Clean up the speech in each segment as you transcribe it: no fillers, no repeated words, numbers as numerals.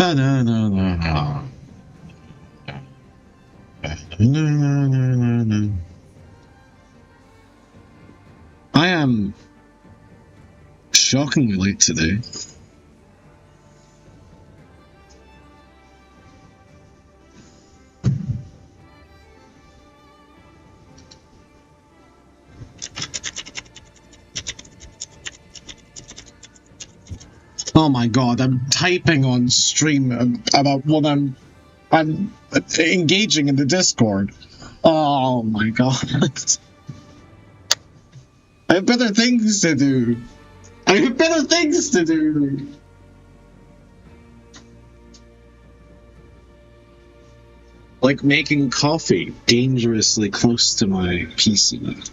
No, no, no, no. I am shockingly late today. Oh my god, I'm typing on stream about what I'm engaging in the Discord. Oh my god. I have better things to do. I have better things to do. Like making coffee dangerously close to my PC.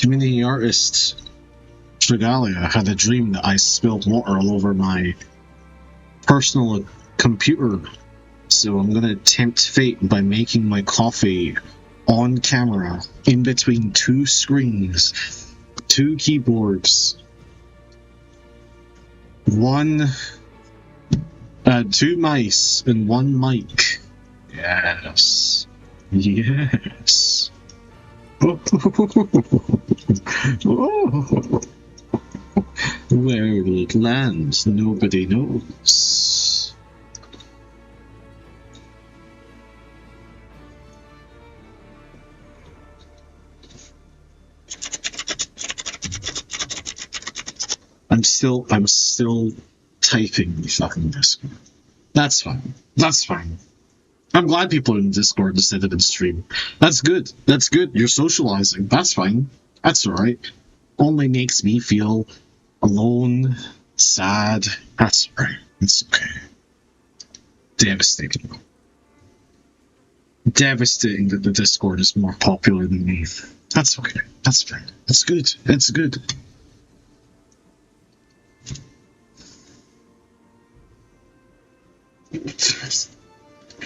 Community artist Trigalia had a dream that I spilled water all over my personal computer. So I'm gonna tempt fate by making my coffee on camera in between two screens, two keyboards, two mice and one mic. Yes. Yes. Where it lands, nobody knows. I'm still typing the fucking Discord. That's fine. That's fine. I'm glad people are in Discord instead of in stream. That's good. That's good. You're socializing. That's fine. That's alright. Only makes me feel alone, sad. That's alright. It's okay. Devastating. Devastating that the Discord is more popular than me. That's okay. That's fine. That's good. It's good.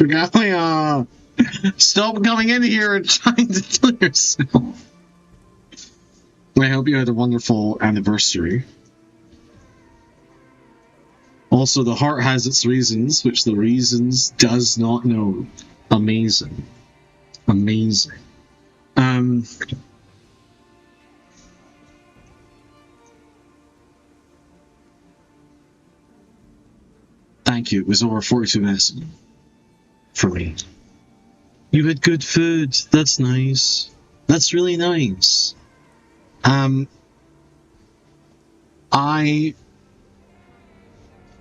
Regalia, stop coming in here and trying to kill yourself. I hope you had a wonderful anniversary. Also, the heart has its reasons, which the reasons does not know. Amazing. Amazing. Thank you. It was over 42 minutes for me. You had good food. That's nice. That's really nice. I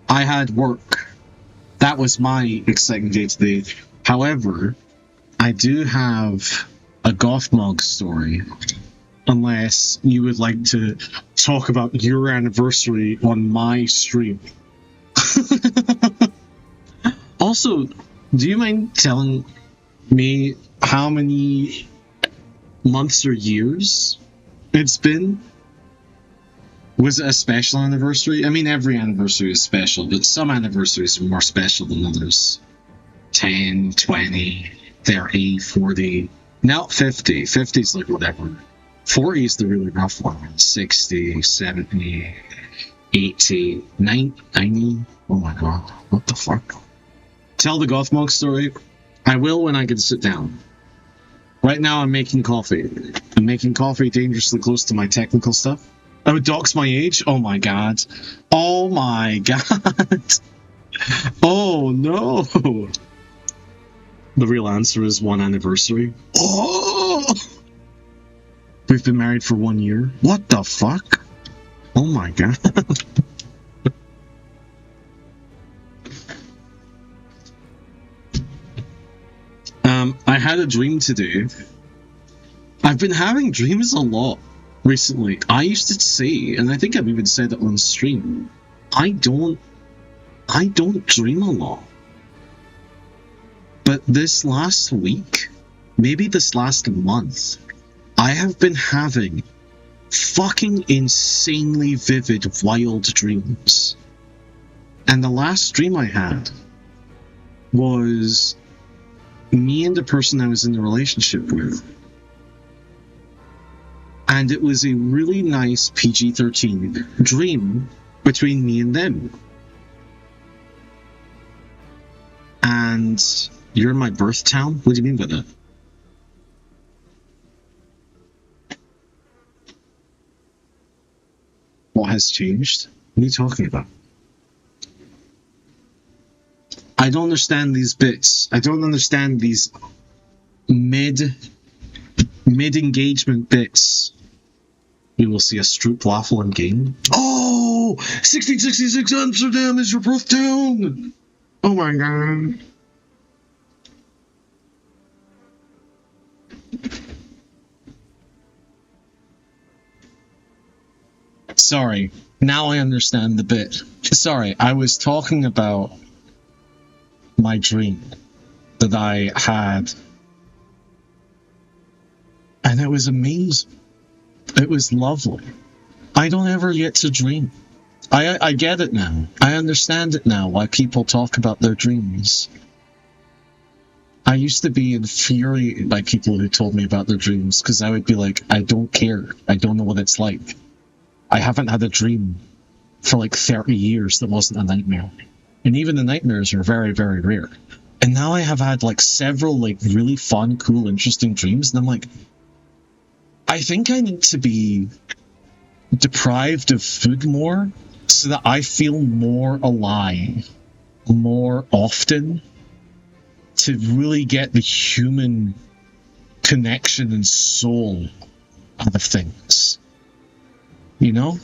had work. That was my exciting day today. However, I do have a goth mug story. Unless you would like to talk about your anniversary on my stream. Also, do you mind telling me how many months or years it's been? Was it a special anniversary? I mean, every anniversary is special, but some anniversaries are more special than others. 10, 20, 30, 40. Not 50. 50 is like whatever. 40 is the really rough one. 60, 70, 80, 90. Oh my god. What the fuck? Tell the goth mug story. I will when I can sit down. Right now I'm making coffee. I'm making coffee dangerously close to my technical stuff. I would dox my age? Oh my god. Oh my god. Oh no. The real answer is 1 anniversary. Oh! We've been married for 1 year. What the fuck? Oh my god. I had a dream today. I've been having dreams a lot recently. I used to say, and I think I've even said it on stream, I don't dream a lot. But this last week, maybe this last month, I have been having fucking insanely vivid, wild dreams. And the last dream I had was me and the person I was in a relationship with. And it was a really nice PG-13 dream between me and them. And you're in my birth town? What do you mean by that? What has changed? What are you talking about? I don't understand these bits. I don't understand these mid-engagement bits. We will see a stroopwafel in game. Oh! 1666 Amsterdam is your birth town! Oh my god. Sorry. Now I understand the bit. Sorry, I was talking about my dream that I had. And it was amazing. It was lovely. I don't ever get to dream. I get it now. I understand it now, why people talk about their dreams. I used to be infuriated by people who told me about their dreams, because I would be like, I don't care. I don't know what it's like. I haven't had a dream for like 30 years that wasn't a nightmare. And even the nightmares are very, very rare. And now I have had like several like really fun, cool, interesting dreams, and I'm like, I think I need to be deprived of food more so that I feel more alive more often, to really get the human connection and soul out of things. You know?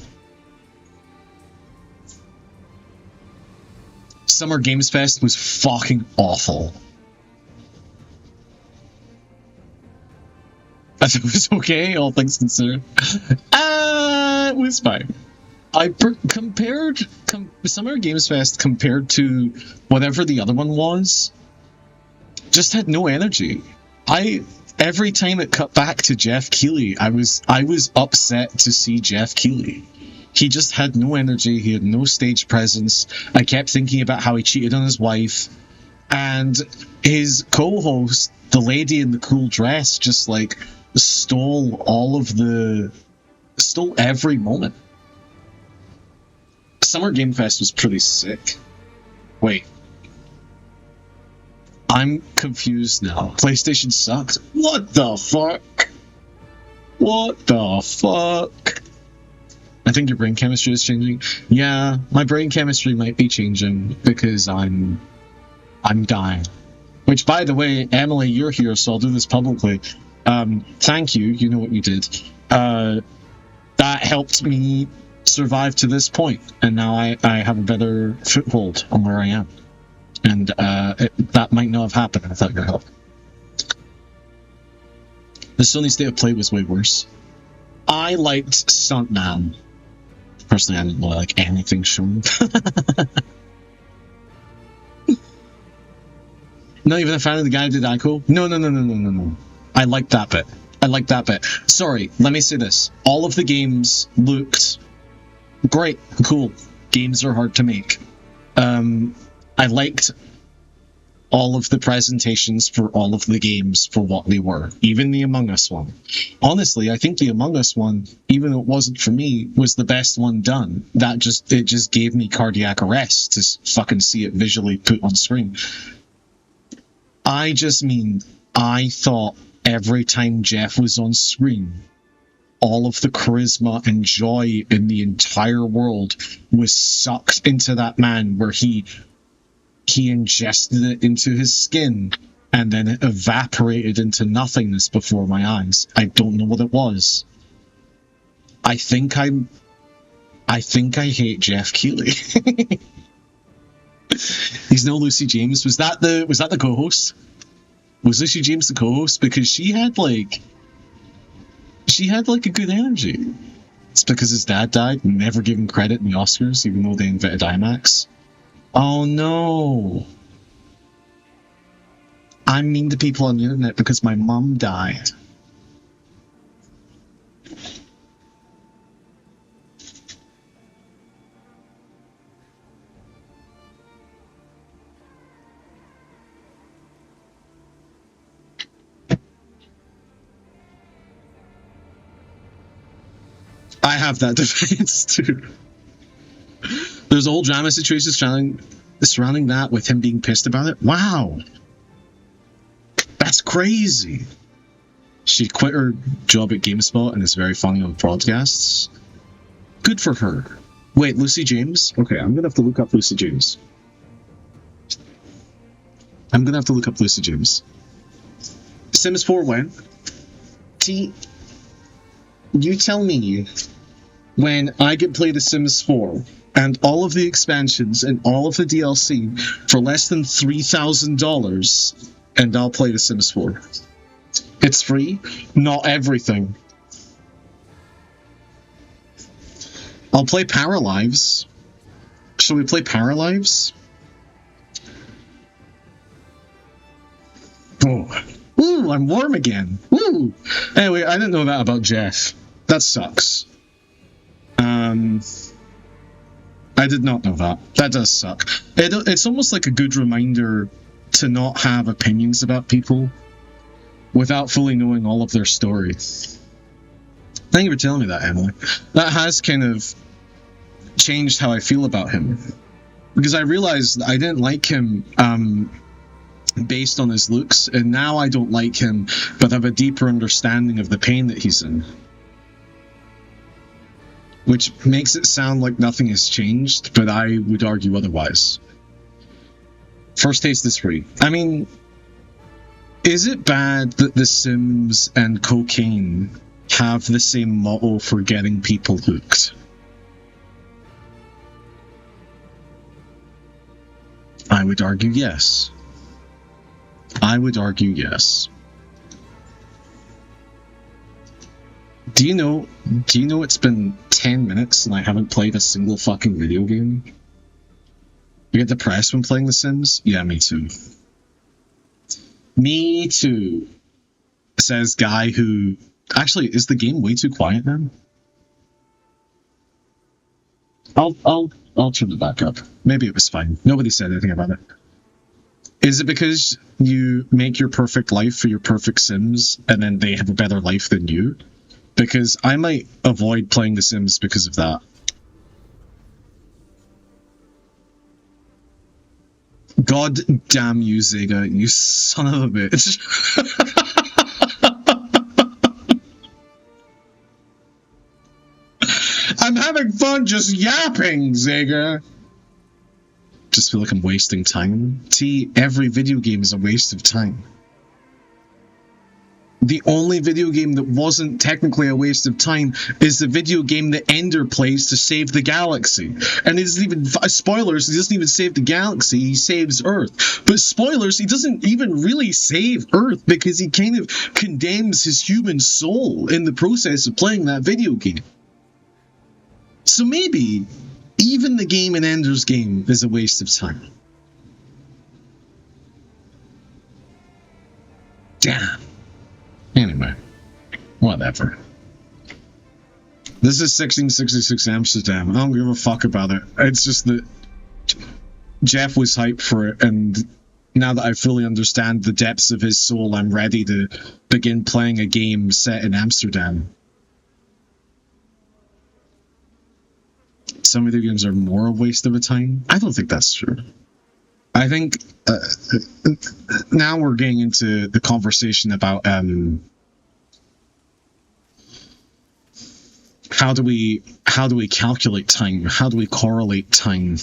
Summer Games Fest was fucking awful. I think it was okay, all things considered. It was fine. I compared Summer Games Fest compared to whatever the other one was, just had no energy. Every time it cut back to Jeff Keighley, I was upset to see Jeff Keighley. He just had no energy. He had no stage presence. I kept thinking about how he cheated on his wife, and his co-host, the lady in the cool dress, just like stole every moment. Summer Game Fest was pretty sick. Wait. I'm confused now. PlayStation sucked? What the fuck? What the fuck? I think your brain chemistry is changing. Yeah, my brain chemistry might be changing because I'm dying. Which, by the way, Emily, you're here, so I'll do this publicly. Thank you. You know what you did. That helped me survive to this point, and now I have a better foothold on where I am. And that might not have happened without your help. The Sony State of Play was way worse. I liked Stuntman. Personally, I didn't really like anything shown. Not even a fan of the guy who did Ico? No. I liked that bit. Sorry, let me say this. All of the games looked great, cool. Games are hard to make. I liked all of the presentations for all of the games for what they were, even the Among Us one. Honestly, I think the Among Us one, even though it wasn't for me, was the best one done. It just gave me cardiac arrest to fucking see it visually put on screen. I thought every time Jeff was on screen, all of the charisma and joy in the entire world was sucked into that man, where he ingested it into his skin, and then it evaporated into nothingness before my eyes. I don't know what it was. I think I hate Jeff Keighley. He's no Lucy James. Was that the co-host? Was Lucy James the co-host? Because she had like a good energy. It's because his dad died and never gave him credit in the Oscars, even though they invented IMAX. Oh no. I'm mean to people on the internet because my mum died. I have that defense too. There's a whole drama situation surrounding that with him being pissed about it. Wow. That's crazy. She quit her job at GameSpot and is very funny on broadcasts. Good for her. Wait, Lucy James? Okay, I'm gonna have to look up Lucy James. Sims 4 when? T, you tell me when I could play The Sims 4 and all of the expansions and all of the DLC for less than $3,000, and I'll play The Sims 4. It's free? Not everything. I'll play Paralives. Shall we play Paralives? Oh. Ooh, I'm warm again. Ooh. Anyway, I didn't know that about Jeff. That sucks. I did not know that. That does suck. It's almost like a good reminder to not have opinions about people without fully knowing all of their stories. Thank you for telling me that, Emily. That has kind of changed how I feel about him. Because I realized I didn't like him based on his looks, and now I don't like him, but have a deeper understanding of the pain that he's in. Which makes it sound like nothing has changed, but I would argue otherwise. First taste is free. I mean, is it bad that The Sims and cocaine have the same motto for getting people hooked? I would argue yes. I would argue yes. Do you know it's been 10 minutes and I haven't played a single fucking video game? You get depressed when playing The Sims? Yeah, me too. Me too. Says guy who... Actually, is the game way too quiet then? I'll turn it back up. Maybe it was fine. Nobody said anything about it. Is it because you make your perfect life for your perfect Sims and then they have a better life than you? Because I might avoid playing The Sims because of that. God damn you, Zega, you son of a bitch. I'm having fun just yapping, Zega. Just feel like I'm wasting time. T, every video game is a waste of time. The only video game that wasn't technically a waste of time is the video game that Ender plays to save the galaxy. And it doesn't even... Spoilers, he doesn't even save the galaxy, he saves Earth. But spoilers, he doesn't even really save Earth because he kind of condemns his human soul in the process of playing that video game. So maybe even the game in Ender's Game is a waste of time. Damn. Anyway, whatever. This is 1666 Amsterdam. I don't give a fuck about it. It's just that Jeff was hyped for it, and now that I fully understand the depths of his soul, I'm ready to begin playing a game set in Amsterdam. Some video games are more a waste of a time. I don't think that's true. I think now we're getting into the conversation about how do we calculate time? How do we correlate time?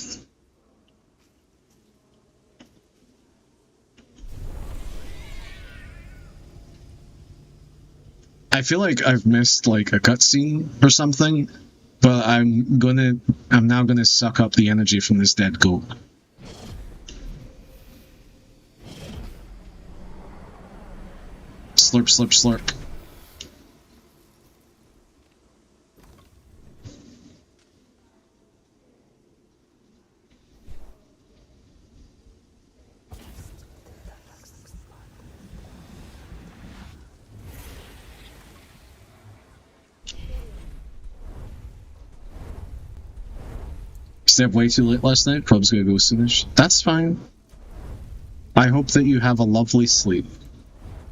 I feel like I've missed like a cutscene or something, but I'm now gonna suck up the energy from this dead goat. Slurp, slurp, slurp. Stayed up way too late last night. Prob's gonna go soonish. That's fine. I hope that you have a lovely sleep.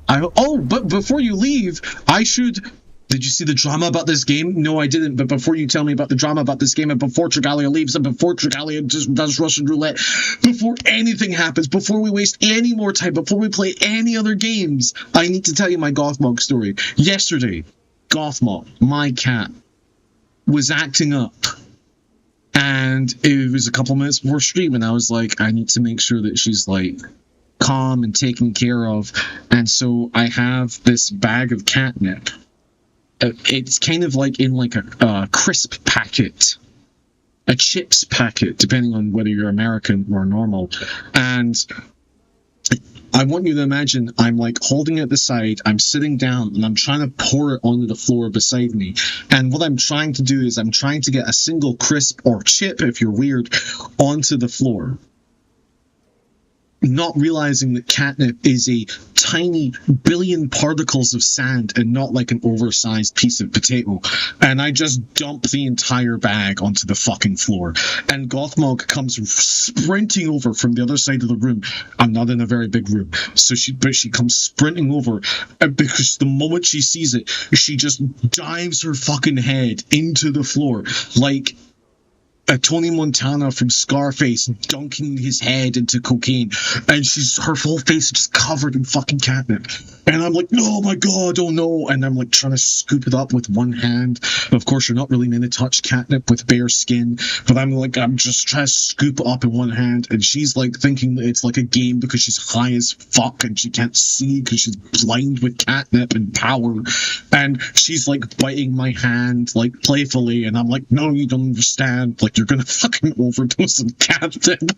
Oh, but before you leave, I should Did you see the drama about this game? No, I didn't. But before you tell me about the drama about this game, and before Trigalia leaves, and before Trigalia just does Russian roulette, before anything happens, before we waste any more time, before we play any other games, I need to tell you my Gothmog story. Yesterday, Gothmog, my cat, was acting up. And it was a couple minutes before stream, and I was like, I need to make sure that she's like calm and taken care of. And so I have this bag of catnip. It's kind of like in like a crisp packet, a chips packet, depending on whether you're American or normal. And I want you to imagine I'm like holding it at the side, I'm sitting down, and I'm trying to pour it onto the floor beside me. And what I'm trying to do is I'm trying to get a single crisp or chip, if you're weird, onto the floor. Not realizing that catnip is a tiny billion particles of sand and not like an oversized piece of potato. And I just dump the entire bag onto the fucking floor. And Gothmog comes sprinting over from the other side of the room. I'm not in a very big room. But she comes sprinting over, because the moment she sees it, she just dives her fucking head into the floor like a Tony Montana from Scarface dunking his head into cocaine, and her whole face is just covered in fucking catnip. And I'm like, oh my god, oh no. And I'm like trying to scoop it up with one hand. Of course, you're not really meant to touch catnip with bare skin, but I'm just trying to scoop it up in one hand, and she's like thinking that it's like a game because she's high as fuck and she can't see because she's blind with catnip and power. And she's like biting my hand like playfully, and I'm like, no, you don't understand. Like, you're gonna fucking overdose on catnip.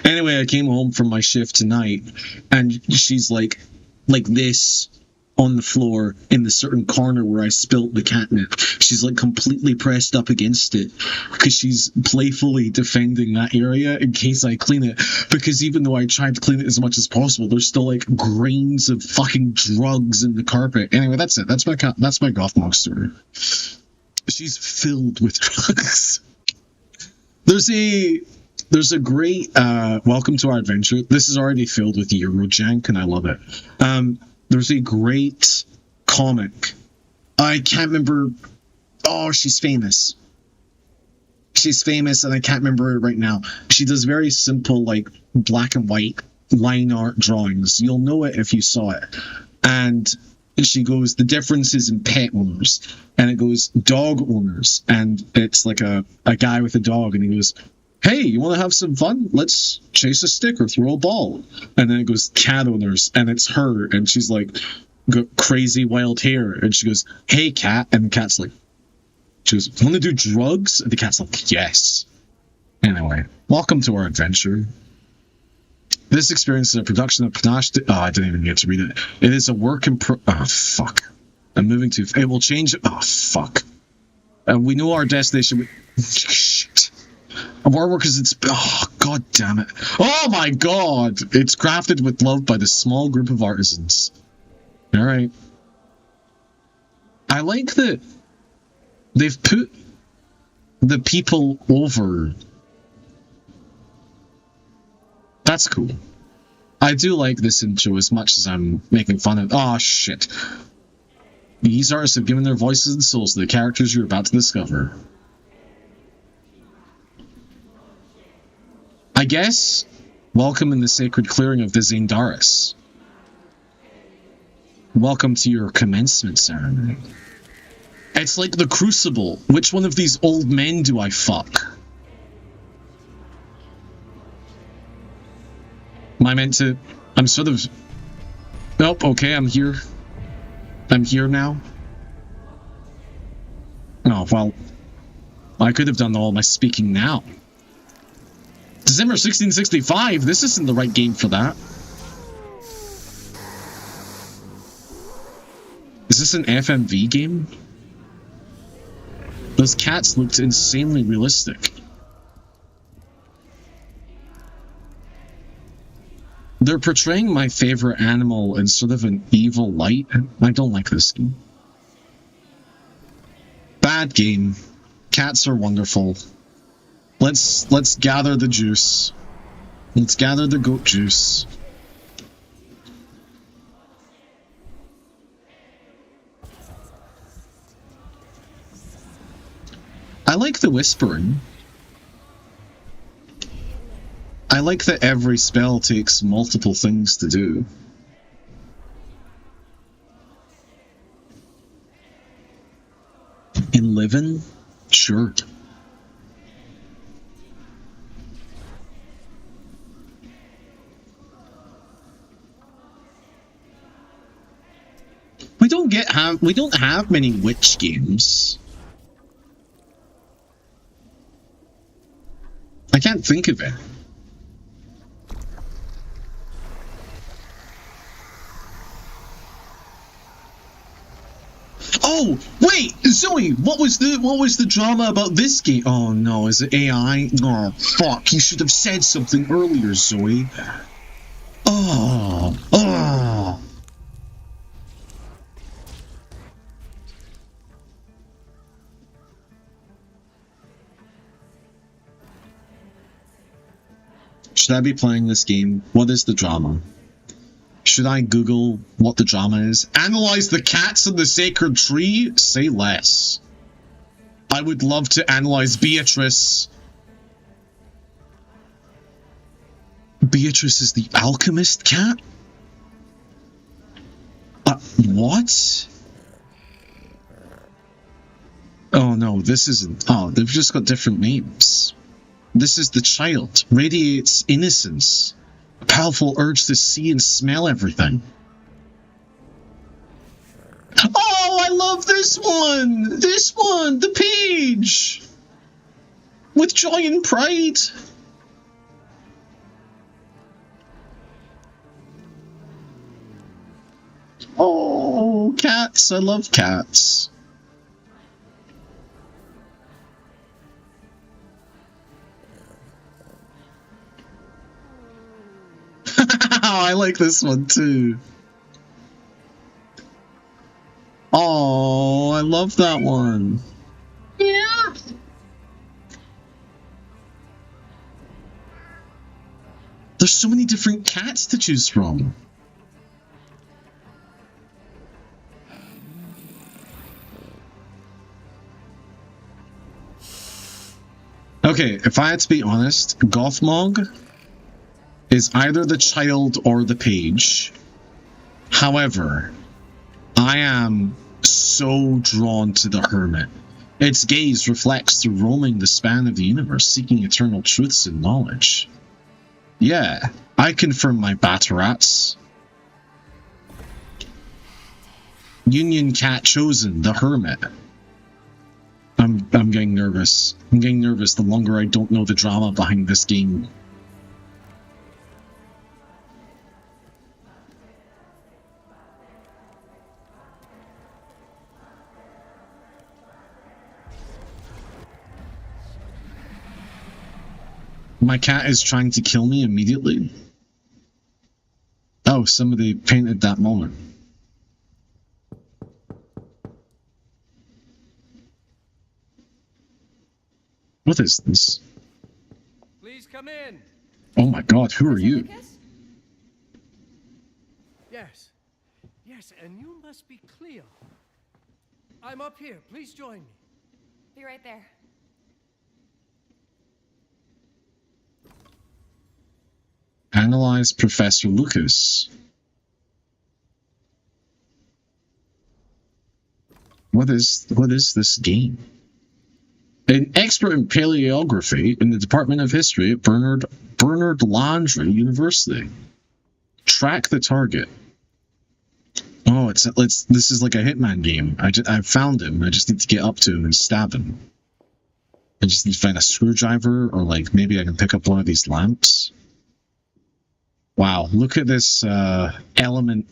Anyway, I came home from my shift tonight, and she's like this on the floor in the certain corner where I spilt the catnip. She's like completely pressed up against it because she's playfully defending that area in case I clean it. Because even though I tried to clean it as much as possible, there's still like grains of fucking drugs in the carpet. Anyway, that's it. That's my Gothmog story. She's filled with drugs. There's a great welcome to our adventure. This is already filled with Eurojank, and I love it. There's a great comic. I can't remember. Oh, she's famous. She's famous, and I can't remember it right now. She does very simple, like, black and white line art drawings. You'll know it if you saw it. And she goes, the difference is in pet owners. And it goes, dog owners. And it's like a guy with a dog, and he goes, hey, you want to have some fun? Let's chase a stick or throw a ball. And then it goes, cat owners, and it's her, and she's like, got crazy wild hair, and she goes, hey, cat, and the cat's like, she goes, want to do drugs? And the cat's like, yes. Anyway, welcome to our adventure. This experience is a production of Panache. I didn't even get to read it. It is a work in oh, fuck. I'm moving to... It will change... Oh, fuck. And we know our destination... Shit. Our work is... Oh, god damn it. Oh, my god. It's crafted with love by the small group of artisans. Alright. I like that they've put the people over... That's cool. I do like this intro as much as I'm making fun of... Oh, shit. These artists have given their voices and souls to the characters you're about to discover. I guess, welcome in the sacred clearing of the Zandaris. Welcome to your commencement ceremony. It's like the Crucible. Which one of these old men do I fuck? Am I meant to... I'm sort of... Nope, okay, I'm here. I'm here now. Oh, well... I could have done all my speaking now. December 1665? This isn't the right game for that. Is this an FMV game? Those cats looked insanely realistic. They're portraying my favorite animal in sort of an evil light. I don't like this game. Bad game. Cats are wonderful. Let's gather the juice. Let's gather the goat juice. I like the whispering. I like that every spell takes multiple things to do. In living? Sure. We don't have many witch games. I can't think of it. Oh, wait, Zoe, what was the drama about this game? Oh no, is it AI? Oh fuck, you should have said something earlier, Zoe. Oh. Should I be playing this game? What is the drama? Should I Google what the drama is? Analyze the cats in the sacred tree? Say less. I would love to analyze Beatrice. Beatrice is the alchemist cat? What? Oh no, this isn't. Oh, they've just got different names. This is the child. Radiates innocence. A powerful urge to see and smell everything. Oh, I love this one! This one! The page! With joy and pride! Oh, cats! I love cats. I like this one too. Oh, I love that one. Yeah. There's so many different cats to choose from. Okay, if I had to be honest, Gothmog is either the child or the page. However, I am so drawn to the hermit. Its gaze reflects through roaming the span of the universe, seeking eternal truths and knowledge. Yeah, I confirm my Batarats. Union cat chosen, the hermit. I'm getting nervous. I'm getting nervous the longer I don't know the drama behind this game. My cat is trying to kill me immediately. Oh, somebody painted that moment. What is this? Please come in. Oh my god, who are you? Lucas? Yes. Yes, and you must be Cleo. I'm up here. Please join me. Be right there. Analyze Professor Lucas. What is this game? An expert in paleography in the Department of History at Bernard Landry University. Track the target. Oh, this is like a Hitman game. I found him. I just need to get up to him and stab him. I just need to find a screwdriver, or like maybe I can pick up one of these lamps. Wow, look at this element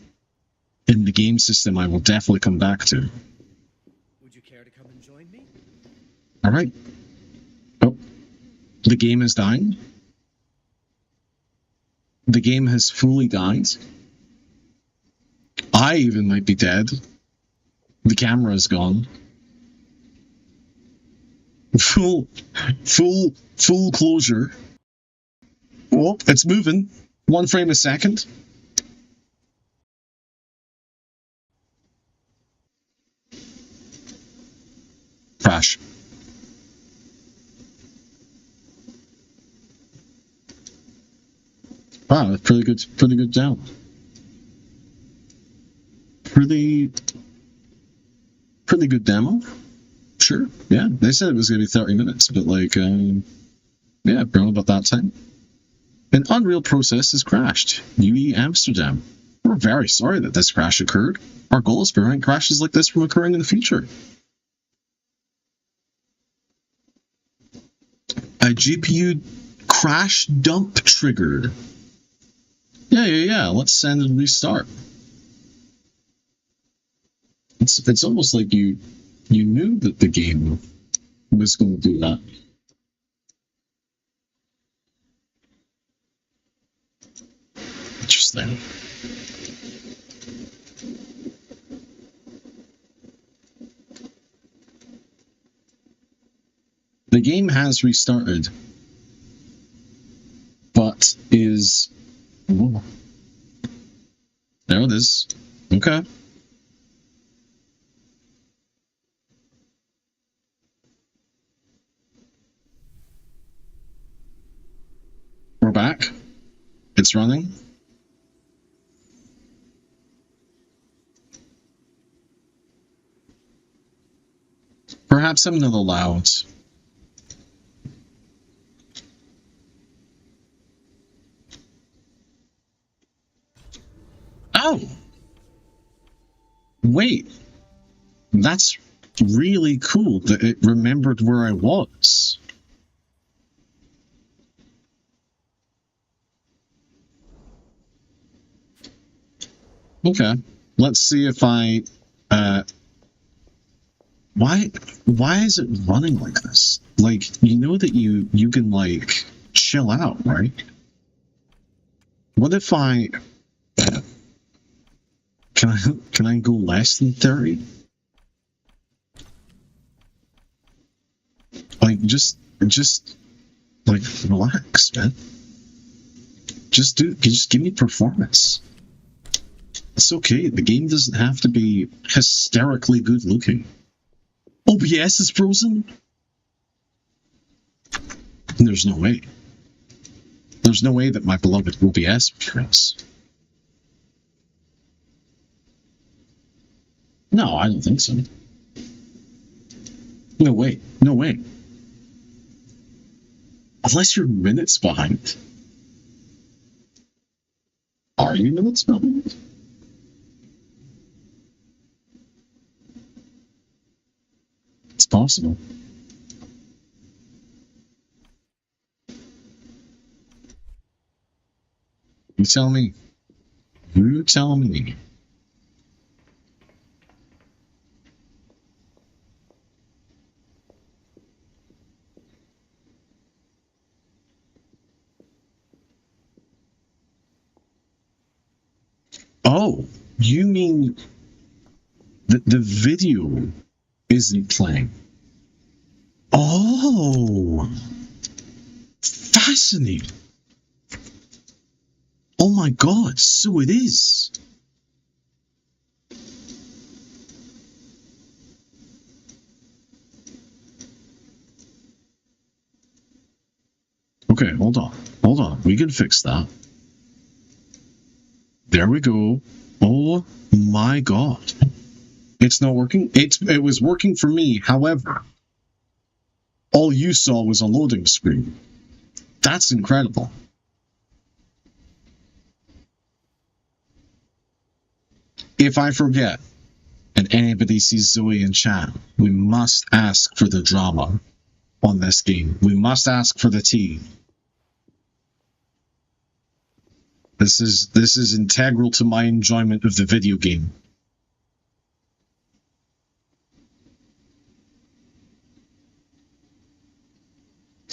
in the game system I will definitely come back to. Would you care to come and join me? Alright. Oh, the game is dying. The game has fully died. I even might be dead. The camera is gone. Full closure. Oh, it's moving. 1 frame a second. Crash. Wow, pretty good down. Pretty good demo. Sure, yeah. They said it was going to be 30 minutes, but like, yeah, around about that time. An Unreal process has crashed. UE Amsterdam. We're very sorry that this crash occurred. Our goal is to prevent crashes like this from occurring in the future. A GPU crash dump triggered. Yeah. Let's send and restart. It's almost like you knew that the game was going to do that. Interesting. The game has restarted, but is... Whoa. There it is. Okay. We're back. It's running. Perhaps I'm not allowed. Oh! Wait. That's really cool that it remembered where I was. Okay. Let's see if I... Why is it running like this? Like, you know that you can, like, chill out, right? What if I... Can I go less than 30? Like, just like, relax, man. Just give me performance. It's okay. The game doesn't have to be hysterically good looking. OBS is frozen? There's no way. There's no way that my beloved OBS would freeze. No, I don't think so. No way. No way. Unless you're minutes behind. Are you minutes behind? It's possible. You tell me. You tell me. Oh, you mean the video isn't playing? Oh, fascinating. Oh my god, so it is. Okay, hold on. Hold on. We can fix that. There we go. Oh my god. It's not working? It was working for me, however, all you saw was a loading screen. That's incredible. If I forget, and anybody sees Zoe in chat, we must ask for the drama on this game. We must ask for the tea. This is integral to my enjoyment of the video game.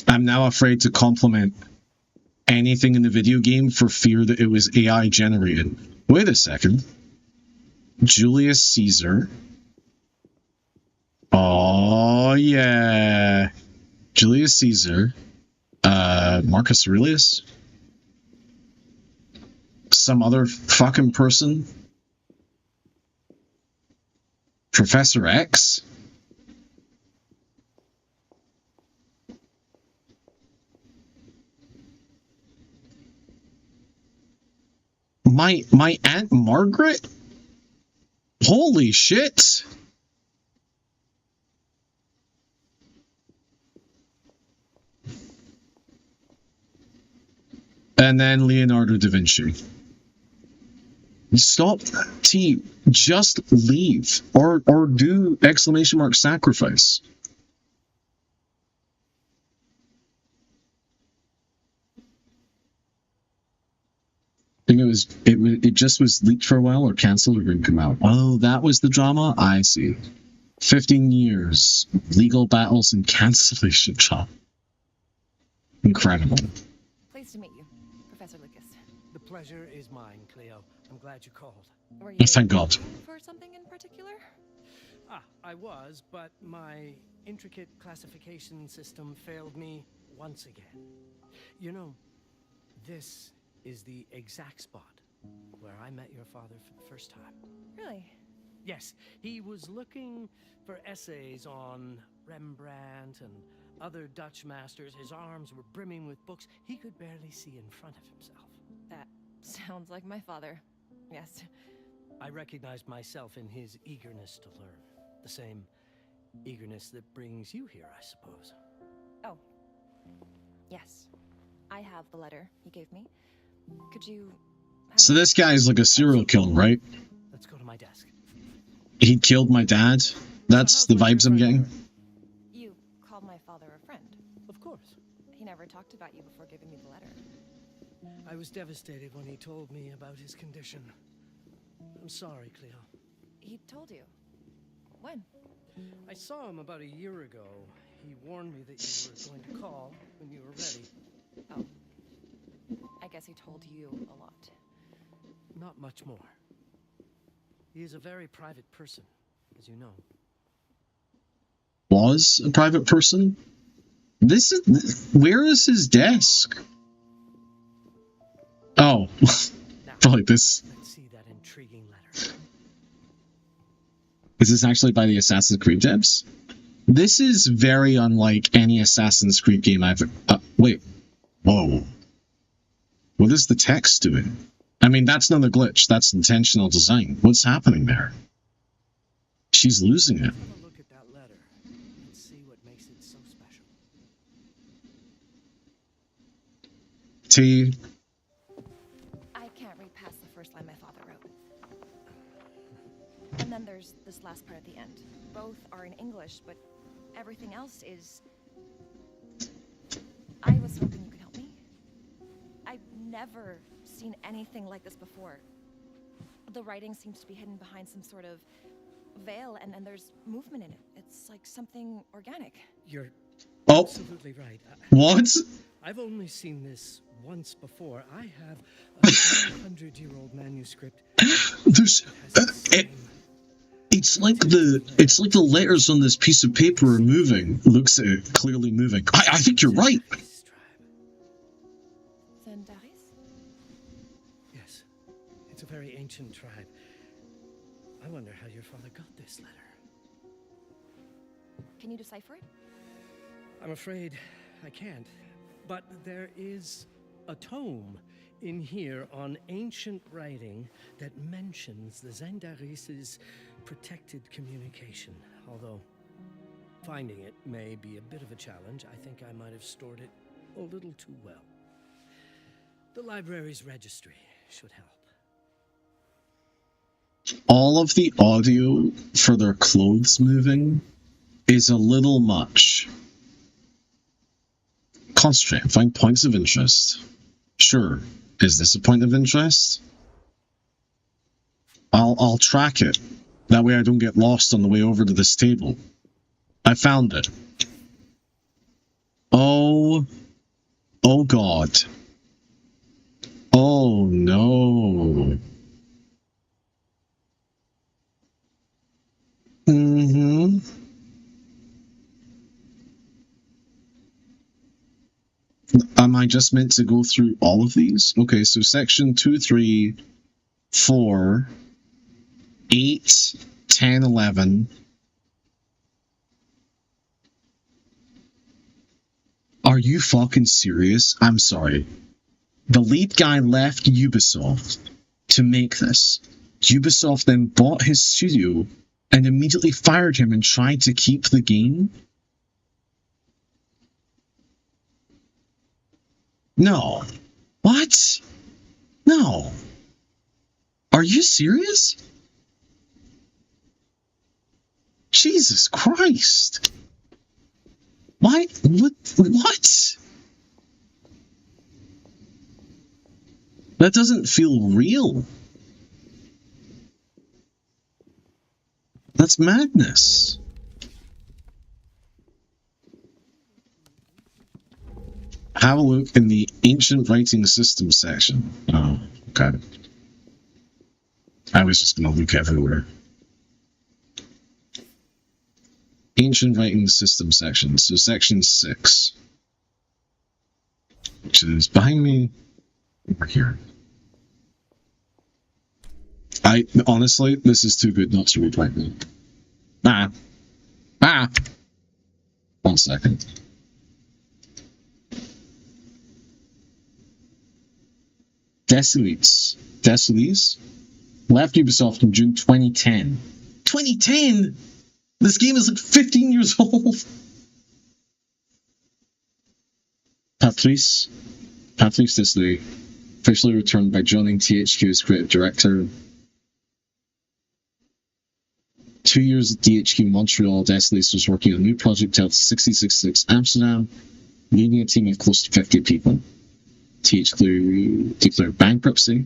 I'm now afraid to compliment anything in the video game for fear that it was AI generated. Wait a second. Julius Caesar. Oh, yeah. Julius Caesar. Marcus Aurelius? Some other fucking person? Professor X? My Aunt Margaret? Holy shit! And then Leonardo da Vinci. Stop, T. Just leave. Or do exclamation mark sacrifice. I think it just was leaked for a while or cancelled or didn't come out. Oh, that was the drama? I see. 15 years. Legal battles and cancellation drama. Incredible. Pleased to meet you, Professor Lucas. The pleasure is mine, Cleo. I'm glad you called. Were you Thank God. looking for something in particular? I was, but my intricate classification system failed me once again. You know, this is the exact spot where I met your father for the first time. Really? Yes, he was looking for essays on Rembrandt and other Dutch masters. His arms were brimming with books. He could barely see in front of himself. That sounds like my father. Yes. I recognized myself in his eagerness to learn. The same eagerness that brings you here, I suppose. Oh. Yes. I have the letter he gave me. Could you... So this guy is like a serial killer, right? Let's go to my desk. He killed my dad? That's the vibes I'm getting? You called my father a friend. Of course. He never talked about you before giving me the letter. I was devastated when he told me about his condition. I'm sorry, Cleo. He told you. When? I saw him about a year ago. He warned me that you were going to call when you were ready. Oh. I guess he told you a lot. Not much more. He is a very private person, as you know. Was a private person? Where is his desk? Oh. Now, Probably this. let's see that intriguing letter. Is this actually by the Assassin's Creed devs? This is very unlike any Assassin's Creed game I've... wait. Whoa. What is the text doing? I mean, that's not a glitch. That's intentional design. What's happening there? She's losing it. Have a look at that letter and see what makes it so special. T. I can't read past the first line my father wrote. And then there's this last part at the end. Both are in English, but everything else is... I was hoping you could help me. I've never seen anything like this before. The writing seems to be hidden behind some sort of veil, and there's movement in it. It's like something organic. You're Oh, absolutely right. what? I've only seen this once before. I have a 100-year-old manuscript. There's... That has the same It's like the letters on this piece of paper are moving. Looks at it, clearly moving. I think you're right. Zandaris tribe. Zandaris? Yes, it's a very ancient tribe. I wonder how your father got this letter. Can you decipher it? I'm afraid I can't. But there is a tome in here on ancient writing that mentions the Zandaris' protected communication. Although finding it may be a bit of a challenge, I think I might have stored it a little too well. The library's registry should help. All of the audio for their clothes moving is a little much. Concentrate and find points of interest. Sure. Is this a point of interest? I'll track it. That way I don't get lost on the way over to this table. I found it. Oh. Oh God. Oh no. Mm-hmm. Am I just meant to go through all of these? Okay, so section 2, 3, 4, 8, 10, 11. Are you fucking serious? I'm sorry. The lead guy left Ubisoft. to make this. Ubisoft then bought his studio and immediately fired him and tried to keep the game? No. What? No. Are you serious? Jesus Christ. Why? What? That doesn't feel real. That's madness. Have a look in the ancient writing system section. Oh, okay. I was just going to look everywhere. Ancient writing system section. So section 6. Which is behind me. Over here. Honestly, this is too good not to read right now. Ah! 1 second. Desilees left Ubisoft in June 2010. 2010? This game is like 15 years old. Patrice Desilets officially returned by joining THQ as creative director. 2 years at THQ Montreal, Desilets was working on a new project titled 6066 Amsterdam, leading a team of close to 50 people. THQ declared bankruptcy.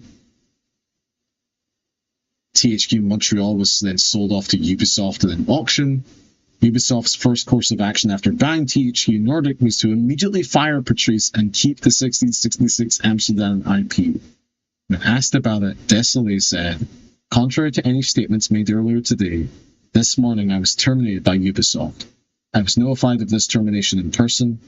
THQ Montreal was then sold off to Ubisoft in an auction. Ubisoft's first course of action after buying THQ Nordic was to immediately fire Patrice and keep the 6066 Amsterdam IP. When asked about it, Desilets said, "Contrary to any statements made earlier today, this morning I was terminated by Ubisoft. I was notified of this termination in person,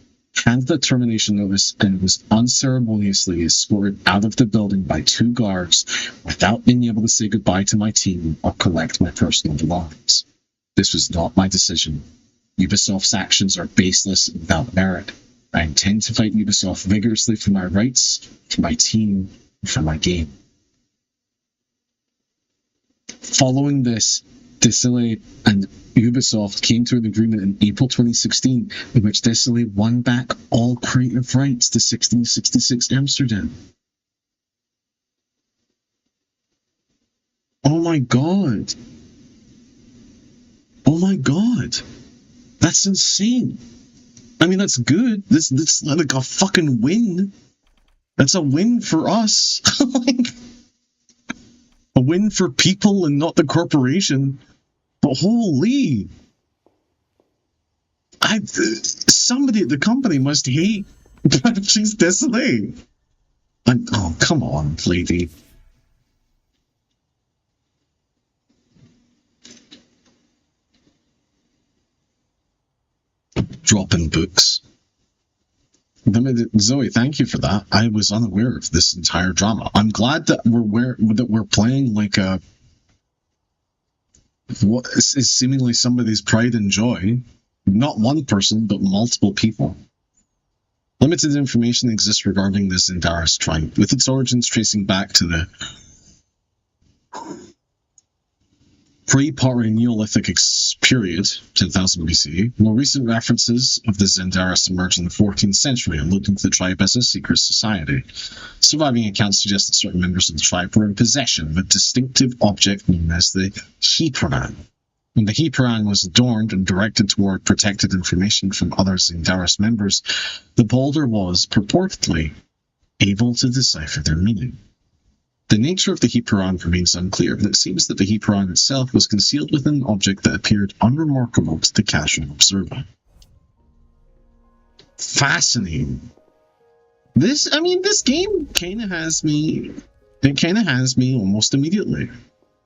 handed the termination notice, and was unceremoniously escorted out of the building by 2 guards without being able to say goodbye to my team or collect my personal belongings. This was not my decision. Ubisoft's actions are baseless and without merit. I intend to fight Ubisoft vigorously for my rights, for my team, and for my game." Following this, Desilets and Ubisoft came to an agreement in April 2016 in which Desilets won back all creative rights to 1666 Amsterdam. Oh my god. Oh my god. That's insane. I mean, that's good. This like a fucking win. That's a win for us. Like, a win for people and not the corporation. But holy, somebody at the company must hate Patrice Desilets. Oh, come on, lady. Dropping books. Zoe, thank you for that. I was unaware of this entire drama. I'm glad that we're playing like a what is seemingly somebody's pride and joy. Not one person, but multiple people. Limited information exists regarding this Zendaris tribe, with its origins tracing back to the pre-Pottery Neolithic period, 10,000 BCE. More recent references of the Zendaris emerged in the 14th century, alluding to the tribe as a secret society. Surviving accounts suggest that certain members of the tribe were in possession of a distinctive object known as the Hiperan. When the Hiperan was adorned and directed toward protected information from other Zendaris members, the beholder was, purportedly, able to decipher their meaning. The nature of the Hiperan remains unclear, but it seems that the Hiperan itself was concealed within an object that appeared unremarkable to the casual observer. Fascinating. This game kind of has me. It kind of has me almost immediately.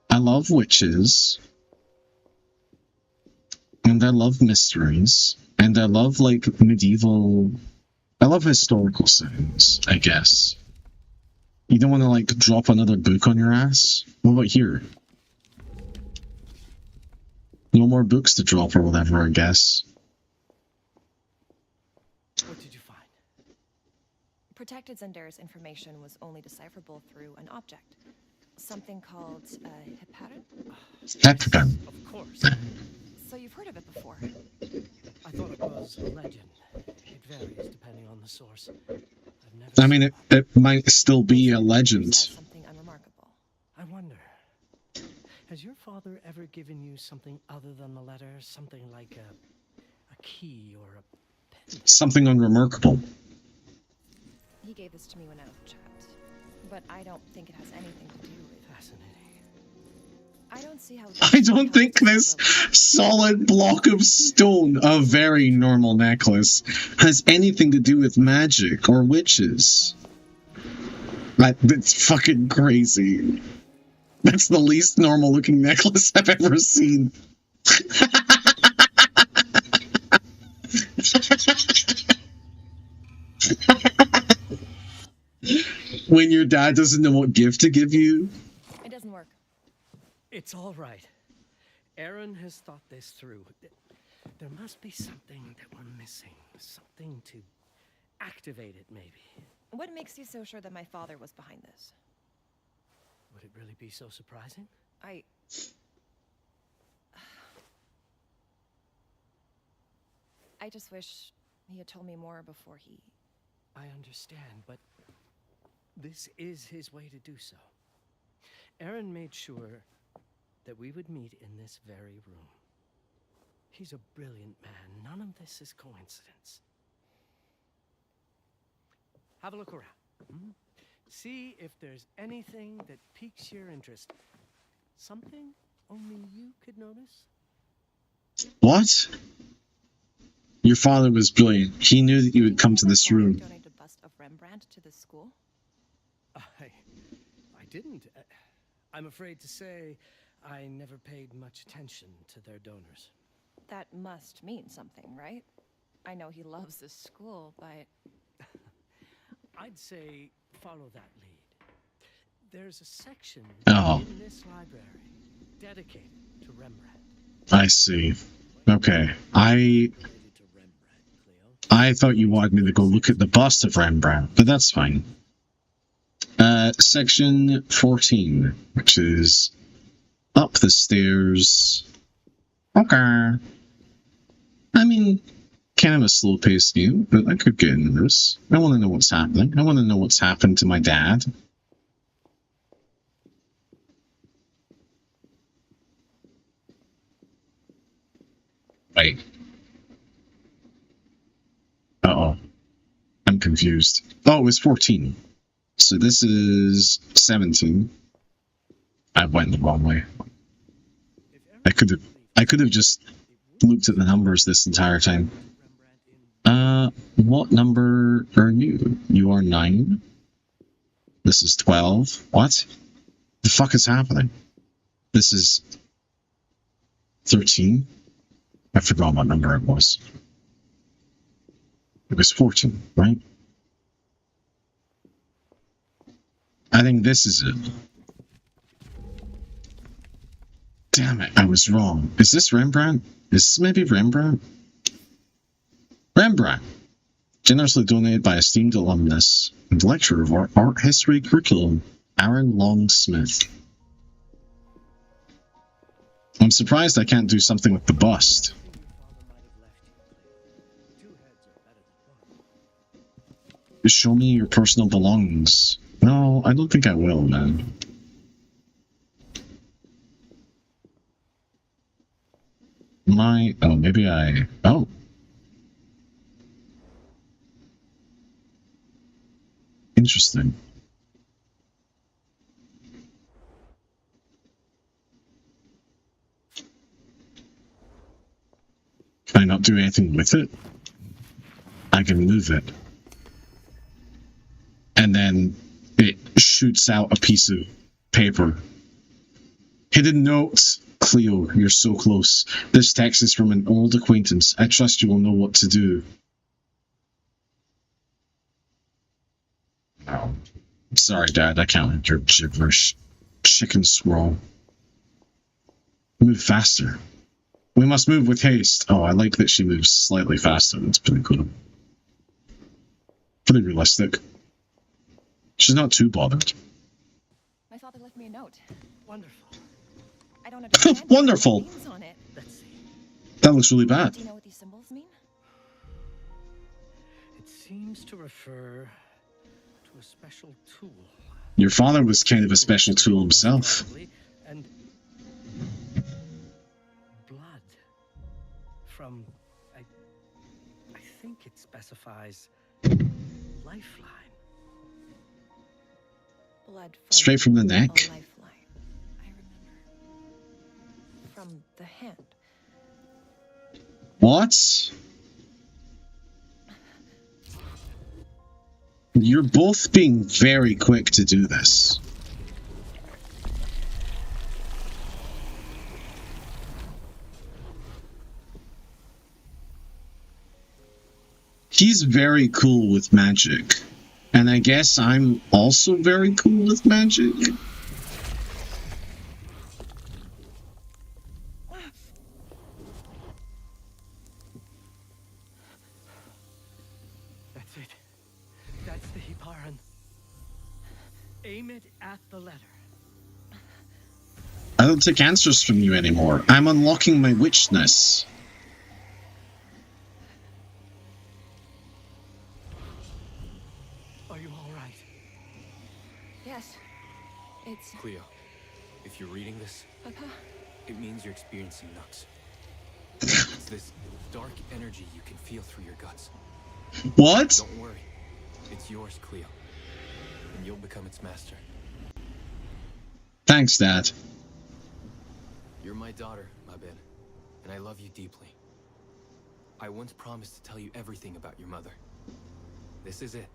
I love witches. And I love mysteries. And I love, like, medieval. I love historical settings, I guess. You don't want to, like, drop another book on your ass? What about here? No more books to drop or whatever, I guess. What did you find? Protected Zendaris information was only decipherable through an object. Something called heparin? Amsterdam. Of course. So you've heard of it before? I thought it was a legend. It varies depending on the source. I've never I mean, it might still be a As legend. something unremarkable. I wonder, has your father ever given you something other than the letter? Something like a key or a pen? Something unremarkable. He gave this to me when I was a child, but I don't think it has anything to do with. Fascinating. I don't see how. I don't think this solid block of stone, a very normal necklace, has anything to do with magic or witches. That's fucking crazy. That's the least normal looking necklace I've ever seen. When your dad doesn't know what gift to give you. It doesn't work. It's all right. Aaron has thought this through. There must be something that we're missing. Something to activate it, maybe. What makes you so sure that my father was behind this? Would it really be so surprising? I just wish he had told me more before he... I understand, but this is his way to do so. Aaron made sure that we would meet in this very room. He's a brilliant man. None of this is coincidence. Have a look around. See if there's anything that piques your interest. Something only you could notice? What? Your father was brilliant. He knew that you would come to this room. Donate a bust of Rembrandt to the school? I didn't. I'm afraid to say I never paid much attention to their donors. That must mean something, right? I know he loves this school, but... I'd say follow that lead. There's a section in this library dedicated to Rembrandt. I see. Okay. I thought you wanted me to go look at the bust of Rembrandt, but that's fine. Section 14, which is up the stairs. Okay. I mean, kind of a slow-paced game, but I could get into this. I want to know what's happening. I want to know what's happened to my dad. Wait. Uh-oh. I'm confused. Oh, it was 14. So this is 17. I went the wrong way. I could have just looked at the numbers this entire time. What number are you? You are 9? This is 12. What? The fuck is happening? This is 13? I forgot what number it was. It was 14, right? I think this is it. Damn it, I was wrong. Is this Rembrandt? Is this maybe Rembrandt? Rembrandt! Generously donated by esteemed alumnus and lecturer of our art history curriculum, Aaron Long Smith. I'm surprised I can't do something with the bust. Show me your personal belongings. No, I don't think I will, man. Oh, maybe I... Oh. Interesting. Can I not do anything with it? I can move it. And then it shoots out a piece of paper. Hidden notes. Cleo, you're so close. This text is from an old acquaintance. I trust you will know what to do. Oh. Sorry, Dad, I can't let your gibberish. Chicken scroll. Move faster. We must move with haste. Oh, I like that she moves slightly faster. That's pretty cool. Pretty realistic. She's not too bothered. My father left me a note. Wonderful. I don't understand. It. Wonderful. Names on it. Let's see. That looks really bad. Do you know what these symbols mean? It seems to refer to a special tool. Your father was kind of a special tool himself. And blood from, I think it specifies lifeline. Blood from Straight from the a neck. lifeline. I remember. From the hand. What? You're both being very quick to do this. He's very cool with magic. And I guess I'm also very cool with magic. That's it. That's the Hiparan. Aim it at the letter. I don't take answers from you anymore. I'm unlocking my witchness. Are you all right? Yes. It's Cleo, if you're reading this, Papa. it means you're experiencing nuts. It's this dark energy you can feel through your guts. What? Don't worry. It's yours, Cleo. And you'll become its master. Thanks, Dad. You're my daughter, my Ben, and I love you deeply. I once promised to tell you everything about your mother. This is it,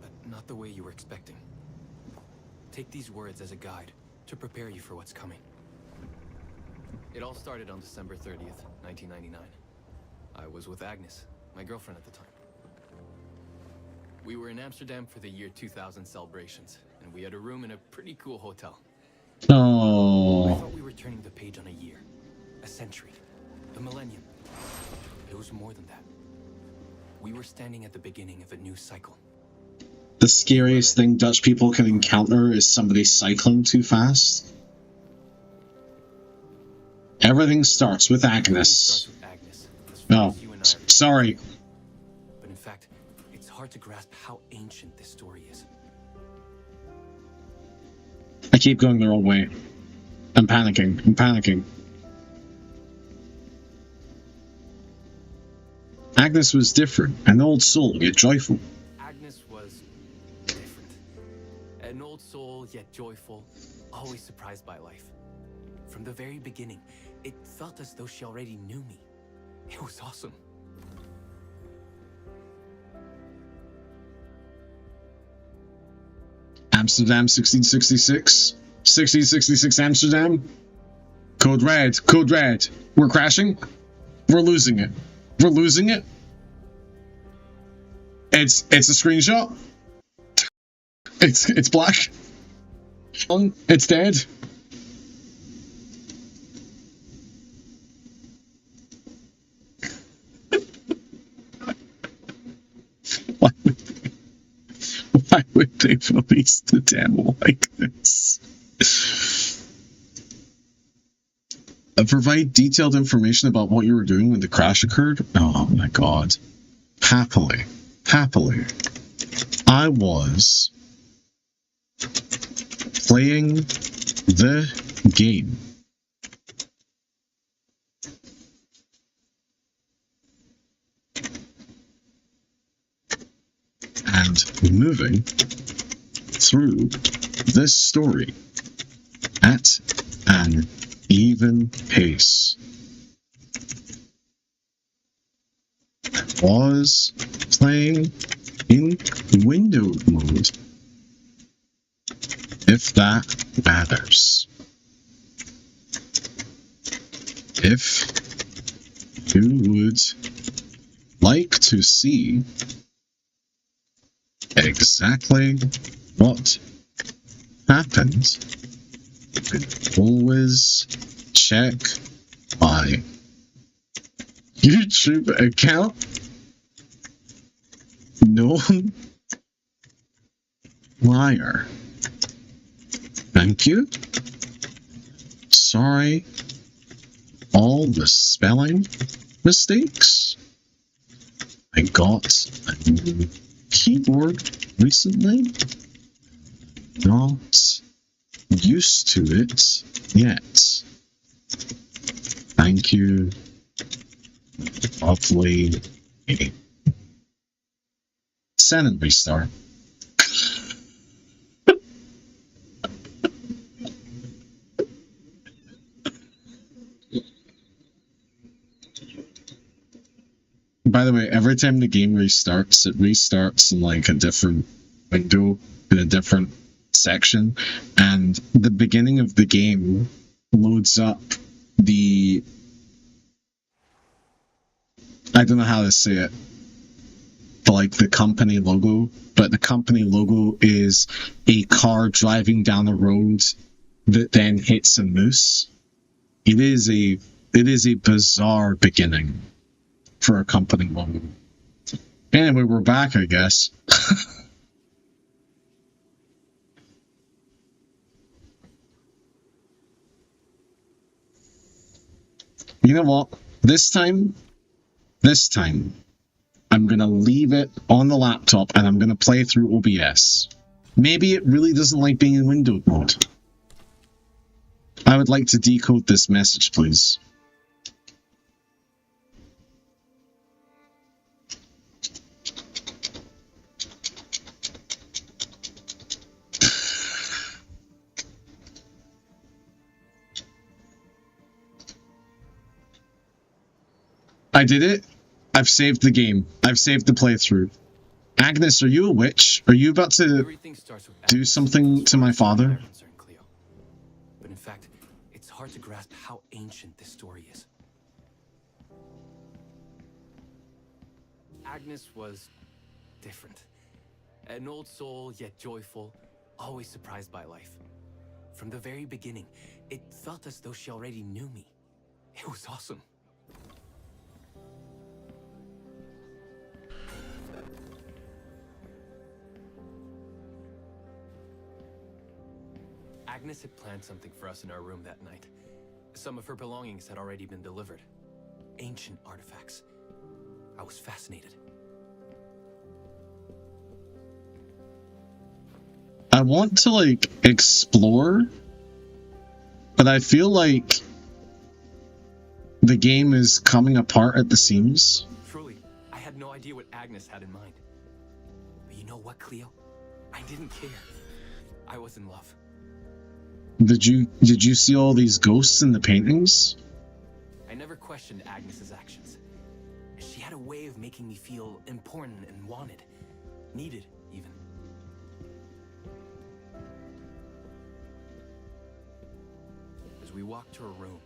but not the way you were expecting. Take these words as a guide to prepare you for what's coming. It all started on December 30th, 1999. I was with Agnes, my girlfriend at the time. We were in Amsterdam for the year 2000 celebrations, and we had a room in a pretty cool hotel. I Oh. thought we were turning the page on a year, a century, a millennium. It was more than that. We were standing at the beginning of a new cycle. The scariest thing Dutch people can encounter is somebody cycling too fast. Everything starts with Everything Agnes. starts with Agnes, as far Oh, as you and I are. sorry. But in fact, it's hard to grasp how ancient this story is. I keep going the wrong way. I'm panicking. I'm panicking. Agnes was different. An old soul, yet joyful. Agnes was different. An old soul, yet joyful, always surprised by life. From the very beginning, it felt as though she already knew me. It was awesome. Amsterdam 1666. 1666 Amsterdam. Code red. Code red. We're crashing. We're losing it. We're losing it. It's a screenshot. It's black. It's dead. Why would they release the demo like this? Provide detailed information about what you were doing when the crash occurred? Oh my god. Happily. Happily. I was playing the game. And moving through this story at an even pace. I was playing in windowed mode, if that matters. If you would like to see exactly what happened, you can always check my YouTube account. Known liar. Thank you. Sorry. All the spelling mistakes. I got a new keyboard recently. Not used to it yet. Thank you. Lovely. Send and restart. By the way, every time the game restarts, it restarts in like a different window, in a different section, and the beginning of the game loads up the... I don't know how to say it, but like the company logo, but the company logo is a car driving down a road that then hits a moose. It is a bizarre beginning for a company logo. Anyway, we're back, I guess. You know what? This time, I'm gonna leave it on the laptop and I'm gonna play through OBS. Maybe it really doesn't like being in window mode. I would like to decode this message, please. I did it. I've saved the game. I've saved the playthrough. Agnes, are you a witch? Are you about to do something to my father? But in fact, it's hard to grasp how ancient this story is. Agnes was different. An old soul, yet joyful, always surprised by life. From the very beginning, it felt as though she already knew me. It was awesome. Agnes had planned something for us in our room that night. Some of her belongings had already been delivered. Ancient artifacts. I was fascinated. I want to, like, explore, but I feel like the game is coming apart at the seams. Truly, I had no idea what Agnes had in mind. But you know what, Cleo? I didn't care. I was in love. Did you see all these ghosts in the paintings? I never questioned Agnes's actions. She had a way of making me feel important and wanted. Needed, even. As we walked to her room,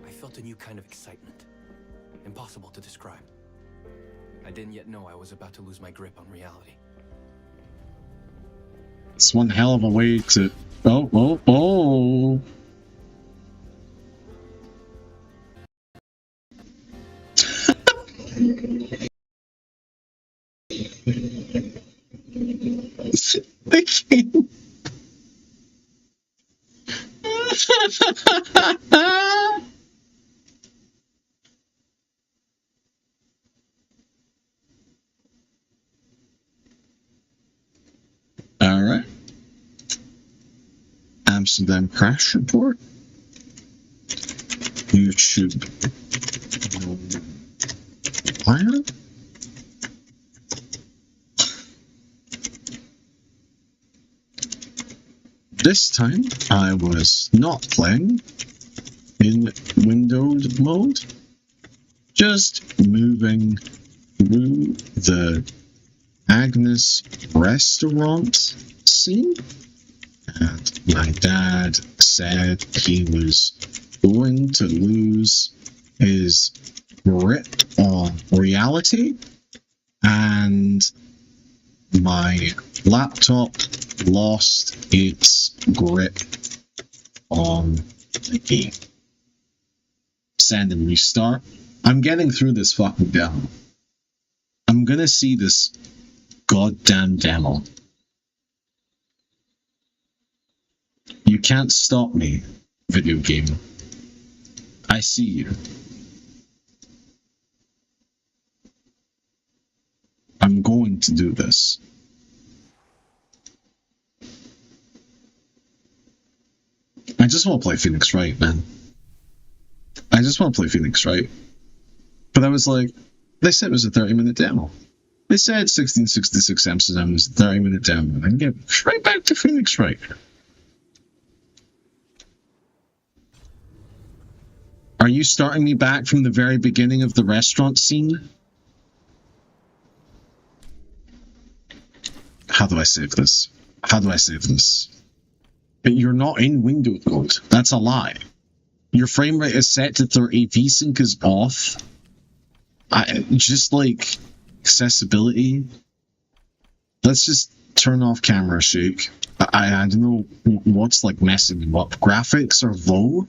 I felt a new kind of excitement. Impossible to describe. I didn't yet know I was about to lose my grip on reality. It's one hell of a way to... Oh. All right. Amsterdam crash report. YouTube. Fire. This time I was not playing in windowed mode, just moving through the Agnes restaurant scene. And my dad said he was going to lose his grip on reality, and my laptop lost its grip on the game. Send and restart. I'm getting through this fucking demo. I'm gonna see this goddamn demo. can't stop me, video game. I see you. I'm going to do this. I just want to play Phoenix Wright, man. I just want to play Phoenix Wright. But I was like, they said it was a 30-minute demo. They said 1666 Amsterdam was a 30-minute demo. And I can get right back to Phoenix Wright. Are you starting me back from the very beginning of the restaurant scene? How do I save this? How do I save this? You're not in window mode. That's a lie. Your frame rate is set to 30. VSync is off. Just like accessibility. Let's just turn off camera shake. I don't know what's like messing me up. Graphics are low.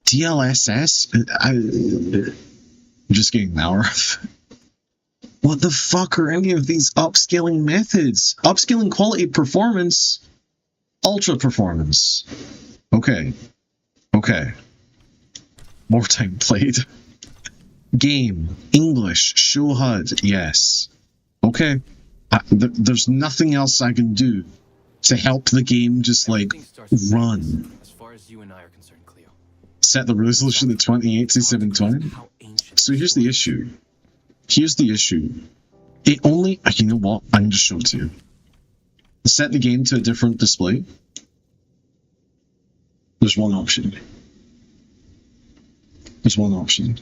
DLSS. I'm just getting an hour. What the fuck are any of these upscaling methods? Upscaling quality performance. Ultra performance. Okay. Okay. More time played. Game. English. Show HUD. Yes. Okay. There's nothing else I can do to help the game just like run. As far as you and I are concerned, Cleo. Set the resolution to 2080 720. So here's the issue. Here's the issue. It only... You know what? I can just show it to you. Set the game to a different display. There's one option. There's one option.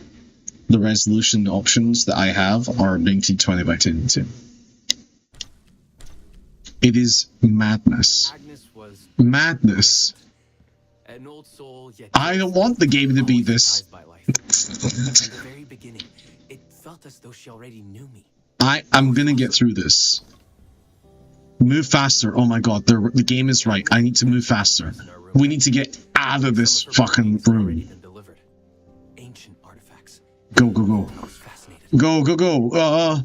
The resolution options that I have are 1920 by 1080. It is madness. Madness. An old soul, yet I don't want the game to be this. From the very beginning, it felt as though she already knew me. I'm gonna get through this. Move faster. Oh my god, the game is right. I need to move faster. We need to get out of this fucking room. Ancient artifacts. Go, go, go. Go, go, go.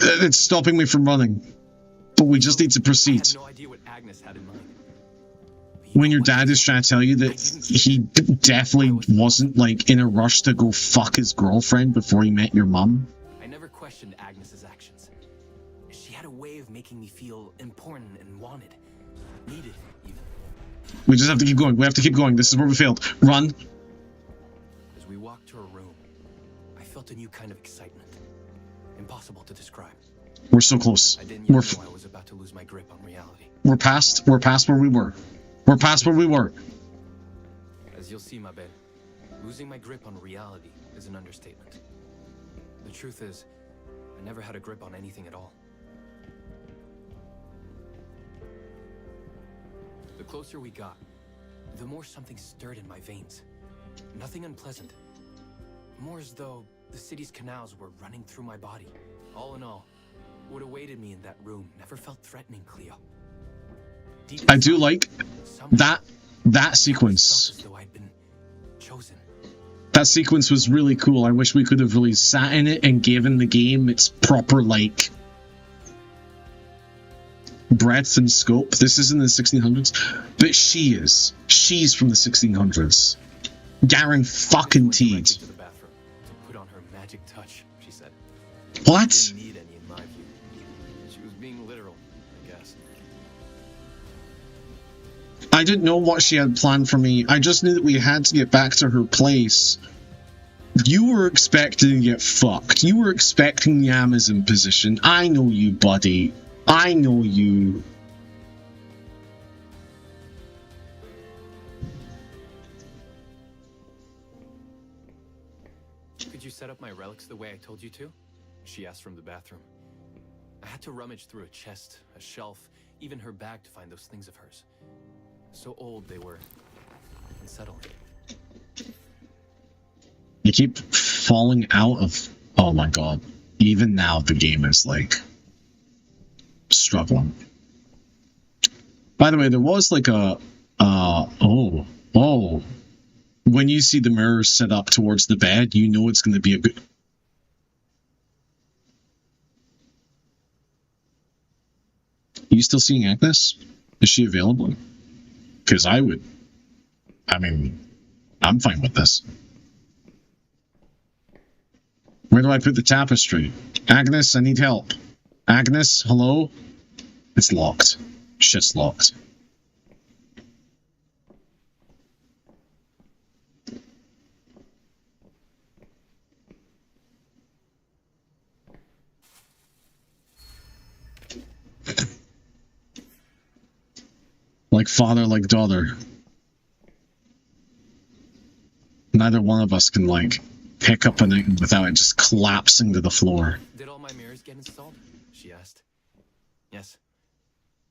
It's stopping me from running. But we just need to proceed. I had no idea what Agnes had in mind. When your dad is trying to tell you that he definitely wasn't like in a rush to go fuck his girlfriend before he met your mum. I never questioned Agnes's actions. She had a way of making me feel important and wanted. Needed, even. We just have to keep going. We have to keep going. This is where we failed. Run. As we walked to her room, I felt a new kind of excitement. Impossible to describe. We're so close. I didn't even know I was about to lose my grip on reality. We're past where we were. We're past where we were. As you'll see, my bed, losing my grip on reality is an understatement. The truth is, I never had a grip on anything at all. The closer we got, the more something stirred in my veins. Nothing unpleasant. More as though the city's canals were running through my body. All in all, what awaited me in that room never felt threatening, Cleo. I do like that sequence. That sequence was really cool. I wish we could have really sat in it and given the game its proper like breadth and scope. This is in the 1600s, but she's from the 1600s. Garen fucking teed. Put on her magic touch, she said. What? Didn't need any in my view. She was being literal, I guess. I didn't know what she had planned for me. I just knew that we had to get back to her place. You were expecting to get fucked. You were expecting the Amazon position. I know you, buddy. I know you. Could you set up my relics the way I told you to? She asked from the bathroom. I had to rummage through a chest, a shelf, even her bag to find those things of hers. So old they were, unsettling. You keep falling out of... Oh my god. Even now the game is like... struggling. By the way, there was like a... Oh. When you see the mirror set up towards the bed, you know it's going to be a good... Are you still seeing Agnes? Is she available? Because I would I mean, I'm fine with this. Where do I put the tapestry? Agnes, I need help. Agnes, hello? It's locked. Shit's locked. Like father, like daughter. Neither one of us can, like, pick up an item without it just collapsing to the floor. Did all my mirrors get installed? She asked. Yes.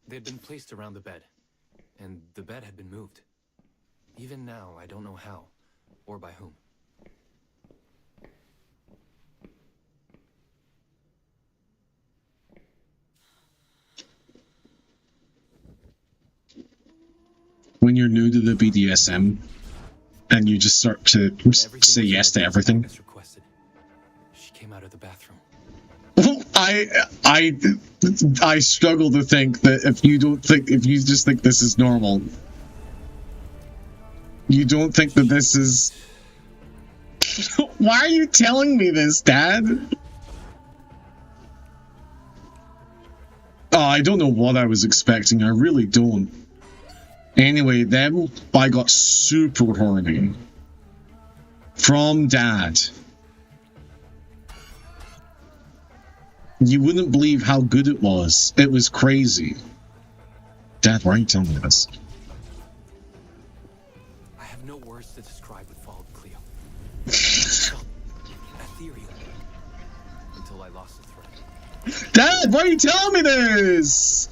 They had been placed around the bed, and the bed had been moved. Even now, I don't know how, or by whom. When you're new to the BDSM, and you just start to say yes to everything. She came out of the bathroom. I struggle to think that if you just think this is normal, you don't think that this is. Why are you telling me this, Dad? Oh, I don't know what I was expecting. I really don't. Anyway, then I got super horny from Dad. You wouldn't believe how good it was. It was crazy. Dad, why are you telling me this? I have no words to describe what followed, Cleo. It felt ethereal until I lost the thread. Dad, why are you telling me this?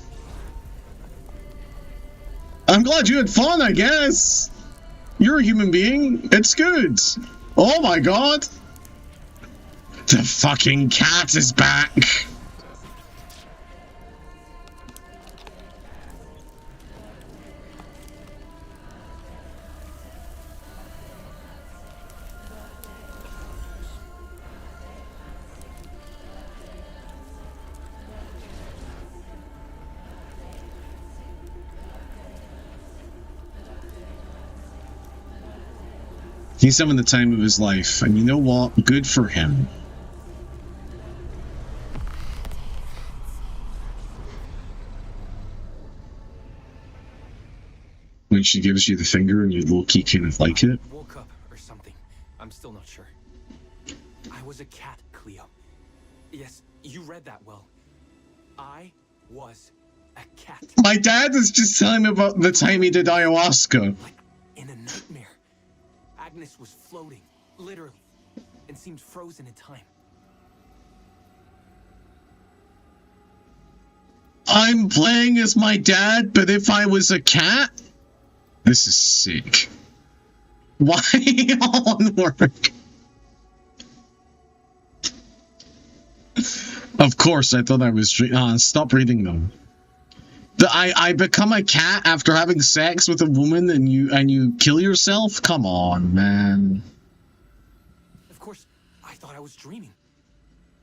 I'm glad you had fun, I guess. You're a human being. It's good. Oh my god. The fucking cat is back. He's having the time of his life, and you know what? Good for him. When she gives you the finger and you low-key kind of like it. Woke up or something. I'm still not sure. I was a cat, Cleo. Yes, you read that well. I was a cat. My dad is just telling me about the time he did ayahuasca. Like in a nightmare. Agnes was floating, literally, and seemed frozen in time. I'm playing as my dad, but if I was a cat? This is sick. Why on work? Of course, I thought I was... stop reading them. I become a cat after having sex with a woman and you kill yourself? Come on, man. Of course, I thought I was dreaming.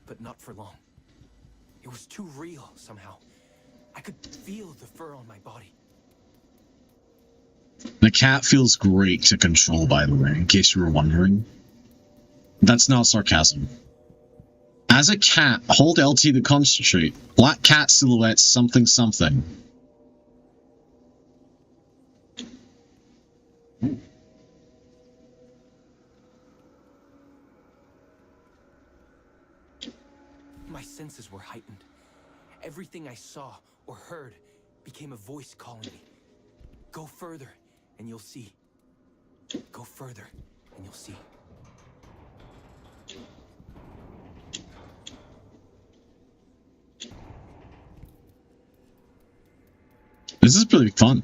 But not for long. It was too real, somehow. I could feel the fur on my body. The cat feels great to control, by the way, in case you were wondering. That's not sarcasm. As a cat, hold LT to concentrate. Black cat silhouette something something. My senses were heightened. Everything I saw or heard became a voice calling me. Go further, and you'll see. Go further, and you'll see. This is pretty fun.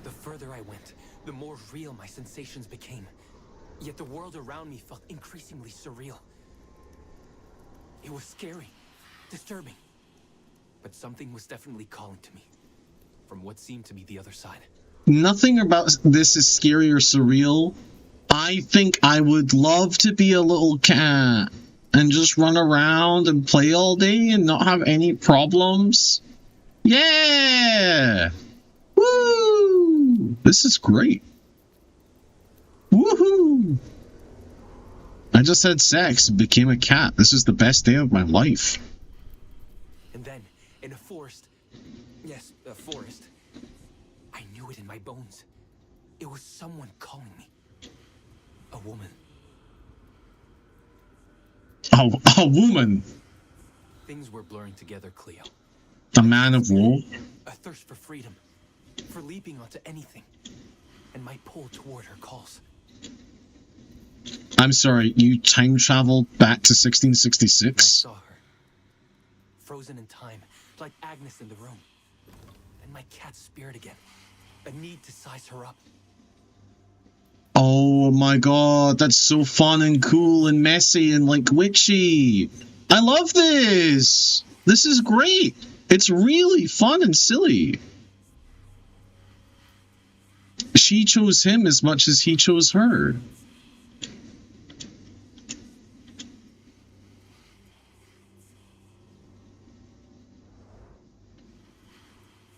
The further I went, the more real my sensations became. Yet the world around me felt increasingly surreal. It was scary, disturbing. But something was definitely calling to me, from what seemed to be the other side. Nothing about this is scary or surreal. I think I would love to be a little cat and just run around and play all day and not have any problems. Yeah! This is great. Woohoo! I just had sex and became a cat. This is the best day of my life. And then, in a forest, yes, a forest, I knew it in my bones. It was someone calling me. A woman. A woman. Things were blurring together, Cleo. A man of war. A thirst for freedom, for leaping onto anything, and my pull toward her calls. I'm sorry, you time traveled back to 1666? I saw her, frozen in time, like Agnes in the room. And my cat's spirit again, a need to size her up. Oh my god, that's so fun and cool and messy and like witchy. I love this! This is great! It's really fun and silly. She chose him as much as he chose her.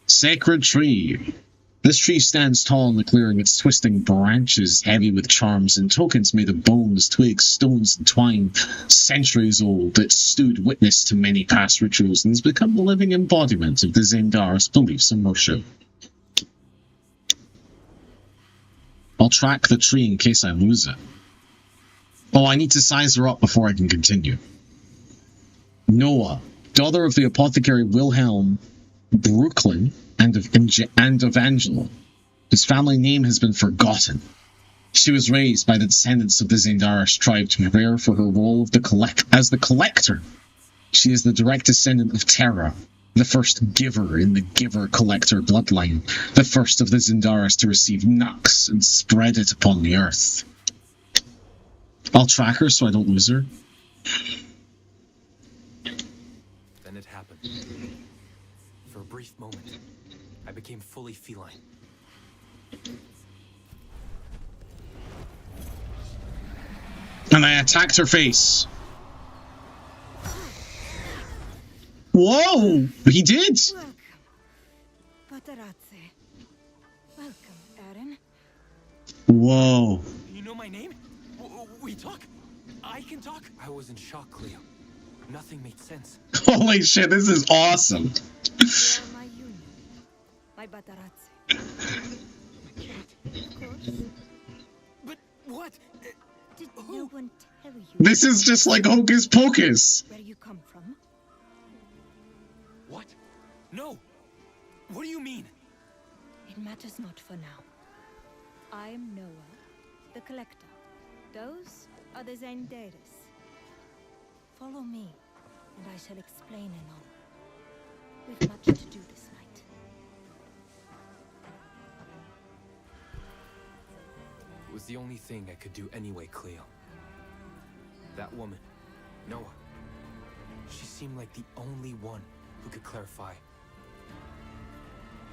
Sacred tree. This tree stands tall in the clearing, its twisting branches heavy with charms and tokens made of bones, twigs, stones, and twine. Centuries old, it stood witness to many past rituals and has become the living embodiment of the Zendaris beliefs and worship. I'll track the tree in case I lose it. Oh, I need to size her up before I can continue. Noah, daughter of the apothecary Wilhelm Brooklyn and of Angela. His family name has been forgotten. She was raised by the descendants of the Zendaris tribe to prepare for her role of as the collector. She is the direct descendant of Terra, the first giver in the giver-collector bloodline, the first of the Zendaris to receive Nux and spread it upon the earth. I'll track her so I don't lose her. Then it happened. For a brief moment, I became fully feline. And I attacked her face. Whoa! He did! Welcome, Patarazzi. Welcome, Aaron. Whoa. You know my name? We talk? I can talk? I was in shock, Cleo. Nothing made sense. Holy shit, this is awesome. You are my union, my Patarazzi. Of course. But what? Did no one tell you This is just like Hocus Pocus. where you come from? What? No! What do you mean? It matters not for now. I am Noah, the collector. Those are the Zendaris. Follow me, and I shall explain in all. We've much to do this night. It was the only thing I could do anyway, Cleo. That woman, Noah. She seemed like the only one who could clarify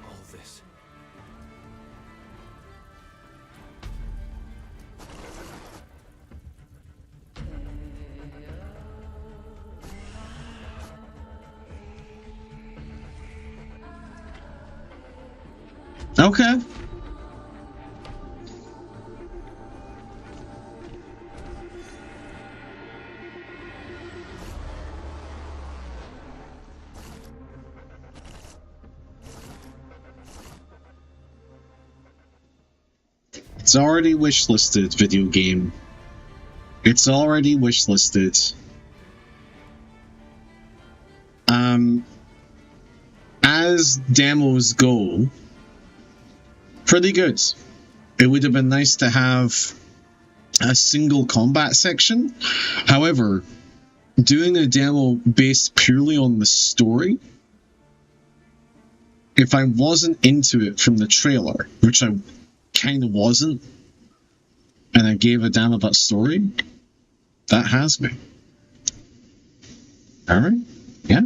all this. Okay. It's already wishlisted, video game. It's already wishlisted. As demos go, pretty good. It would have been nice to have a single combat section. However, doing a demo based purely on the story, if I wasn't into it from the trailer, which I kind of wasn't, and I gave a damn about story, that has me. Alright, yeah.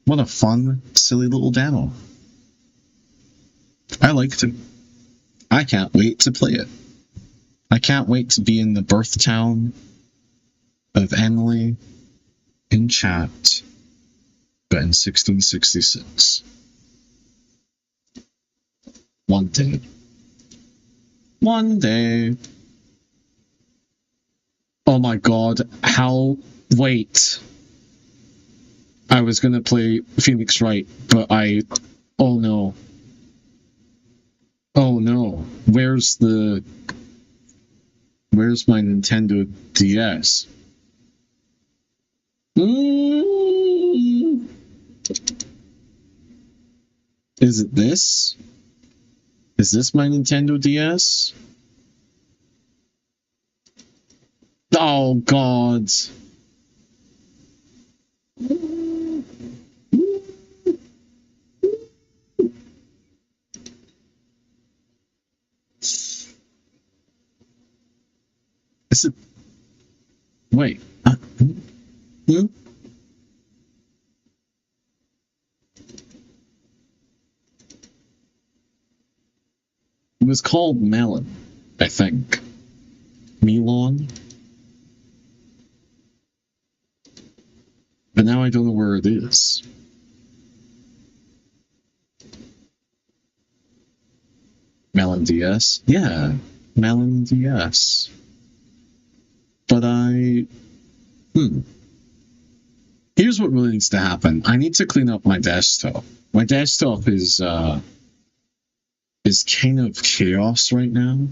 What a fun, silly little demo. I liked it. I can't wait to play it. I can't wait to be in the birth town of Emily in chat, but in 1666. One day. One day. Oh my god, how... Wait. I was gonna play Phoenix Wright, but I... Oh no. Oh no. Where's my Nintendo DS? Is it this? Is this my Nintendo DS? Oh god. Is it... Wait. Hmm? It was called Melon, I think. Melon? But now I don't know where it is. Melon DS? Yeah, Melon DS. But Here's what really needs to happen. I need to clean up my desktop. My desktop is kind of chaos right now.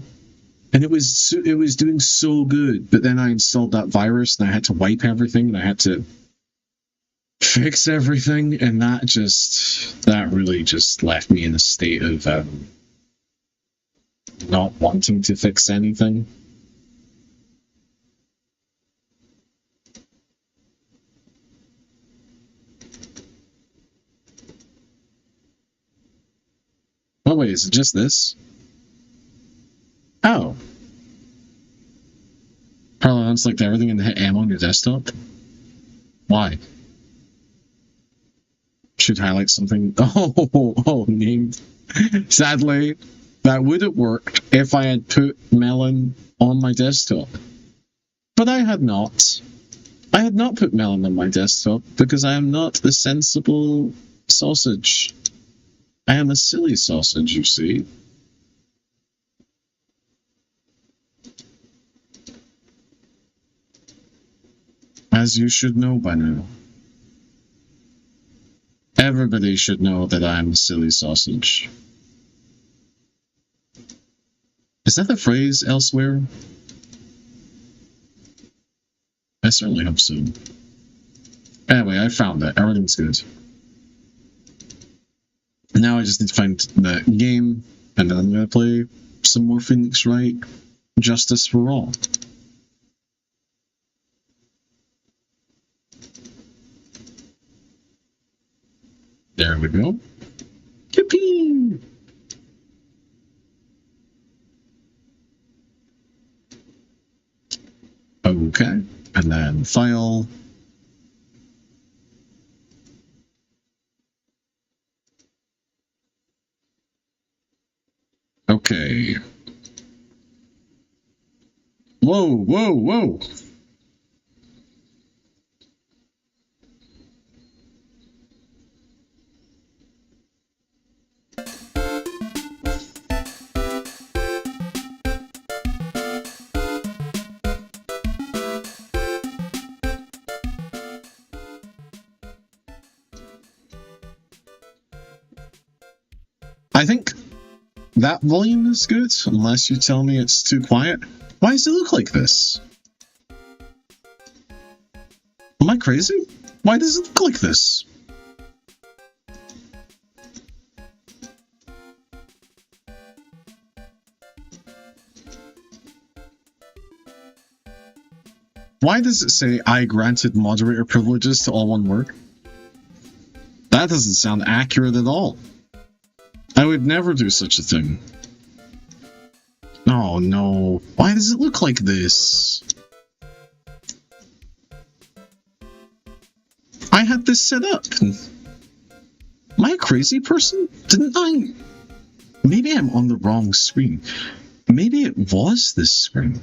And it was doing so good, but then I installed that virus and I had to wipe everything and I had to fix everything, and that really just left me in a state of not wanting to fix anything. Oh wait, is it just this? Oh. Probably unselect everything and hit M on your desktop? Why? Should highlight something. Oh, named. Sadly, that would have worked if I had put Melon on my desktop. But I had not. I had not put Melon on my desktop because I am not a sensible sausage. I am a silly sausage, you see. As you should know by now. Everybody should know that I am a silly sausage. Is that the phrase elsewhere? I certainly hope so. Anyway, I found it. Everything's good. Now I just need to find the game, and then I'm going to play some more Phoenix Wright Justice for All. There we go. Yippee! Okay, and then file. Okay. Whoa, whoa, whoa! I think that volume is good, unless you tell me it's too quiet. Why does it look like this? Am I crazy? Why does it look like this? Why does it say, I granted moderator privileges to all one work? That doesn't sound accurate at all. I would never do such a thing. Oh no, why does it look like this? I had this set up. Am I a crazy person? Didn't I? Maybe I'm on the wrong screen. Maybe it was this screen.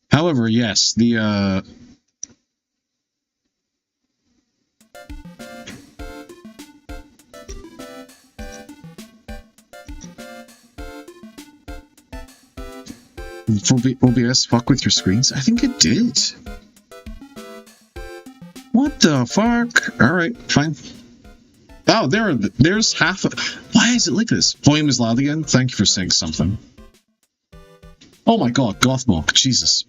However, yes, the OBS fuck with your screens? I think it did. What the fuck? Alright, fine. Oh, there's half of... Why is it like this? Volume is loud again? Thank you for saying something. Oh my god, Gothmog, Jesus.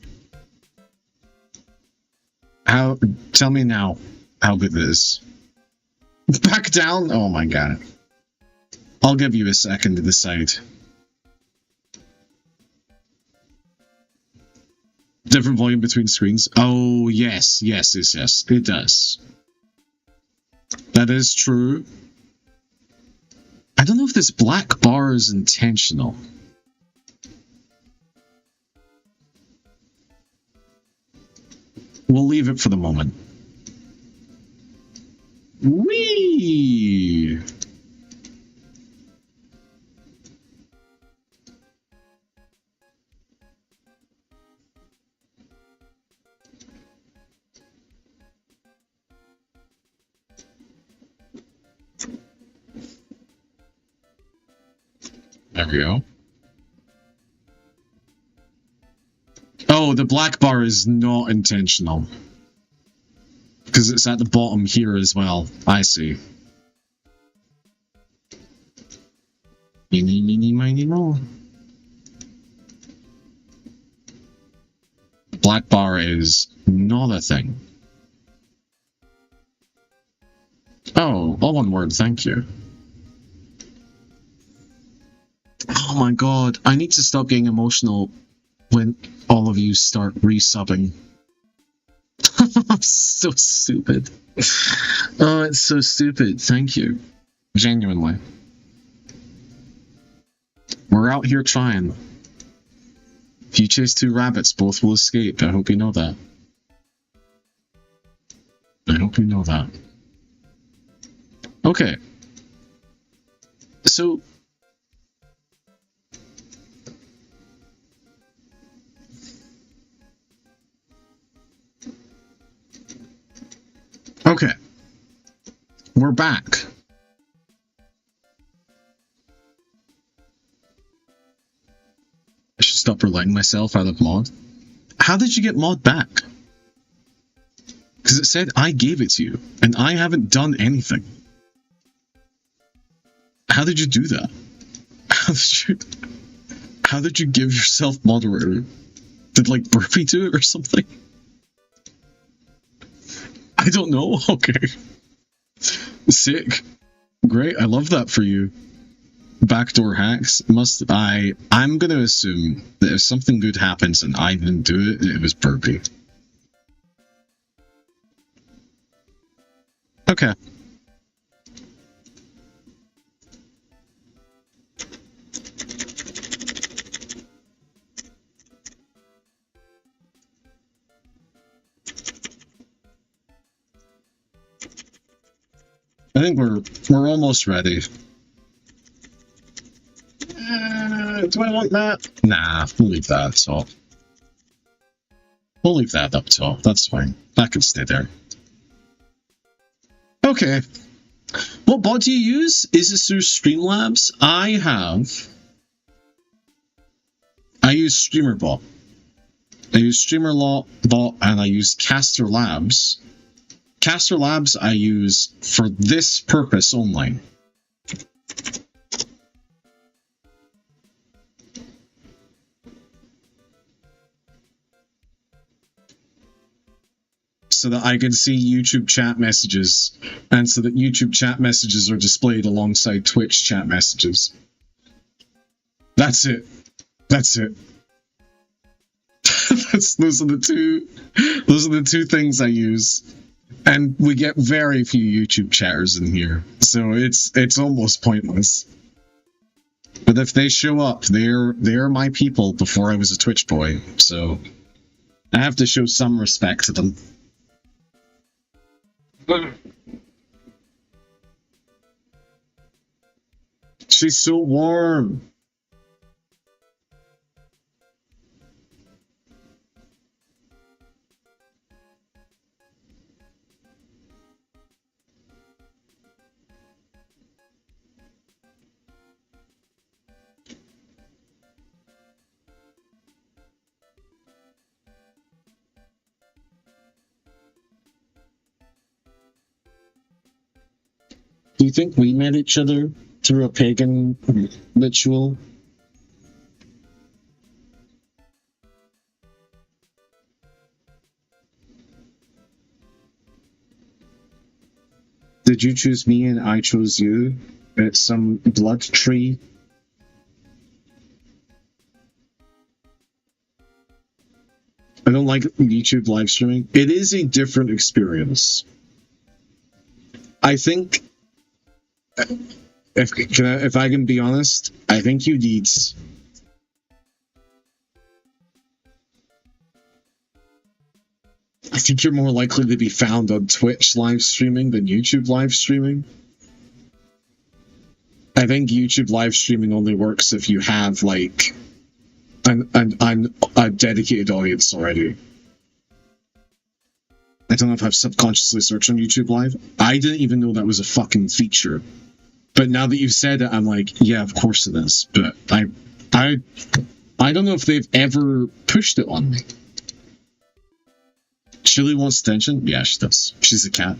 Tell me now how good it is. Back down? Oh my god. I'll give you a second to decide. Different volume between screens? Oh, yes, it does. That is true. I don't know if this black bar is intentional. We'll leave it for the moment. Whee! There we go. Oh, the black bar is not intentional. Because it's at the bottom here as well. I see. Eeny, meeny, miny, moe. Black bar is not a thing. Oh, all one word, thank you. Oh my god, I need to stop getting emotional when all of you start resubbing. I'm so stupid. Oh, it's so stupid. Thank you. Genuinely. We're out here trying. If you chase two rabbits, both will escape. I hope you know that. I hope you know that. Okay. So... Okay. We're back. I should stop relying myself out of mod. How did you get mod back? Because it said I gave it to you, and I haven't done anything. How did you do that? How did you give yourself moderator? Did like Burpee do it or something? I don't know. Okay. Sick. Great. I love that for you. Backdoor hacks. I'm gonna assume that if something good happens and I didn't do it, it was Burpee. Okay. I think we're almost ready. Do I want that? Nah, we'll leave that up top. We'll leave that up top. That's fine. That can stay there. Okay. What bot do you use? Is this through Streamlabs? I use StreamerBot. I use StreamerBot and I use Caster Labs. Caster Labs I use for this purpose only. So that I can see YouTube chat messages, and so that YouTube chat messages are displayed alongside Twitch chat messages. That's it. That's it. Those are the two things I use. And we get very few YouTube chatters in here, so it's almost pointless. But if they show up, they're my people before I was a Twitch boy, so I have to show some respect to them. She's so warm. Do you think we met each other through a pagan ritual? Did you choose me and I chose you at some blood tree? I don't like YouTube live streaming. It is a different experience. I think, if I can be honest, I think you need... I think you're more likely to be found on Twitch live streaming than YouTube live streaming. I think YouTube live streaming only works if you have, like, a dedicated audience already. I don't know if I've subconsciously searched on YouTube Live. I didn't even know that was a fucking feature. But now that you've said it, I'm like, yeah, of course it is. But I don't know if they've ever pushed it on me. Chili wants attention? Yeah, she does. She's a cat.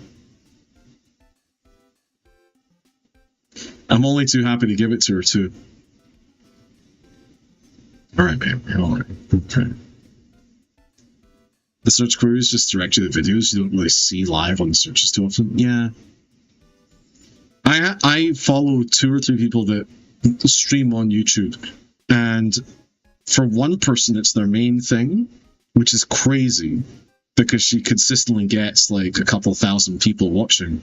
I'm only too happy to give it to her, too. Alright, babe. Alright. Okay. The search queries just direct you to videos you don't really see live on the searches too often. Yeah. I follow 2 or 3 people that stream on YouTube. And for one person, it's their main thing, which is crazy. Because she consistently gets like a couple thousand people watching.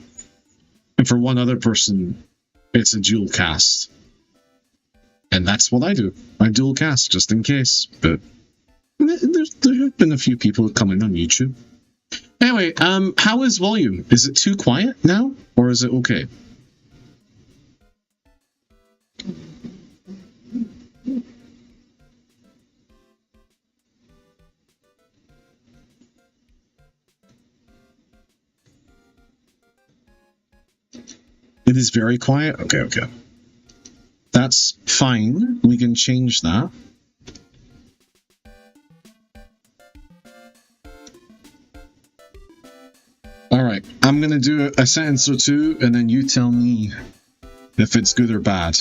And for one other person, it's a dual cast. And that's what I do. I dual cast just in case. But there have been a few people coming on YouTube. Anyway, how is volume? Is it too quiet now? Or is it okay? It is very quiet? Okay, okay. That's fine. We can change that. Alright, I'm gonna do a sentence or two, and then you tell me if it's good or bad.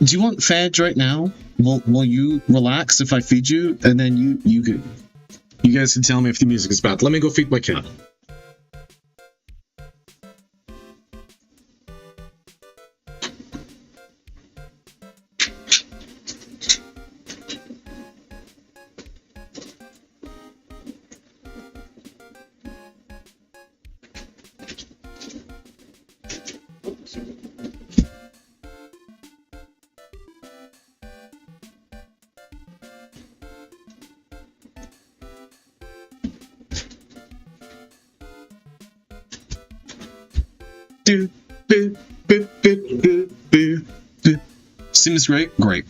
Do you want fed right now? Will you relax if I feed you? And then you guys can tell me if the music is bad. Let me go feed my cat. Seems great? Great.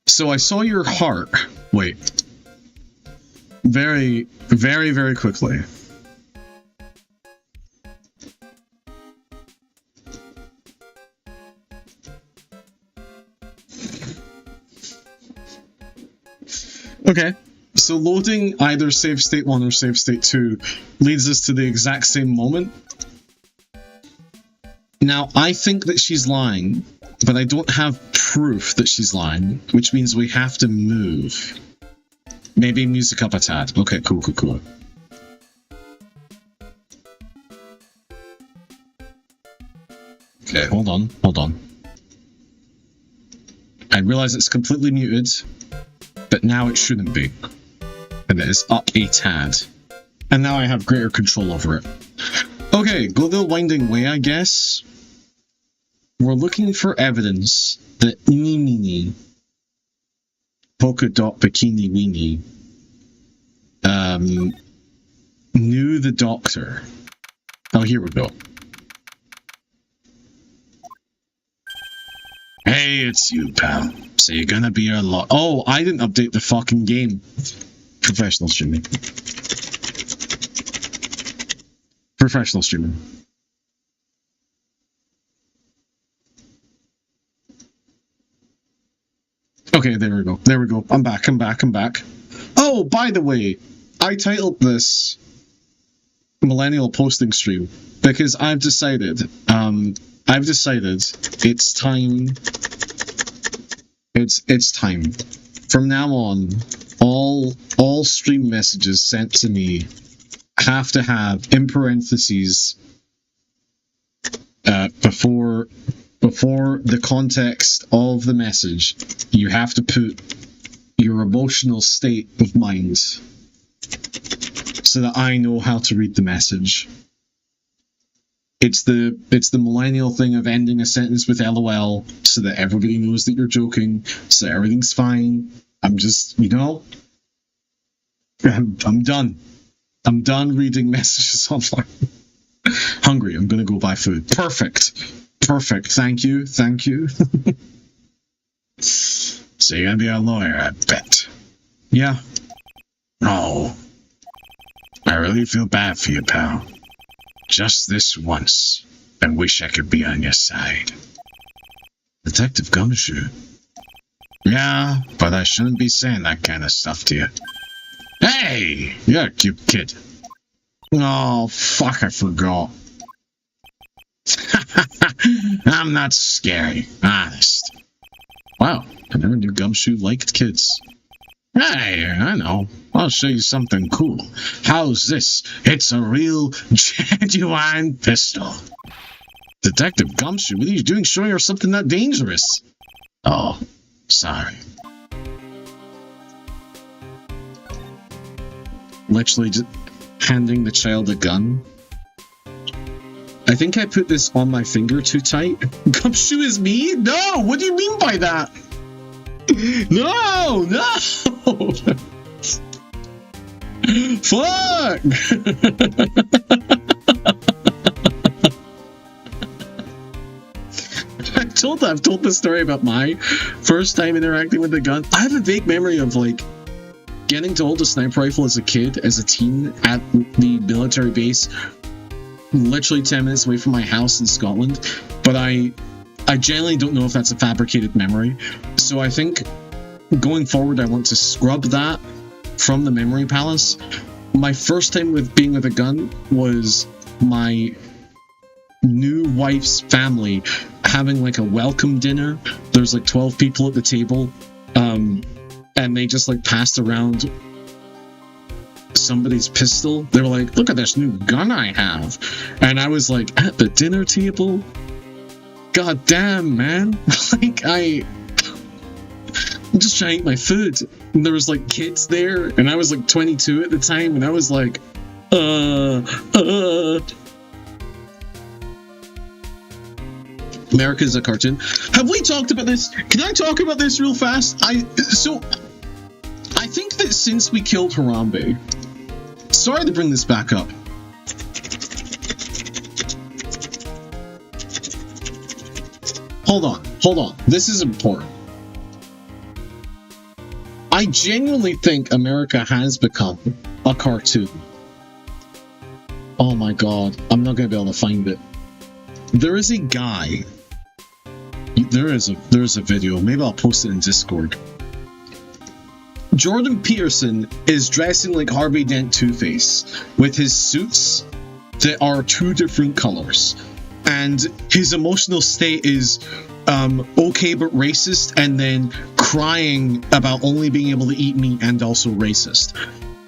So I saw your heart. Wait. Very, very, very quickly. Okay. So loading either save state 1 or save state 2 leads us to the exact same moment. Now, I think that she's lying, but I don't have proof that she's lying, which means we have to move. Maybe music up a tad. Okay, cool, cool, cool. Okay, hold on, hold on. I realize it's completely muted, but now it shouldn't be. And it is up a tad. And now I have greater control over it. Okay, go the winding way, I guess. We're looking for evidence that Eeny Polka Dot Bikini Weenie knew the doctor. Oh, here we go. Hey, it's you, pal. So you're gonna be a lot. Oh, I didn't update the fucking game. Professional streaming. Professional streaming. Okay, there we go. There we go. I'm back. I'm back. I'm back. Oh, by the way, I titled this millennial posting stream because I've decided it's time. It's time. From now on, all stream messages sent to me have to have in parentheses before the context of the message. You have to put your emotional state of mind so that I know how to read the message. It's the millennial thing of ending a sentence with LOL so that everybody knows that you're joking, so everything's fine. I'm just, I'm done. I'm done reading messages online. Hungry, I'm gonna go buy food. Perfect. Thank you. So you're gonna be a lawyer, I bet. Yeah. Oh. I really feel bad for you, pal. Just this once, I wish I could be on your side. Detective Gumshoe. Yeah, but I shouldn't be saying that kind of stuff to you. Hey! You're a cute kid. Oh, fuck, I forgot. I'm not scary, honest. Wow, I never knew Gumshoe liked kids. Hey, I know. I'll show you something cool. How's this? It's a real, genuine pistol. Detective Gumshoe, what are you doing showing her something that dangerous? Oh, sorry. Literally just handing the child a gun. I think I put this on my finger too tight. Gumshoe is me? No! What do you mean by that? No! Fuck! I've told the story about my first time interacting with a gun. I have a vague memory of like getting to hold a sniper rifle as a kid, as a teen, at the military base, literally 10 minutes away from my house in Scotland. But I genuinely don't know if that's a fabricated memory. So I think going forward, I want to scrub that from the memory palace. My first time with being with a gun was my new wife's family having like a welcome dinner. There's like 12 people at the table, and they just like passed around somebody's pistol. They were like, look at this new gun I have. And I was like, at the dinner table? God damn, man. Like, I'm just trying to eat my food. And there was like kids there, and I was like 22 at the time, and I was like, America's a cartoon. Have we talked about this? Can I talk about this real fast? I think that since we killed Harambe, sorry to bring this back up. Hold on. This is important. I genuinely think America has become a cartoon. Oh my god, I'm not going to be able to find it. There is a guy. There's a video. Maybe I'll post it in Discord. Jordan Peterson is dressing like Harvey Dent Two-Face with his suits that are two different colors, and his emotional state is okay but racist, and then crying about only being able to eat meat and also racist.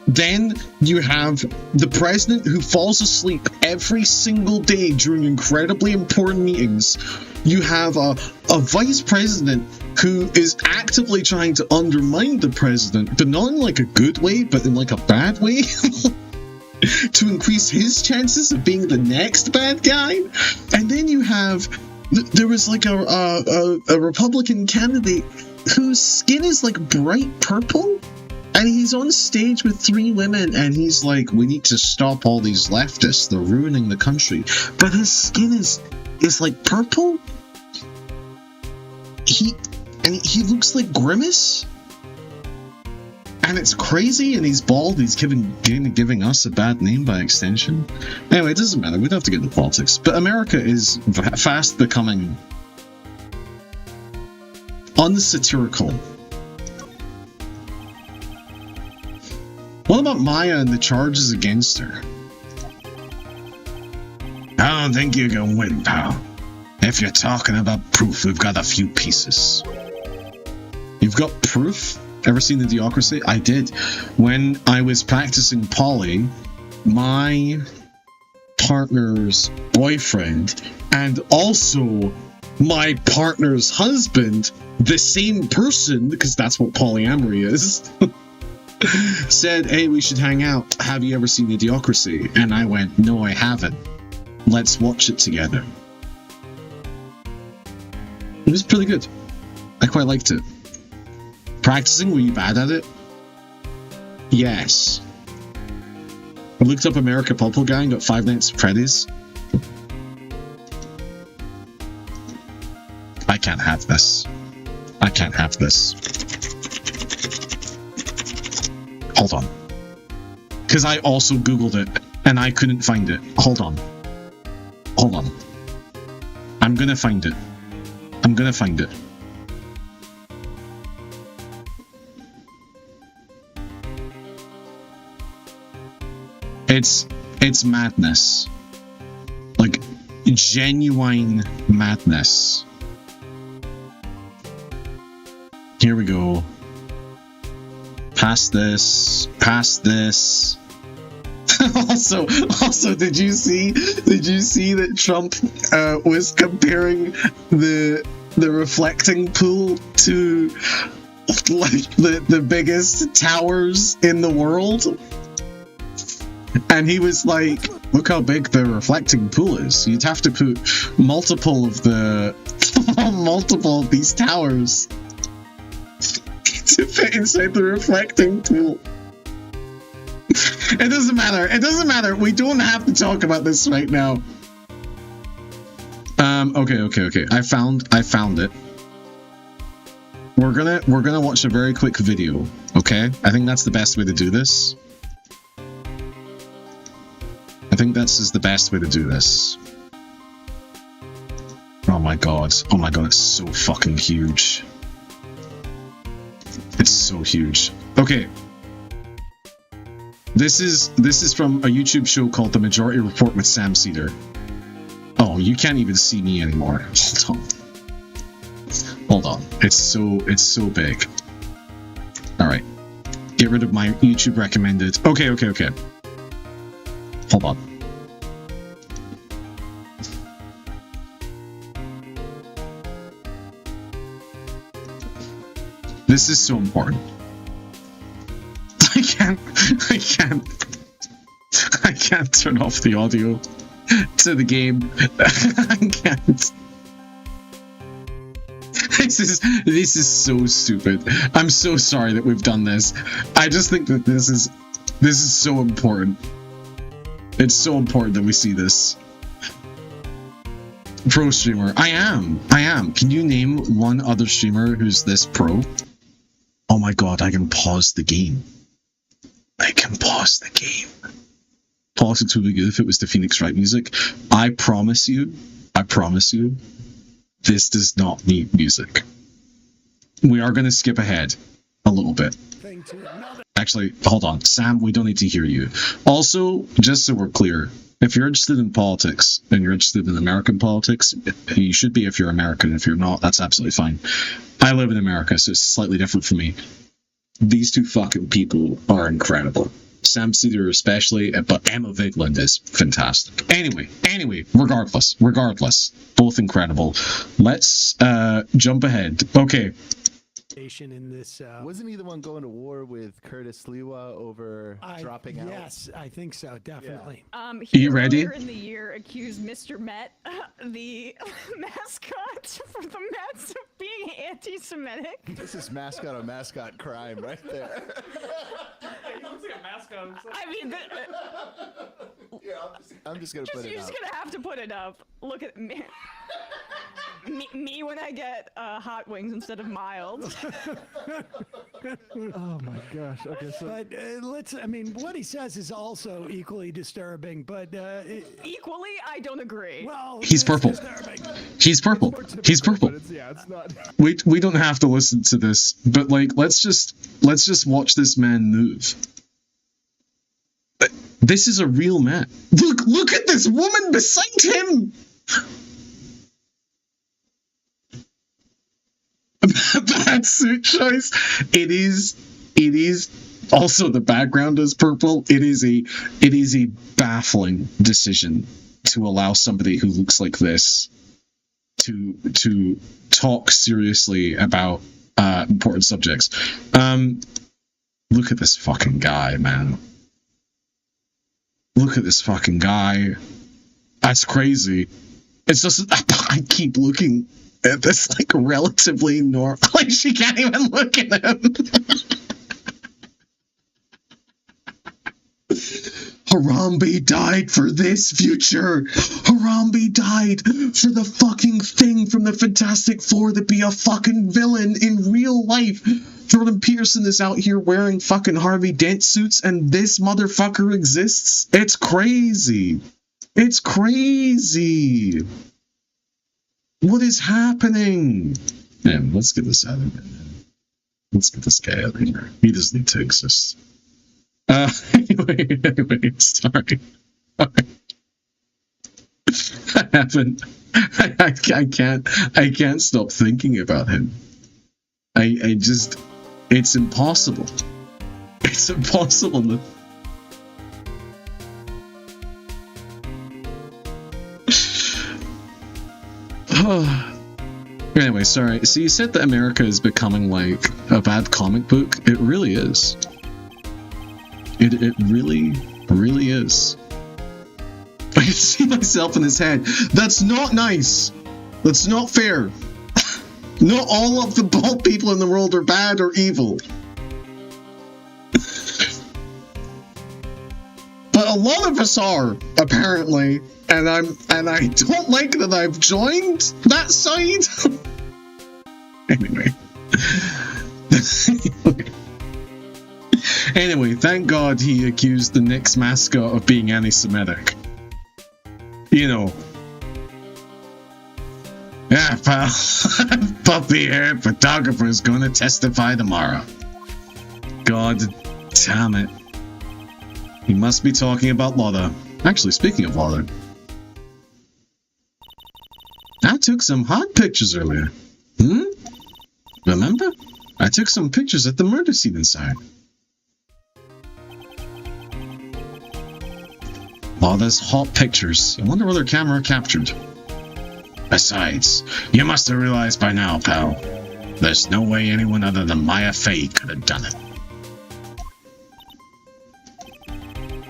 Then you have the president who falls asleep every single day during incredibly important meetings. You have a vice president who is actively trying to undermine the president, but not in like a good way, but in like a bad way, to increase his chances of being the next bad guy. And then you have, there was like a Republican candidate whose skin is like bright purple. And he's on stage with 3 women, and he's like, we need to stop all these leftists. They're ruining the country. But his skin is like purple. He looks like Grimace. And it's crazy, and he's bald. He's giving us a bad name by extension. Anyway, it doesn't matter. We don't have to get into politics. But America is fast becoming unsatirical. What about Maya and the charges against her? I don't think you can win, pal. If you're talking about proof, we've got a few pieces. You've got proof? Ever seen Idiocracy? I did. When I was practicing poly, my partner's boyfriend and also my partner's husband, the same person, because that's what polyamory is, said, hey, we should hang out. Have you ever seen Idiocracy? And I went, no, I haven't. Let's watch it together. It was pretty good. I quite liked it. Practicing, were you bad at it? Yes. I looked up America Purple Guy and got 5 Nights at Freddy's. I can't have this. I can't have this. Hold on. Because I also Googled it, and I couldn't find it. Hold on. Hold on. I'm gonna find it. I'm gonna find it. It's madness. Like, genuine madness. Here we go. Past this. Past this. also, did you see that Trump was comparing the reflecting pool to like the biggest towers in the world? And he was like, look how big the reflecting pool is. You'd have to put multiple of these towers to fit inside the reflecting pool. It doesn't matter. It doesn't matter. We don't have to talk about this right now. Okay. I found it. We're gonna watch a very quick video, okay? I think that's the best way to do this. I think this is the best way to do this. Oh my god. Oh my god, it's so fucking huge. It's so huge. Okay. This is from a YouTube show called The Majority Report with Sam Cedar. Oh, you can't even see me anymore. Hold on. It's so big. Alright. Get rid of my YouTube recommended. Okay. Hold on. This is so important. I can't turn off the audio to the game. I can't. This is so stupid. I'm so sorry that we've done this. I just think that this is so important. It's so important that we see this. Pro streamer. I am. Can you name one other streamer who's this pro? Oh my god, I can pause the game. Politics would be good if it was the Phoenix Wright music. I promise you, this does not need music. We are going to skip ahead a little bit. Actually, hold on. Sam, we don't need to hear you. Also, just so we're clear, if you're interested in politics, and you're interested in American politics, you should be if you're American. If you're not, that's absolutely fine. I live in America, so it's slightly different for me. These two fucking people are incredible. Sam Cedar especially, but Emma Vigeland is fantastic. Anyway, regardless, both incredible. Let's jump ahead. Okay. In this, wasn't he the one going to war with Curtis Lewa over dropping out? Yes, I think so, definitely. Yeah. Are you ready? Earlier in the year, accused Mr. Met, the mascot for the Mets, of being anti-Semitic. This is mascot on mascot crime right there. He looks like a mascot himself. I mean, Yeah, I'm just gonna put it up. You're just gonna have to put it up. Look at me. Me when I get hot wings instead of mild. Oh my gosh. Okay, so. But I mean, what he says is also equally disturbing, but equally, I don't agree. Well, he's purple. He's purple. He's purple. It's not. We don't have to listen to this, but like, let's just watch this man move. This is a real man. Look at this woman beside him! Bad suit choice. It is also the background is purple. It is a baffling decision to allow somebody who looks like this to talk seriously about important subjects. Look at this fucking guy, man. Look at this fucking guy. That's crazy. It's just I keep looking at this like relatively normal. Like she can't even look at him. Harambe died for this future. Harambe died for the fucking thing from the Fantastic Four to be a fucking villain in real life. Jordan Peterson is out here wearing fucking Harvey Dent suits and this motherfucker exists. It's crazy. It's crazy. What is happening? Man, let's get this out of here, man. Let's get this guy out of here. He doesn't need to exist. Anyway, sorry. I can't stop thinking about him. I just, it's impossible. It's impossible. Anyway, sorry. So you said that America is becoming like a bad comic book. It really is. It really, really is. I can see myself in his head. That's not nice. That's not fair. Not all of the bald people in the world are bad or evil. But a lot of us are, apparently. And I don't like that I've joined that side. Anyway. Anyway, thank God he accused the Knicks mascot of being anti-Semitic. You know. Yeah, pal. Puppy-haired photographer's gonna testify tomorrow. God damn it. He must be talking about Lotta. Actually, speaking of Lotta, I took some hot pictures earlier. Remember? I took some pictures at the murder scene inside. Lotta's hot pictures. I wonder what her camera captured. Besides, you must have realized by now, pal. There's no way anyone other than Maya Fey could have done it.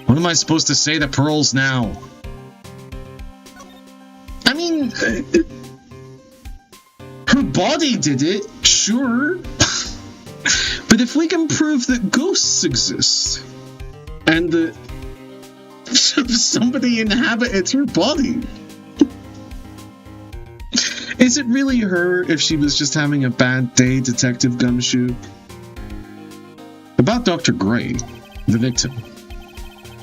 What am I supposed to say to Pearls now? I mean, her body did it, sure. But if we can prove that ghosts exist, and that somebody inhabited her body, is it really her if she was just having a bad day, Detective Gumshoe? About Dr. Gray, the victim.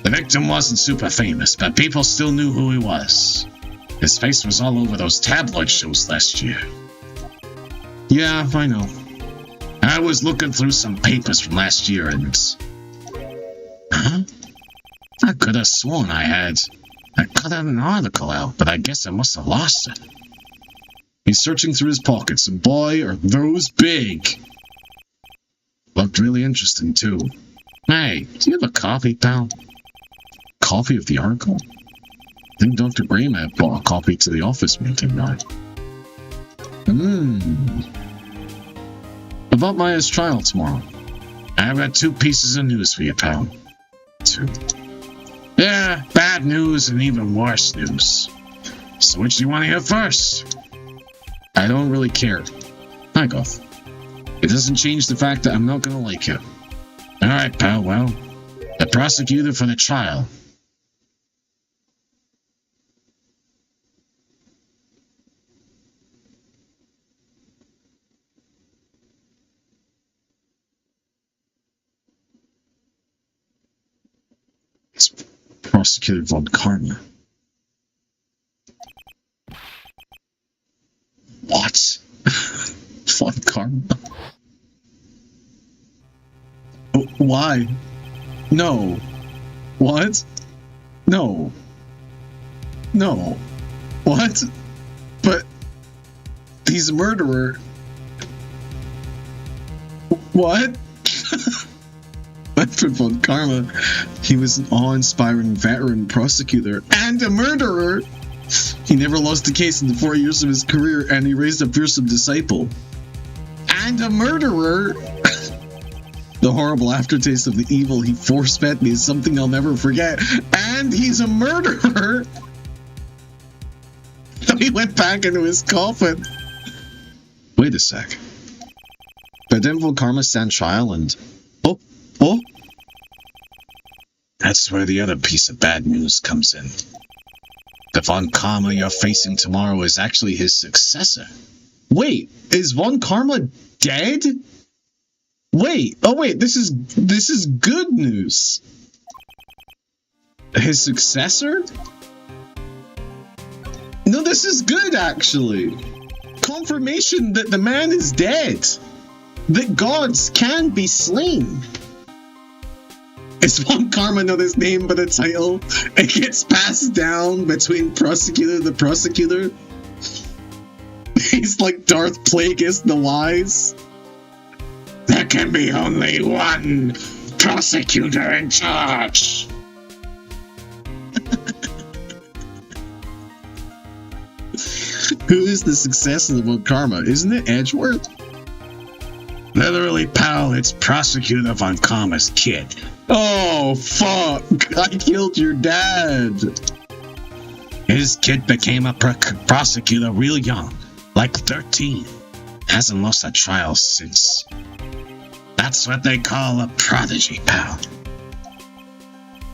The victim wasn't super famous, but people still knew who he was. His face was all over those tabloid shows last year. Yeah, I know. I was looking through some papers from last year and... Huh? I could have sworn I cut an article out, but I guess I must have lost it. He's searching through his pockets, and boy, are those big! Looked really interesting, too. Hey, do you have a copy, pal? Copy of the article? I think Dr. Gray may have brought a copy to the office meeting night. About Maya's trial tomorrow. I've got 2 pieces of news for you, pal. 2. Yeah, bad news and even worse news. So which do you want to hear first? I don't really care. Hi, Goth. It doesn't change the fact that I'm not gonna like you. Alright, pal, well, the prosecutor for the trial. It's Prosecutor Von Karma. What? Von Karma? Why? No. What? No. No. What? But he's a murderer. What? Manfred von Karma, he was an awe-inspiring veteran prosecutor and a murderer. He never lost a case in the 4 years of his career, and he raised a fearsome disciple. And a murderer. The horrible aftertaste of the evil he force-fed me is something I'll never forget. And he's a murderer. So he went back into his coffin. Wait a sec. Madame von Karma stand trial and... Oh? That's where the other piece of bad news comes in. The von Karma you're facing tomorrow is actually his successor. Wait, is von Karma dead? Wait, this is good news. His successor? No, this is good, actually. Confirmation that the man is dead. That gods can be slain. Is von Karma not his name but a title? It gets passed down between prosecutor to prosecutor. He's like Darth Plagueis the Wise. There can be only one prosecutor in charge. Who is the successor of von Karma? Isn't it Edgeworth? Literally, pal, it's Prosecutor von Karma's kid. Oh, fuck. I killed your dad. His kid became a prosecutor real young, like 13. Hasn't lost a trial since. That's what they call a prodigy, pal.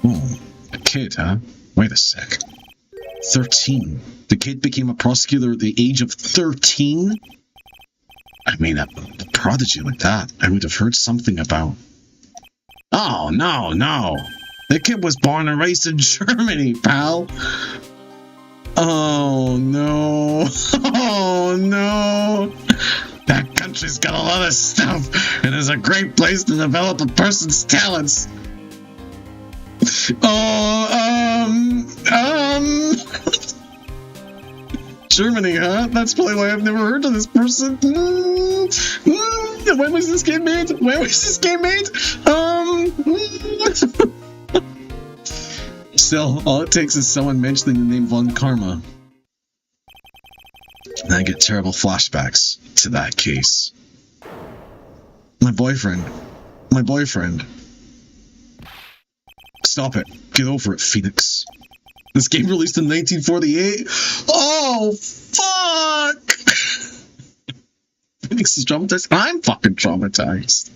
Oh, a kid, huh? Wait a sec. 13. The kid became a prosecutor at the age of 13? I mean, a prodigy like that, I would have heard something about. Oh, no. The kid was born and raised in Germany, pal. Oh, no. Oh, no. That country's got a lot of stuff, and is a great place to develop a person's talents. Germany, huh? That's probably why I've never heard of this person. When was this game made? Still, all it takes is someone mentioning the name von Karma. And I get terrible flashbacks to that case. My boyfriend. Stop it. Get over it, Phoenix. This game released in 1948? Oh, fuck! Phoenix is traumatized? I'm fucking traumatized.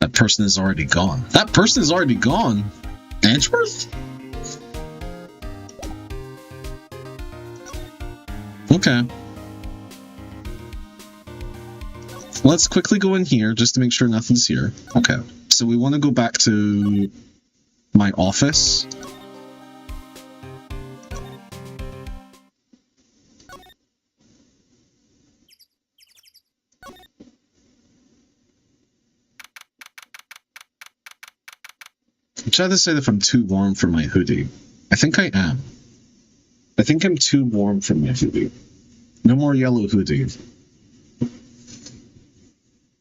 That person is already gone. Edgeworth? Okay. Let's quickly go in here just to make sure nothing's here. Okay. So we want to go back to my office. I'm trying to decide if I'm too warm for my hoodie. I think I am. I think I'm too warm for my hoodie. No more yellow hoodie.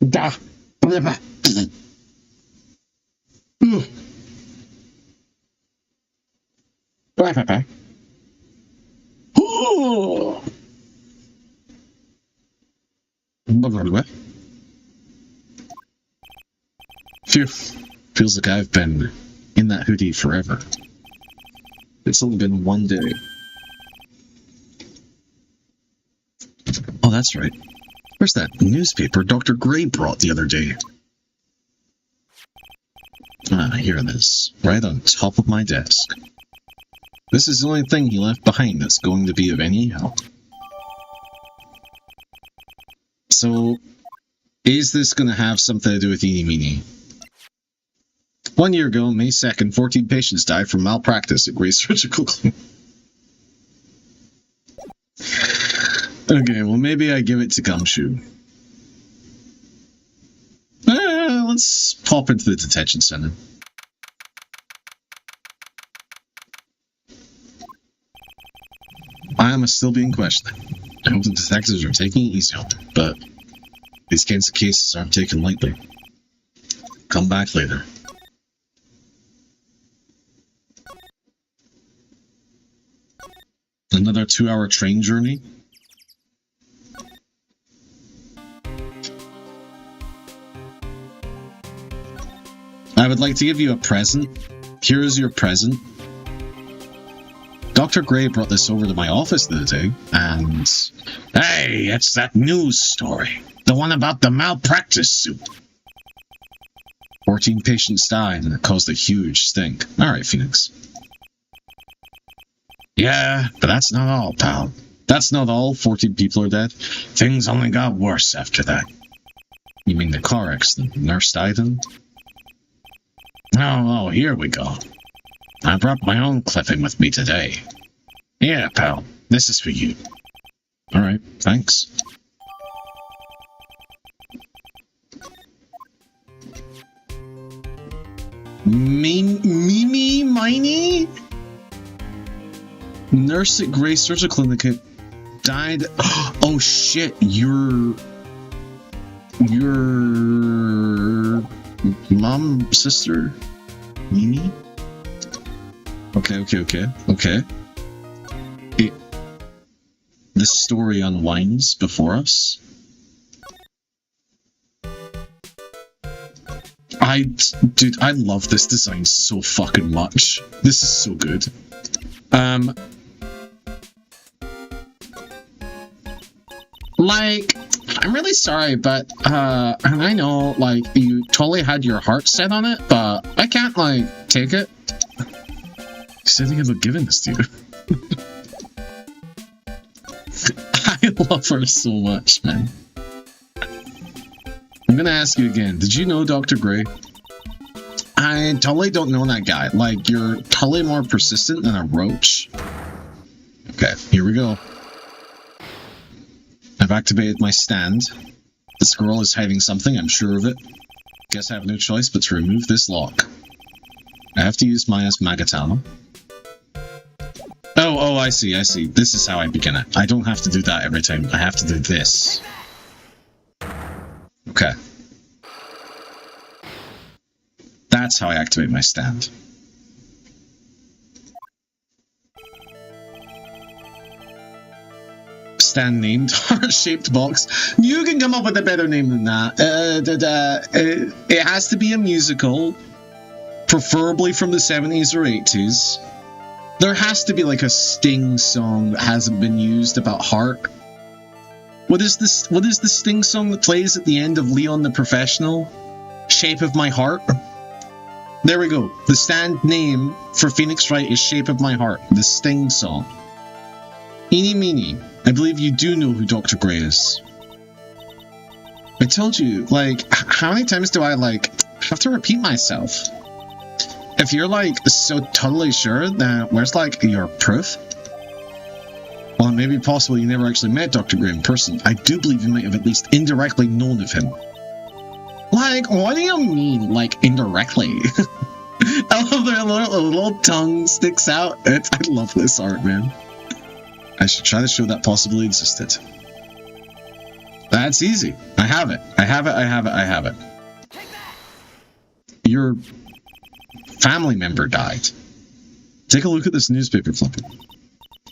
Da. Phew. Feels like I've been in that hoodie forever. It's only been one day. Oh, that's right. Where's that newspaper Dr. Gray brought the other day? Ah, here it is. Right on top of my desk. This is the only thing he left behind that's going to be of any help. So, is this going to have something to do with Eeny Meeny? 1 year ago, May 2nd, 14 patients died from malpractice at Grace Surgical Clinic. Okay, well maybe I give it to Gumshoe. Let's pop into the detention center. Why am I still being questioned? I hope the detectives are taking it easy on me, but these kinds of cases aren't taken lightly. Come back later. Another 2-hour train journey? I would like to give you a present. Here is your present. Dr. Gray brought this over to my office the other day, and... Hey, it's that news story. The one about the malpractice suit. 14 patients died, and it caused a huge stink. Alright, Phoenix. Yeah, but that's not all, pal. That's not all. 14 people are dead. Things only got worse after that. You mean the car accident? The nurse died in? Oh, here we go. I brought my own clipping with me today. Yeah, pal. This is for you. Alright, thanks. Mimi Miney? Nurse at Gray Surgical Clinic died. Oh shit, your mom, sister, Mimi? Okay. This story unwinds before us. Dude, I love this design so fucking much. This is so good. Like, I'm really sorry, but, and I know, like, you totally had your heart set on it, but I can't, like, take it. He's thinking about giving this to you. I love her so much, man. I'm gonna ask you again, did you know Dr. Gray? I totally don't know that guy. Like, you're totally more persistent than a roach. Okay, here we go. I've activated my stand. The squirrel is hiding something, I'm sure of it. Guess I have no choice but to remove this lock. I have to use Maya's Magatama. Oh, I see. This is how I begin it. I don't have to do that every time. I have to do this. Okay. That's how I activate my stand. Stand named heart-shaped box. You can come up with a better name than that. It has to be a musical, preferably from the 70s or 80s. There has to be like a Sting song that hasn't been used about heart. What is this? What is the Sting song that plays at the end of Leon the Professional? Shape of My Heart? There we go. The stand name for Phoenix Wright is Shape of My Heart, the Sting song. Eenie meenie, I believe you do know who Dr. Gray is. I told you, like, how many times do I, like, have to repeat myself? If you're, like, so totally sure, then where's, like, your proof? Well, it may be possible you never actually met Dr. Gray in person. I do believe you might have at least indirectly known of him. Like, what do you mean, like, indirectly? I love their little tongue sticks out. I love this art, man. I should try to show that possibility existed. That's easy. I have it. Your family member died. Take a look at this newspaper clipping.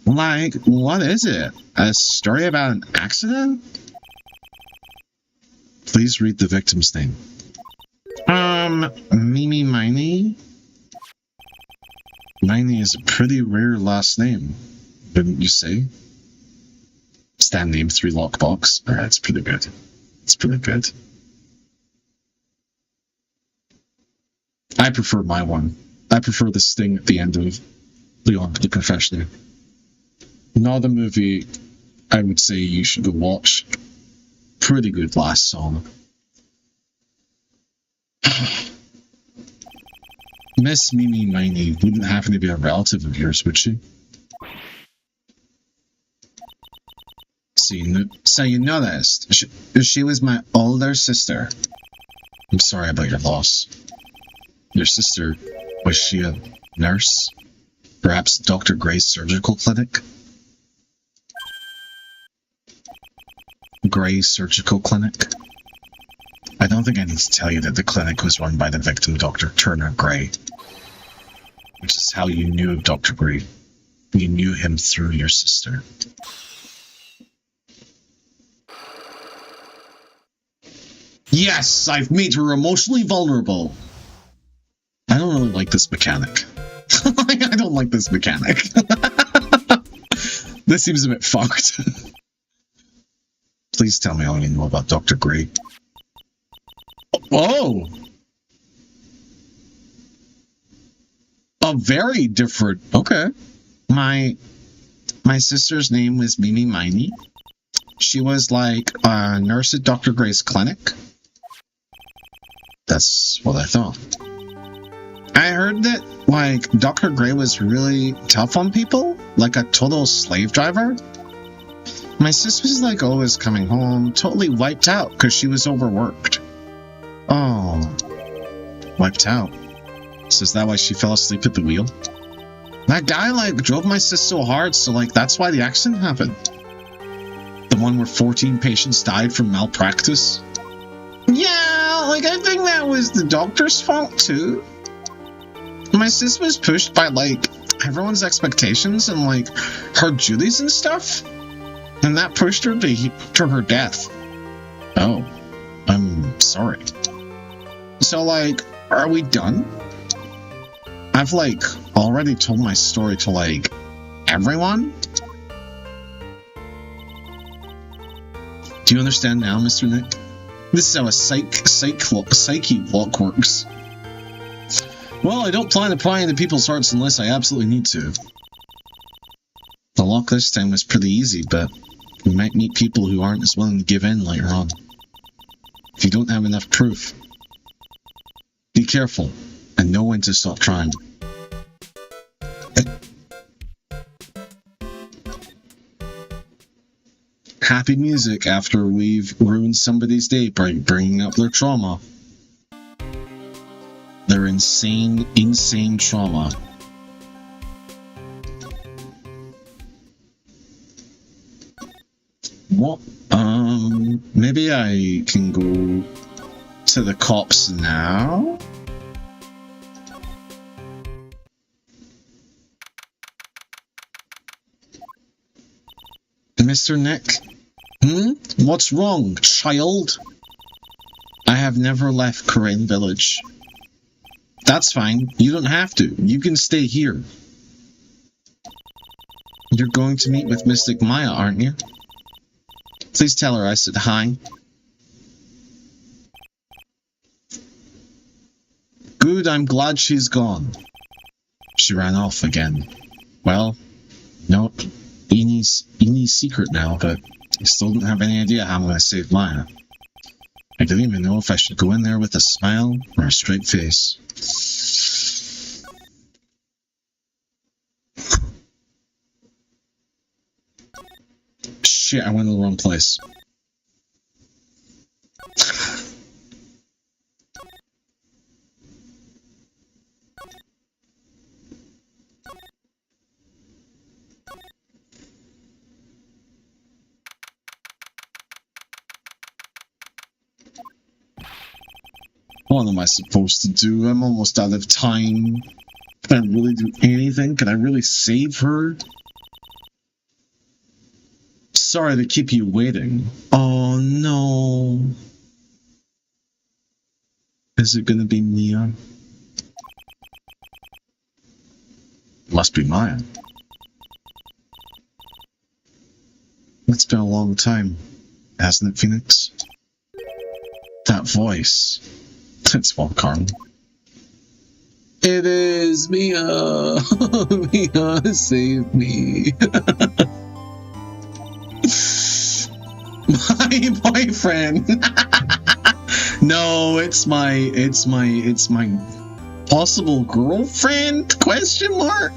Like, what is it? A story about an accident? Please read the victim's name. Mimi Miney? Miney is a pretty rare last name, wouldn't you say? Stand name 3 lockbox. Alright, it's pretty good. It's pretty good. I prefer my one. I prefer the sting at the end of Leon the Professional. Another movie I would say you should go watch. Pretty good last song. Miss Mimi Miney wouldn't happen to be a relative of yours, would she? So you noticed. She was my older sister. I'm sorry about your loss. Your sister, was she a nurse? Perhaps Dr. Gray's surgical clinic? Gray Surgical Clinic. I don't think I need to tell you that the clinic was run by the victim, Dr. Turner Gray. Which is how you knew of Dr. Gray. You knew him through your sister. Yes, I've made her emotionally vulnerable. I don't really like this mechanic. I don't like this mechanic. This seems a bit fucked. Please tell me all you know about Dr. Gray. Oh! A very different... Okay. My sister's name was Mimi Miney. She was like a nurse at Dr. Gray's clinic. That's what I thought. I heard that, like, Dr. Gray was really tough on people, like a total slave driver. My sis was, like, always coming home, totally wiped out because she was overworked. Oh. Wiped out. So is that why she fell asleep at the wheel? That guy, like, drove my sis so hard, so, like, that's why the accident happened. The one where 14 patients died from malpractice. Yeah, like, I think that was the doctor's fault, too. My sis was pushed by, like, everyone's expectations and, like, her duties and stuff. And that pushed her to her death. Oh. I'm sorry. So, like, are we done? I've, like, already told my story to, like, everyone? Do you understand now, Mr. Nick? This is how a psyche walk works. Well, I don't plan to pry into people's hearts unless I absolutely need to. The lock this time was pretty easy, but we might meet people who aren't as willing to give in later on. If you don't have enough proof, be careful and know when to stop trying. Happy music after we've ruined somebody's day by bringing up their trauma. Their insane trauma. What? Maybe I can go to the cops now? Mr. Nick? What's wrong, child? I have never left Corain Village. That's fine. You don't have to. You can stay here. You're going to meet with Mystic Maya, aren't you? Please tell her I said hi. Good, I'm glad she's gone. She ran off again. Well, no, Enie's secret now, but I still don't have any idea how I'm going to save Maya. I don't even know if I should go in there with a smile or a straight face. Shit, I went to the wrong place. What am I supposed to do? I'm almost out of time. Can I really do anything? Can I really save her? Sorry to keep you waiting. Oh no. Is it gonna be Mia? Must be Maya. It's been a long time, hasn't it, Phoenix? That voice. It's Von Karl. It is Mia. Mia, save me. My boyfriend. No, it's my possible girlfriend? Question mark.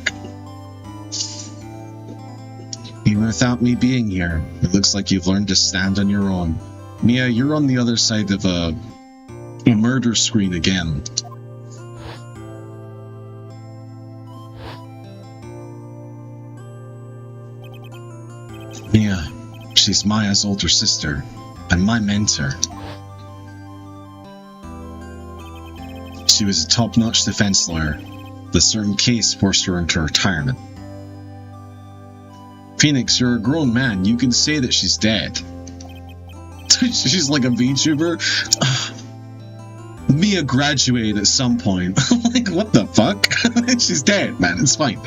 Even without me being here, it looks like you've learned to stand on your own. Mia, you're on the other side of a murder screen again. Mia, She's Maya's older sister, and my mentor. She was a top-notch defense lawyer. The certain case forced her into retirement. Phoenix, you're a grown man. You can say that she's dead. She's like a VTuber. Mia graduated at some point. Like, what the fuck? She's dead, man. It's fine.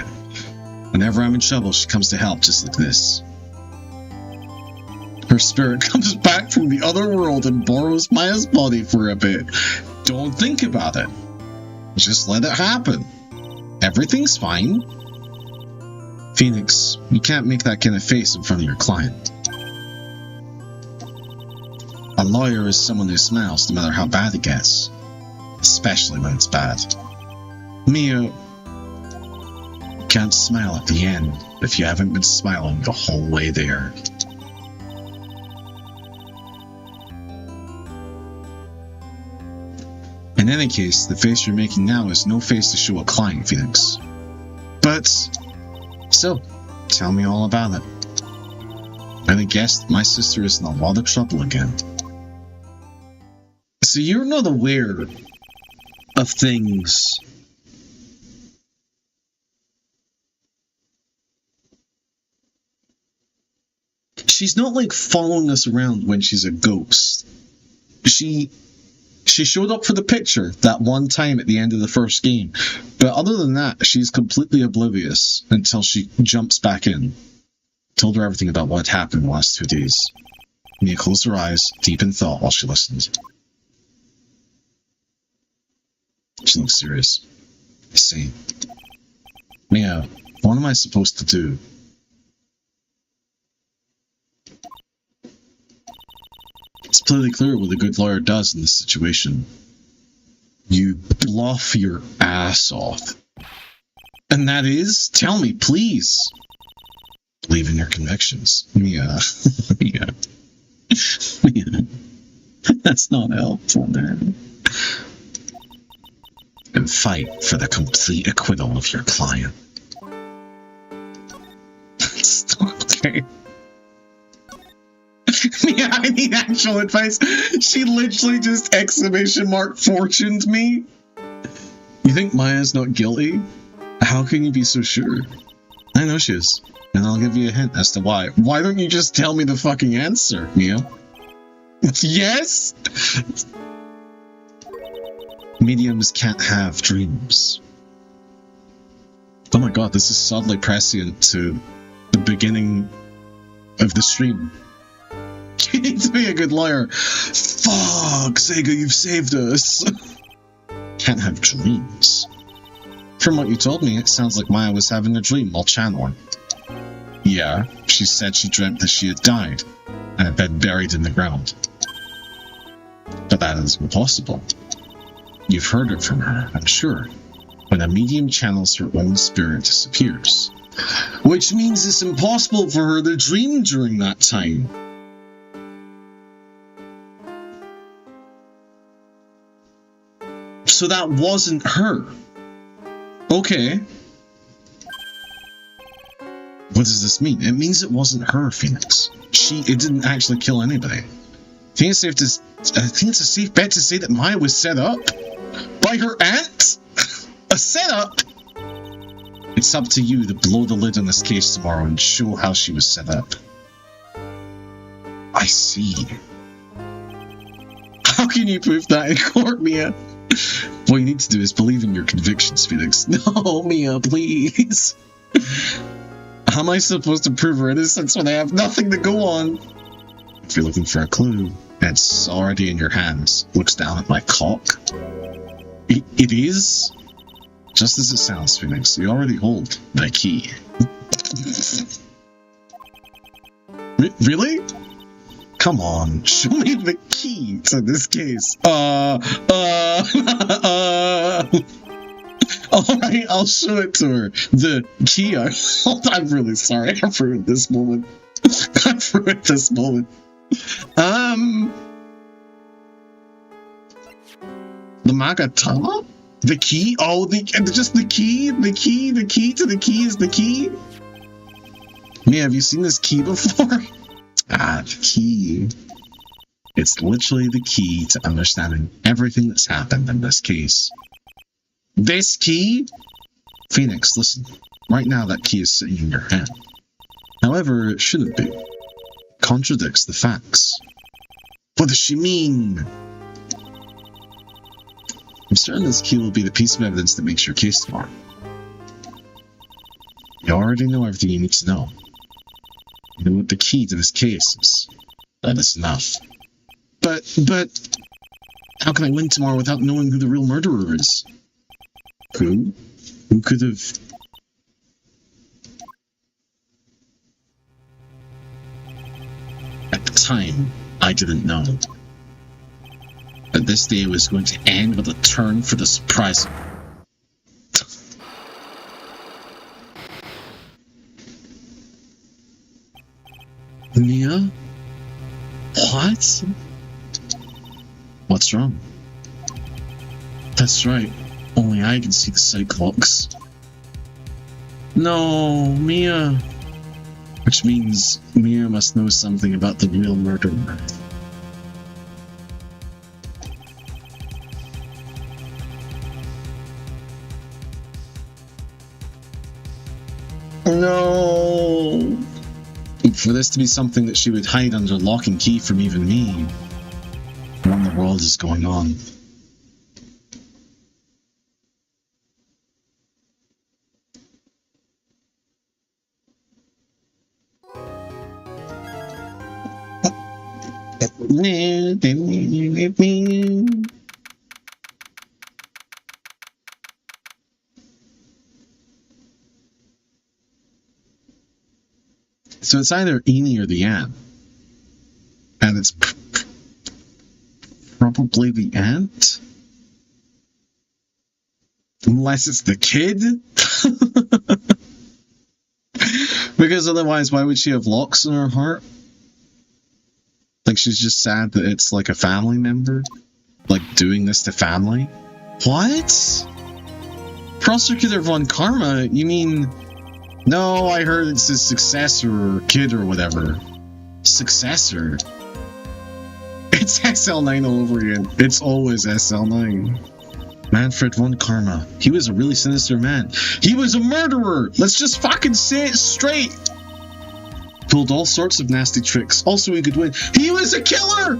Whenever I'm in trouble, she comes to help, just like this. Her spirit comes back from the other world and borrows Maya's body for a bit. Don't think about it. Just let it happen. Everything's fine. Phoenix, you can't make that kind of face in front of your client. A lawyer is someone who smiles no matter how bad it gets. Especially when it's bad. Mia, you can't smile at the end if you haven't been smiling the whole way there. In any case, the face you're making now is no face to show a client, Phoenix. But, so, tell me all about it. I guess that my sister is in a lot of trouble again. So you're not aware of things. She's not like following us around when she's a ghost. She showed up for the picture that one time at the end of the first game. But other than that, she's completely oblivious until she jumps back in. Told her everything about what had happened the last 2 days. Mia closed her eyes, deep in thought while she listened. She looks serious. I see. Mia, what am I supposed to do? It's clearly clear what a good lawyer does in this situation. You bluff your ass off. And that is? Tell me, please. Believe in your convictions. Mia. Mia. Mia. That's not helpful, man. And fight for the complete acquittal of your client. That's not okay. Yeah, I need actual advice. She literally just !fortuned me. You think Maya's not guilty? How can you be so sure? I know she is, and I'll give you a hint as to why. Why don't you just tell me the fucking answer, Mia? Yes? Mediums can't have dreams. Oh my god, this is subtly prescient to the beginning of the stream. You need to be a good lawyer. Fuck, Sega, you've saved us. Can't have dreams. From what you told me, it sounds like Maya was having a dream while channeling. Yeah, she said she dreamt that she had died and had been buried in the ground. But that is impossible. You've heard it from her, I'm sure. When a medium channels her own spirit disappears. Which means it's impossible for her to dream during that time. So that wasn't her. Okay. What does this mean? It means it wasn't her, Phoenix. It didn't actually kill anybody. I think it's a safe bet to say that Maya was set up by her aunt? A setup? It's up to you to blow the lid on this case tomorrow and show how she was set up. I see. How can you prove that in court, Mia? What you need to do is believe in your convictions, Phoenix. No, Mia, please. How am I supposed to prove her innocence when I have nothing to go on? If you're looking for a clue, it's already in your hands. Looks down at my cock. It is? Just as it sounds, Phoenix. You already hold the key. Really? Come on, show me the key to this case. Alright, I'll show it to her. The key. I'm really sorry. I've ruined this moment. I've ruined this moment. The Magatama? The key? Oh, just the key? The key to the key is the key? Mia, have you seen this key before? The key. It's literally the key to understanding everything that's happened in this case. This key? Phoenix, listen. Right now that key is sitting in your hand. However, it shouldn't be. It contradicts the facts. What does she mean? I'm certain this key will be the piece of evidence that makes your case tomorrow. You already know everything you need to know. You know what the key to this case is. That is enough. But, how can I win tomorrow without knowing who the real murderer is? Who? Who could have... At the time, I didn't know. But this day was going to end with a turn for the surprise. Mia? What? What's wrong? That's right. Only I can see the Cyclops. No, Mia. Which means Mia must know something about the real murderer. No. For this to be something that she would hide under lock and key from even me. What in the world is going on? So it's either Eni or the aunt. And it's probably the aunt? Unless it's the kid? Because otherwise, why would she have locks in her heart? Like she's just sad that it's like a family member? Like doing this to family? What? Prosecutor Von Karma? You mean... No, I heard it's his successor or kid or whatever. Successor? It's SL9 all over again. It's always SL9. Manfred Von Karma. He was a really sinister man. He was a murderer! Let's just fucking say it straight! Pulled all sorts of nasty tricks. Also, he could win. He was a killer!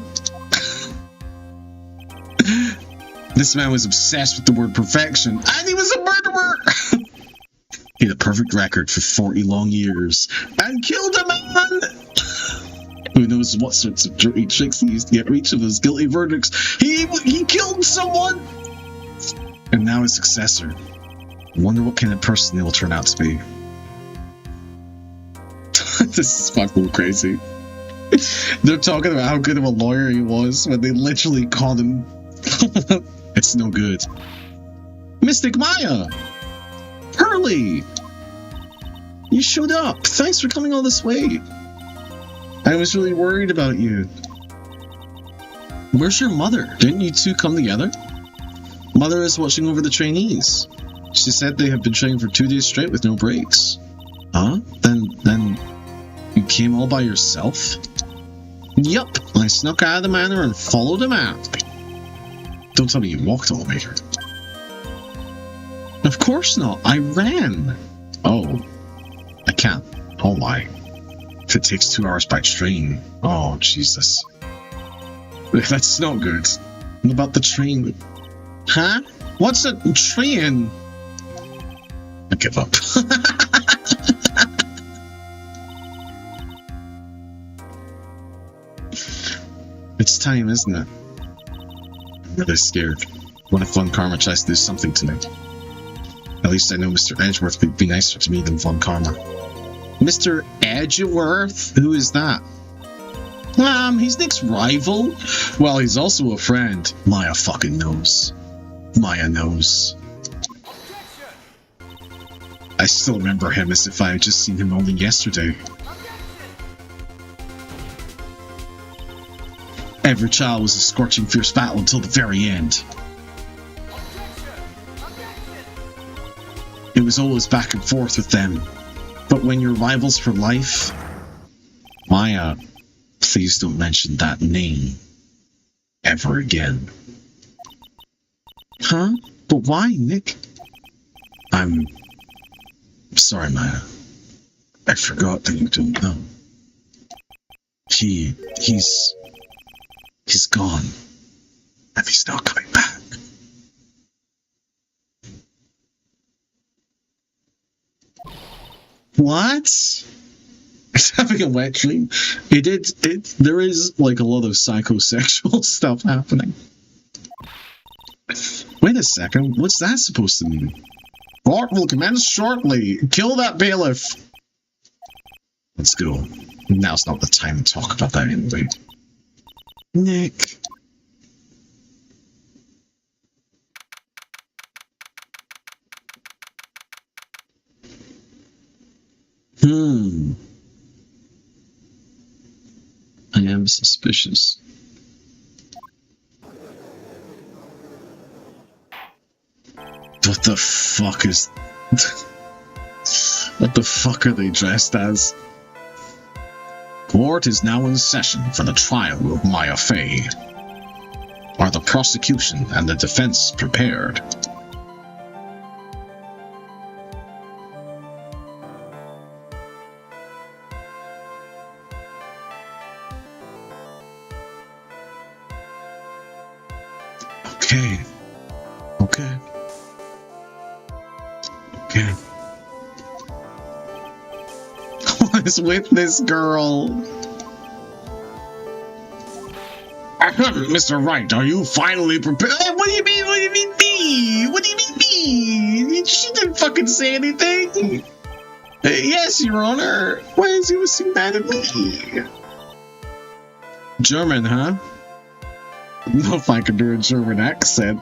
This man was obsessed with the word perfection. And he was a murderer! He had a perfect record for 40 long years. And killed a man! Who knows what sorts of dirty tricks he used to get reach of those guilty verdicts. He killed someone! And now his successor. I wonder what kind of person he'll turn out to be. This is fucking crazy. They're talking about how good of a lawyer he was when they literally called him... It's no good. Mystic Maya! Hurley! You showed up! Thanks for coming all this way! I was really worried about you. Where's your mother? Didn't you two come together? Mother is watching over the trainees. She said they have been training for 2 days straight with no breaks. Huh? Then... You came all by yourself? Yup! I snuck out of the manor and followed him out. Don't tell me you walked all the way here. Of course not. I ran. Oh. I can't. Oh my. If it takes 2 hours by train. Oh, Jesus. That's not good. What about the train? Huh? What's a train? I give up. It's time, isn't it? I'm really scared. What if Von Karma tries to do something to me? At least I know Mr. Edgeworth would be nicer to me than Von Karma. Mr. Edgeworth? Who is that? He's Nick's rival. Well, he's also a friend. Maya fucking knows. Maya knows. I still remember him as if I had just seen him only yesterday. Every child was a scorching fierce battle until the very end. It was always back and forth with them. But when you're rivals for life... Maya, Please don't mention that name ever again. Huh? But why, Nick? I'm sorry, Maya. I forgot that you don't know. He's gone. And he's not coming back. What? He's having a wet dream. There is like a lot of psychosexual stuff happening. Wait a second, what's that supposed to mean? Court will commence shortly. Kill that bailiff. Let's go. Now's not the time to talk about that anyway. Nick. I am suspicious. What the fuck is... What the fuck are they dressed as? Court is now in session for the trial of Maya Fey. Are the prosecution and the defense prepared? Okay. Okay. Okay. What is with this girl? Mr. Wright, are you finally prepared? What do you mean? What do you mean me? What do you mean me? She didn't fucking say anything. Yes, Your Honor. Why is he so mad at me? German, huh? I don't know if I can do a German accent.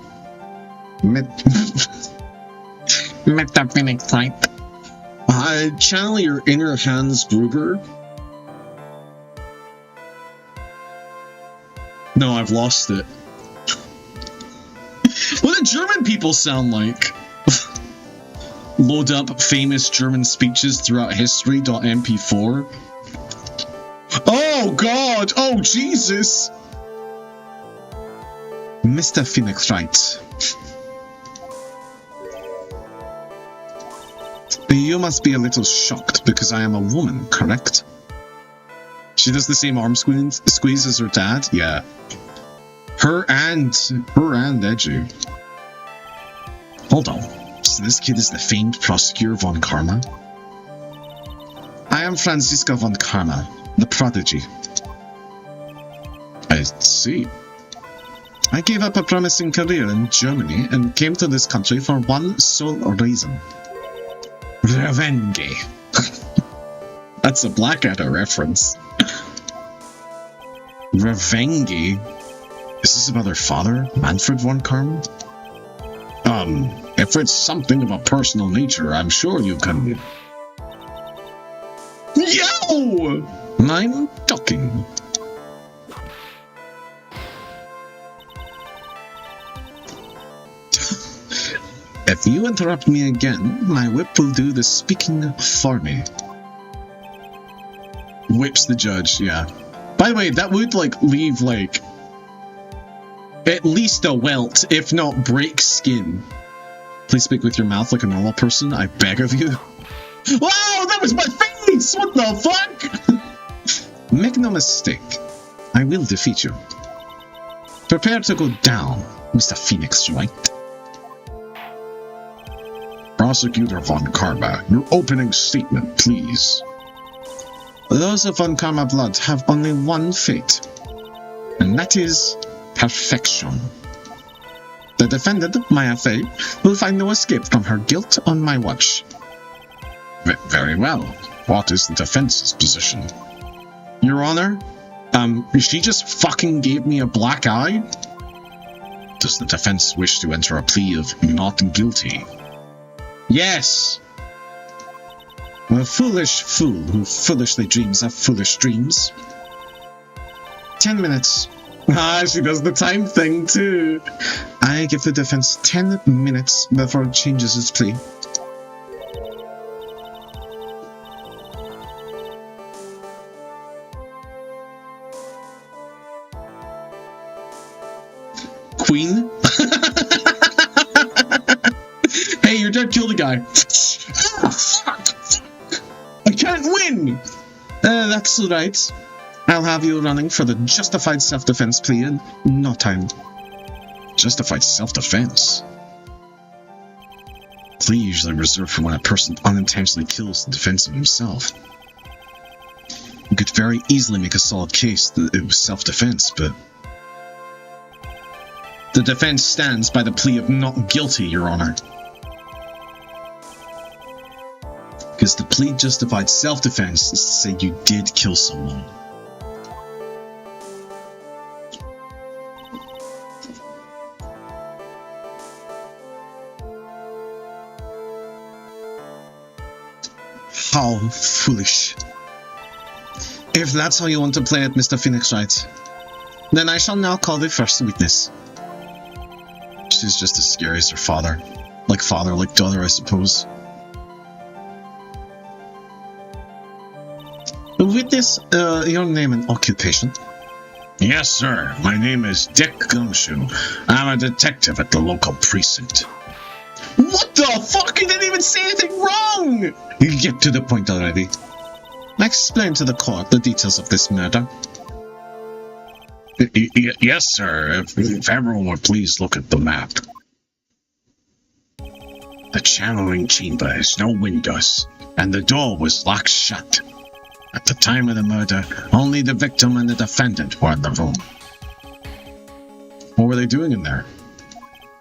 Met the Phoenix type. Channel your inner Hans Gruber. No, I've lost it. What do German people sound like? Load up famous German speeches throughout history.mp4. Oh god! Oh Jesus! Mr. Phoenix Wright. You must be a little shocked because I am a woman, correct? She does the same arm squeeze as her dad? Yeah. Her and Edu. Hold on. So this kid is the famed prosecutor von Karma? I am Franziska von Karma, the prodigy. I see. I gave up a promising career in Germany and came to this country for one sole reason. Revenge. That's a Blackadder reference. Revenge? Is this about her father, Manfred von Karma? If it's something of a personal nature, I'm sure you can... Yo! I'm talking. If you interrupt me again, my whip will do the speaking for me. Whips the judge, yeah. By the way, that would, like, leave, like, at least a welt, if not break skin. Please speak with your mouth like a normal person, I beg of you. Wow, that was my face! What the fuck? Make no mistake, I will defeat you. Prepare to go down, Mr. Phoenix Wright. Prosecutor von Karma, your opening statement, please. Those of von Karma blood have only one fate, and that is perfection. The defendant, Maya Fey, will find no escape from her guilt on my watch. Very well. What is the defense's position? Your Honor, she just fucking gave me a black eye? Does the defense wish to enter a plea of not guilty? Yes! A foolish fool who foolishly dreams of foolish dreams. 10 minutes. Ah, she does the time thing too. I give the defense 10 minutes before it changes its plea. Queen? Hey, your dad killed a guy. Fuck! I can't win! That's alright. I'll have you running for the justified self-defense plea in no time. Justified self-defense? Plea usually reserved for when a person unintentionally kills in defense of himself. You could very easily make a solid case that it was self-defense, but... The defense stands by the plea of not guilty, Your Honor. Because the plea justified self-defense is to say you did kill someone. How foolish. If that's how you want to play it, Mr. Phoenix Wright, then I shall now call the first witness. She's just as scary as her father. Like father, like daughter, I suppose. Witness, your name and occupation? Yes, sir. My name is Dick Gumshoe. I'm a detective at the local precinct. What the fuck? You didn't even say anything wrong! You get to the point already. Explain to the court the details of this murder. Yes, sir. If everyone would please look at the map. The channeling chamber has no windows, and the door was locked shut. At the time of the murder, only the victim and the defendant were in the room. What were they doing in there?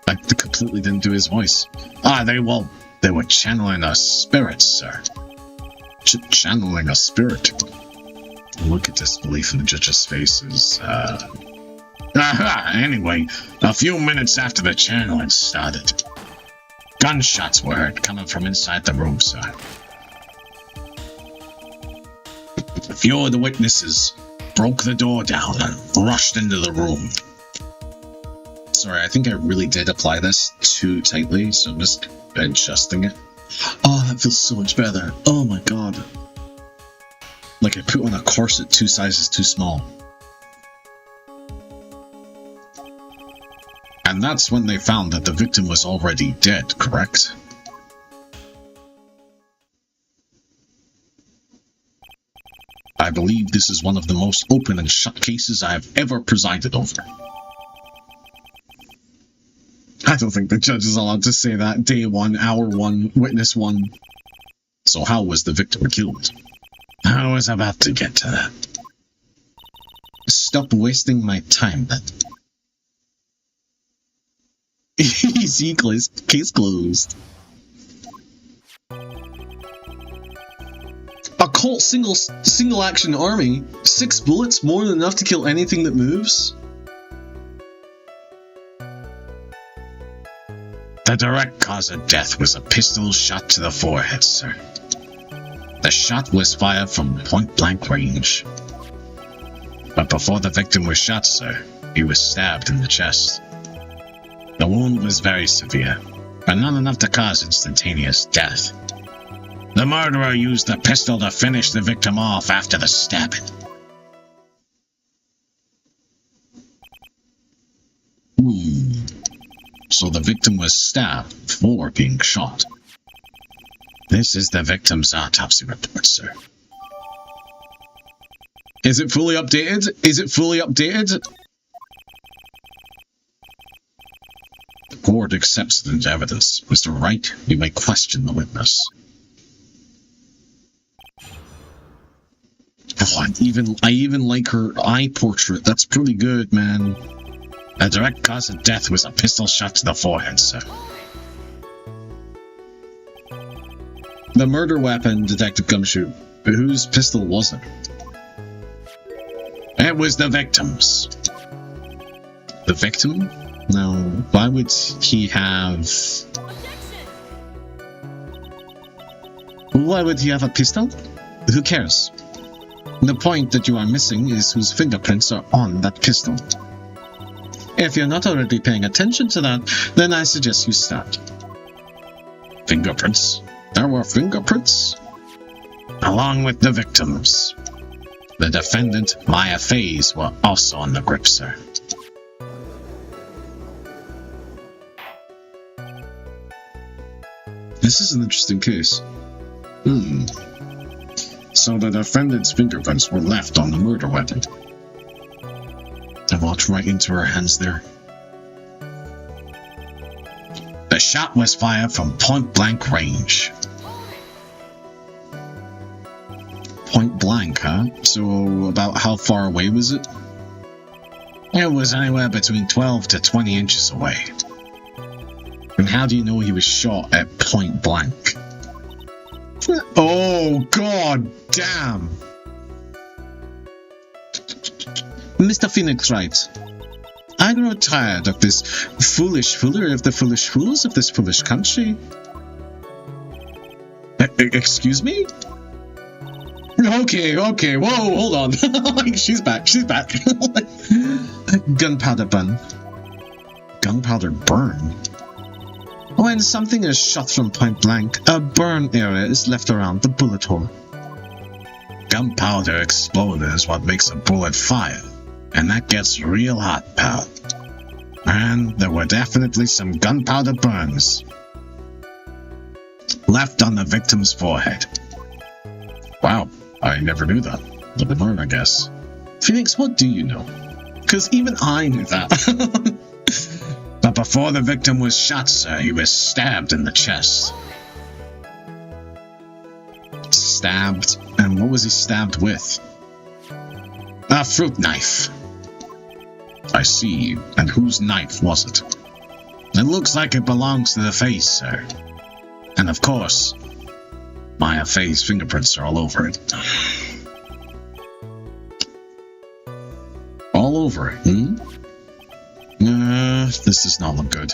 I completely didn't do his voice. They were channeling a spirit, sir. Channeling a spirit? Look at disbelief in the judge's faces. Anyway, a few minutes after the channeling started, gunshots were heard coming from inside the room, sir. A few of the witnesses broke the door down and rushed into the room. Sorry, I think I really did apply this too tightly, so I'm just adjusting it. Oh, that feels so much better. Oh my god. Like I put on a corset 2 sizes too small. And that's when they found that the victim was already dead, correct? I believe this is one of the most open and shut cases I have ever presided over. I don't think the judge is allowed to say that. Day 1, hour 1, witness 1. So how was the victim killed? I was about to get to that. Stop wasting my time, then. Easy, case closed. A Colt single action army? 6 bullets, more than enough to kill anything that moves? The direct cause of death was a pistol shot to the forehead, sir. The shot was fired from point-blank range. But before the victim was shot, sir, he was stabbed in the chest. The wound was very severe, but not enough to cause instantaneous death. The murderer used the pistol to finish the victim off after the stabbing. So the victim was stabbed before being shot. This is the victim's autopsy report, sir. Is it fully updated? Is it fully updated? The court accepts it into evidence. Mr. Wright, you may question the witness. Oh, I even like her eye portrait. That's pretty good, man. The direct cause of death was a pistol shot to the forehead, sir. The murder weapon, Detective Gumshoe. But whose pistol was it? It was the victim's. The victim? No. Why would he have... Why would he have a pistol? Who cares? The point that you are missing is whose fingerprints are on that pistol. If you're not already paying attention to that, then I suggest you start. Fingerprints? There were fingerprints? Along with the victims. The defendant, Maya Faye's, were also on the grip, sir. This is an interesting case. So the defendant's fingerprints were left on the murder weapon. I walked right into her hands there. The shot was fired from point-blank range. Point-blank, huh? So about how far away was it? It was anywhere between 12 to 20 inches away. And how do you know he was shot at point-blank? Oh, god damn! Mr. Phoenix writes, I grow tired of this foolish foolery of the foolish fools of this foolish country. Excuse me? Okay, whoa, hold on. she's back. Gunpowder burn. Gunpowder burn? When something is shot from point blank, a burn area is left around the bullet hole. Gunpowder exploded is what makes a bullet fire, and that gets real hot, pal. And there were definitely some gunpowder burns left on the victim's forehead. Wow, I never knew that. The burn, I guess. Phoenix, what do you know? Because even I knew that. But before the victim was shot, sir, he was stabbed in the chest. Stabbed? And what was he stabbed with? A fruit knife. I see. And whose knife was it? It looks like it belongs to the face, sir. And of course, my face fingerprints are all over it. All over it, this does not look good.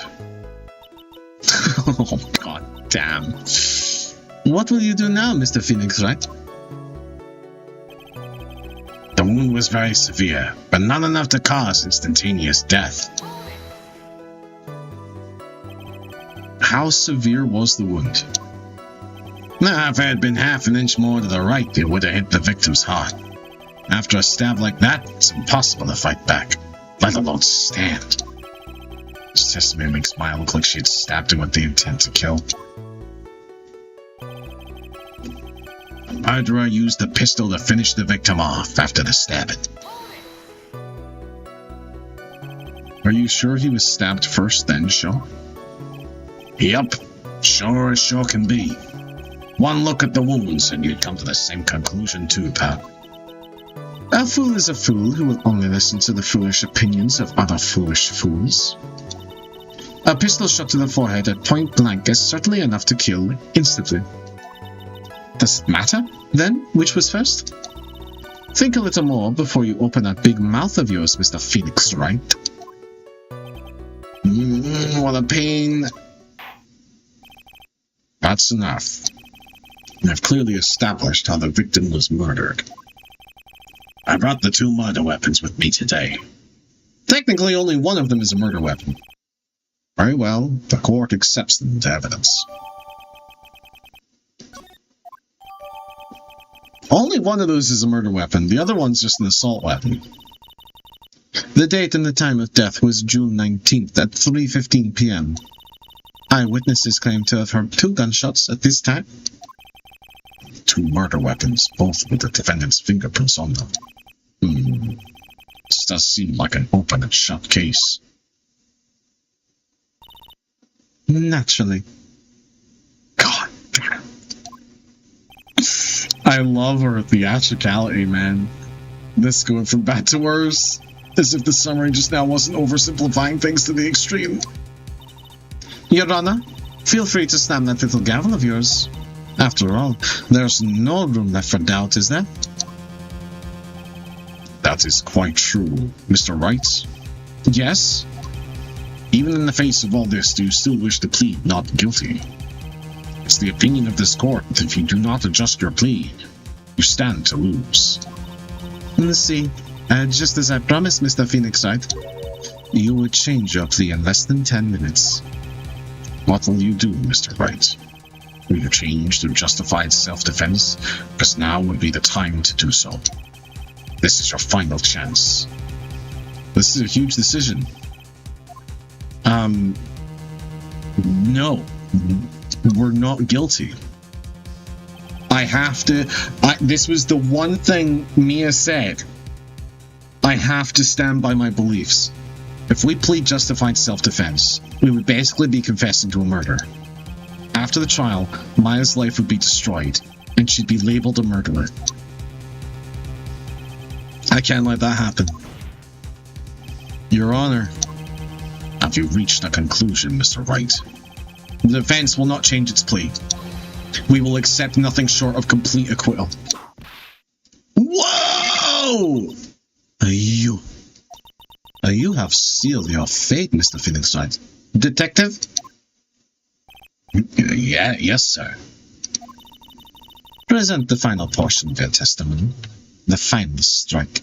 Oh, god damn. What will you do now, Mr. Phoenix, right? The wound was very severe, but not enough to cause instantaneous death. How severe was the wound? Now, if it had been half an inch more to the right, it would have hit the victim's heart. After a stab like that, it's impossible to fight back, let alone stand. This testimony makes Maya look like she had stabbed him with the intent to kill. The murderer used the pistol to finish the victim off after the stabbing. Are you sure he was stabbed first, then shot? Yep, sure as sure can be. One look at the wounds and you'd come to the same conclusion too, pal. A fool is a fool who will only listen to the foolish opinions of other foolish fools. A pistol shot to the forehead at point blank is certainly enough to kill instantly. Does it matter, then, which was first? Think a little more before you open that big mouth of yours, Mr. Phoenix Wright. What a pain. That's enough. I've clearly established how the victim was murdered. I brought the two murder weapons with me today. Technically, only one of them is a murder weapon. Very well, the court accepts them into evidence. Only one of those is a murder weapon, the other one's just an assault weapon. The date and the time of death was June 19th at 3:15 p.m. Eyewitnesses claim to have heard 2 gunshots at this time. 2 murder weapons, both with the defendant's fingerprints on them. This does seem like an open and shut case. Naturally. God damn. I love her theatricality, man. This going from bad to worse. As if the summary just now wasn't oversimplifying things to the extreme. Your Honor, feel free to slam that little gavel of yours. After all, there's no room left for doubt, is there? That is quite true, Mr. Wright. Yes? Even in the face of all this, do you still wish to plead not guilty? It's the opinion of this court that if you do not adjust your plea, you stand to lose. Let's see. Just as I promised, Mr. Phoenix Wright, you would change your plea in less than 10 minutes. What will you do, Mr. Wright? Will you change to justified self-defense? Because now would be the time to do so. This is your final chance. This is a huge decision. No. were not guilty. I have to... this was the one thing Mia said. I have to stand by my beliefs. If we plead justified self-defense, we would basically be confessing to a murder. After the trial, Maya's life would be destroyed, and she'd be labeled a murderer. I can't let that happen. Your Honor, have you reached a conclusion, Mr. Wright? The defense will not change its plea. We will accept nothing short of complete acquittal. Whoa! You have sealed your fate, Mr. Phoenixwright. Detective? Yes, sir. Present the final portion of your testimony. The final strike.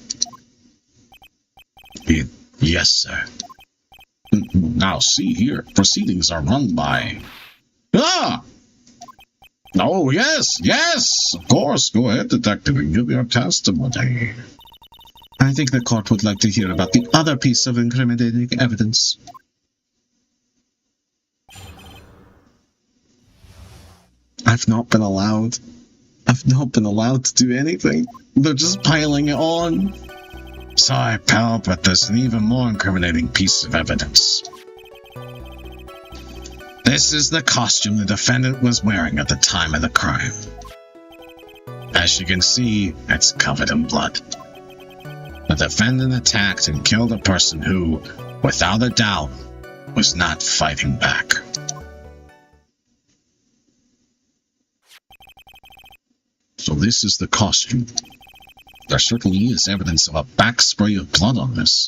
Yes, sir. Now, see here. Proceedings are run by... Ah! Oh, yes! Of course. Go ahead, detective, and give your testimony. I think the court would like to hear about the other piece of incriminating evidence. I've not been allowed to do anything. They're just piling it on. Sorry, pal, but there's an even more incriminating piece of evidence. This is the costume the defendant was wearing at the time of the crime. As you can see, it's covered in blood. The defendant attacked and killed a person who, without a doubt, was not fighting back. So this is the costume. There certainly is evidence of a backspray of blood on this.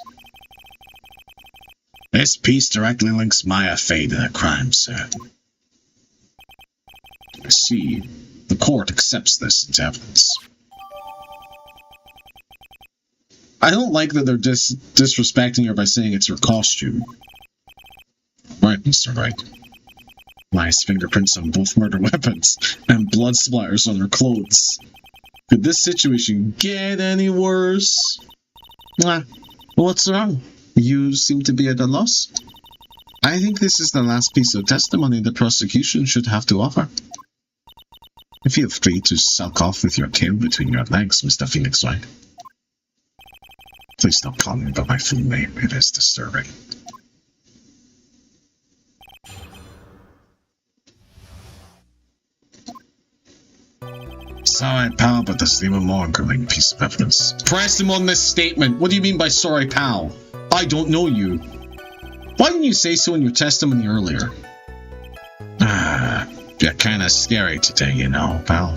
This piece directly links Maya Fey to the crime, sir. I see. The court accepts this as evidence. I don't like that they're disrespecting her by saying it's her costume. Right, Mr. Wright. Maya's fingerprints on both murder weapons and blood splatters on her clothes. Could this situation get any worse? What's wrong? You seem to be at a loss. I think this is the last piece of testimony the prosecution should have to offer. Feel free to sulk off with your tail between your legs, Mr. Phoenixwright. Please don't call me by my full name. It is disturbing. Sorry, pal, but there's even more incriminating piece of evidence. Press him on this statement. What do you mean by sorry, pal? I don't know you. Why didn't you say so in your testimony earlier? You're kinda scary today, you know, pal.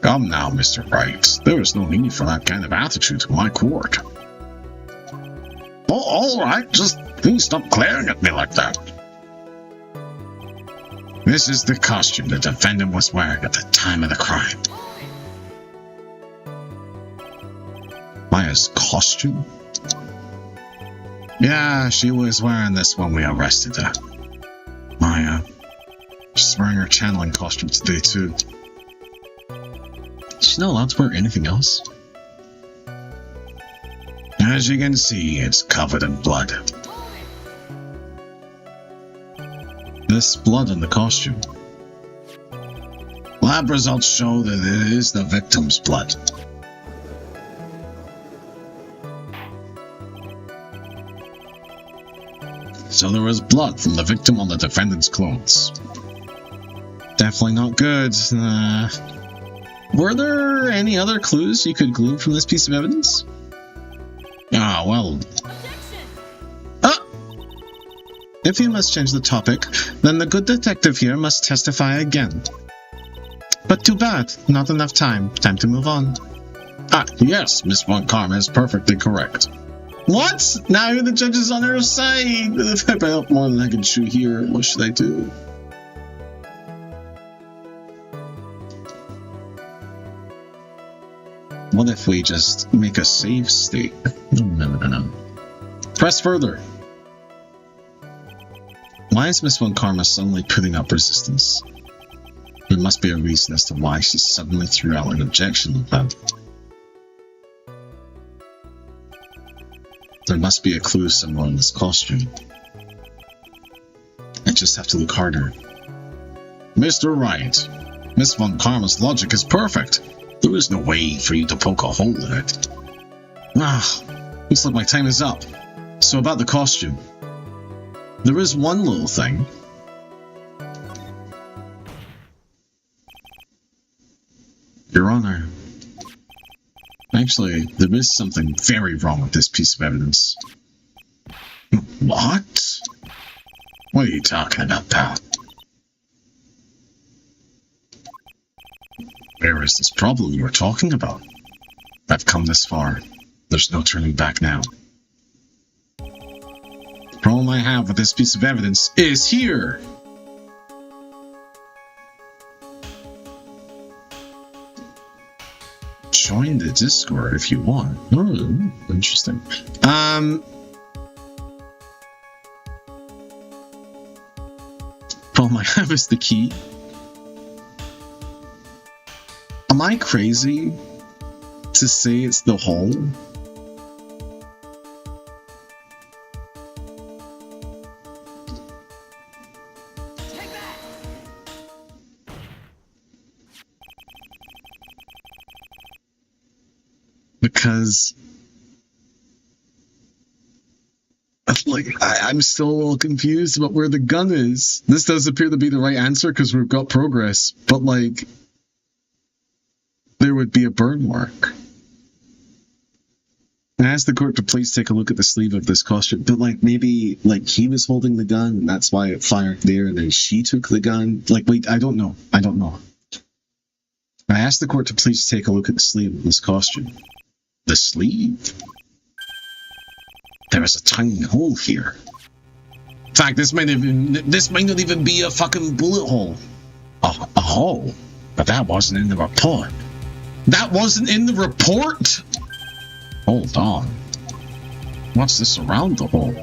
Come now, Mr. Wright. There is no need for that kind of attitude in my court. Oh, alright, just please stop glaring at me like that. This is the costume the defendant was wearing at the time of the crime. Maya's costume? Yeah, she was wearing this when we arrested her. Maya. She's wearing her channeling costume today, too. She's not allowed to wear anything else. As you can see, it's covered in blood. This blood in the costume. Lab results show that it is the victim's blood. So there was blood from the victim on the defendant's clothes. Definitely not good. Were there any other clues you could glean from this piece of evidence? Ah, well... If you must change the topic, then the good detective here must testify again. But too bad, not enough time. Time to move on. Yes, Miss Von Karma is perfectly correct. What? Now the judge is on her side! If I put more than I can chew here, what should I do? What if we just make a save state? No. Press further. Why is Miss Von Karma suddenly putting up resistance? There must be a reason as to why she suddenly threw out an objection then. There must be a clue somewhere in this costume. I just have to look harder. Mr. Wright, Miss Von Karma's logic is perfect. There is no way for you to poke a hole in it. Looks like my time is up. So about the costume. There is one little thing. Your Honor. Actually, there is something very wrong with this piece of evidence. What? What are you talking about, pal? Where is this problem you were talking about? I've come this far. There's no turning back now. The problem I have with this piece of evidence is here! Join the Discord if you want. Oh, interesting. Problem I have is the key. Am I crazy to say it's the hole? Because, like, I'm still a little confused about where the gun is. This does appear to be the right answer because we've got progress, but, like, there would be a burn mark. I asked the court to please take a look at the sleeve of this costume, but, like, maybe, like, he was holding the gun, and that's why it fired there, and then she took the gun. Like, wait, I don't know. I don't know. I asked the court to please take a look at the sleeve of this costume. The sleeve? There is a tiny hole here. In fact, this might not even be a fucking bullet hole. A hole? But that wasn't in the report. That wasn't in the report? Hold on. What's this around the hole?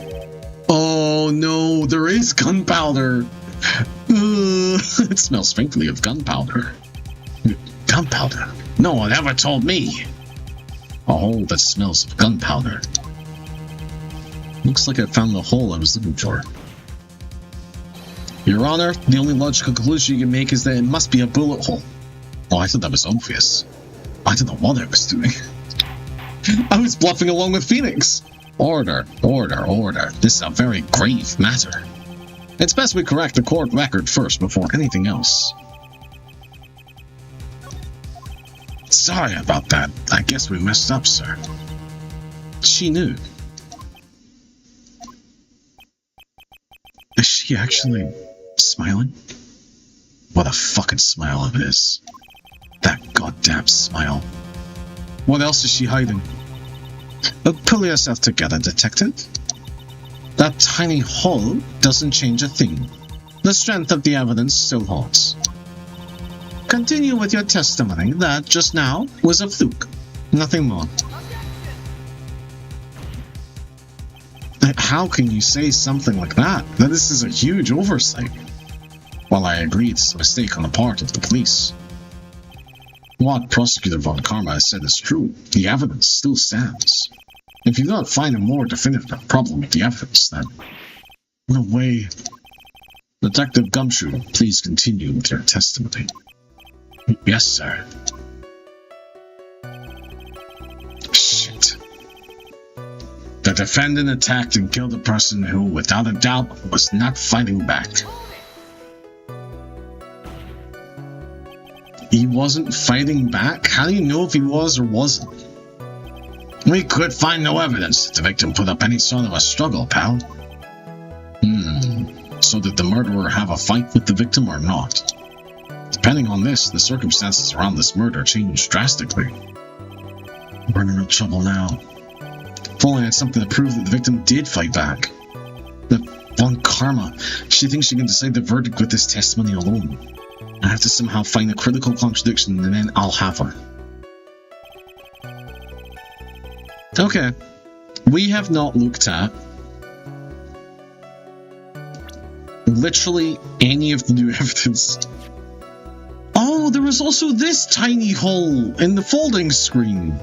Oh no, there is gunpowder. It smells faintly of gunpowder. Gunpowder? No one ever told me. A hole that smells of gunpowder. Looks like I found the hole I was looking for. Your Honor, the only logical conclusion you can make is that it must be a bullet hole. Oh, I thought that was obvious. I don't know what I was doing. I was bluffing along with Phoenix. Order, order, order. This is a very grave matter. It's best we correct the court record first before anything else. Sorry about that. I guess we messed up, sir. She knew. Is she actually smiling? What a fucking smile it is. That goddamn smile. What else is she hiding? Pull yourself together, detective. That tiny hole doesn't change a thing. The strength of the evidence still holds. Continue with your testimony that just now was a fluke. Nothing more. How can you say something like that? That this is a huge oversight. Well, I agree it's a mistake on the part of the police. What Prosecutor Von Karma has said is true. The evidence still stands. If you don't find a more definitive problem with the evidence, then no way. Detective Gumshoe, please continue with your testimony. Yes, sir. Shit. The defendant attacked and killed a person who, without a doubt, was not fighting back. He wasn't fighting back? How do you know if he was or wasn't? We could find no evidence that the victim put up any sort of a struggle, pal. So did the murderer have a fight with the victim or not? Depending on this, the circumstances around this murder change drastically. We're in real trouble now. If only I had something to prove that the victim did fight back. The Von Karma, she thinks she can decide the verdict with this testimony alone. I have to somehow find a critical contradiction and then I'll have her. Okay. We have not looked at literally any of the new evidence. Oh, there was also this tiny hole in the folding screen.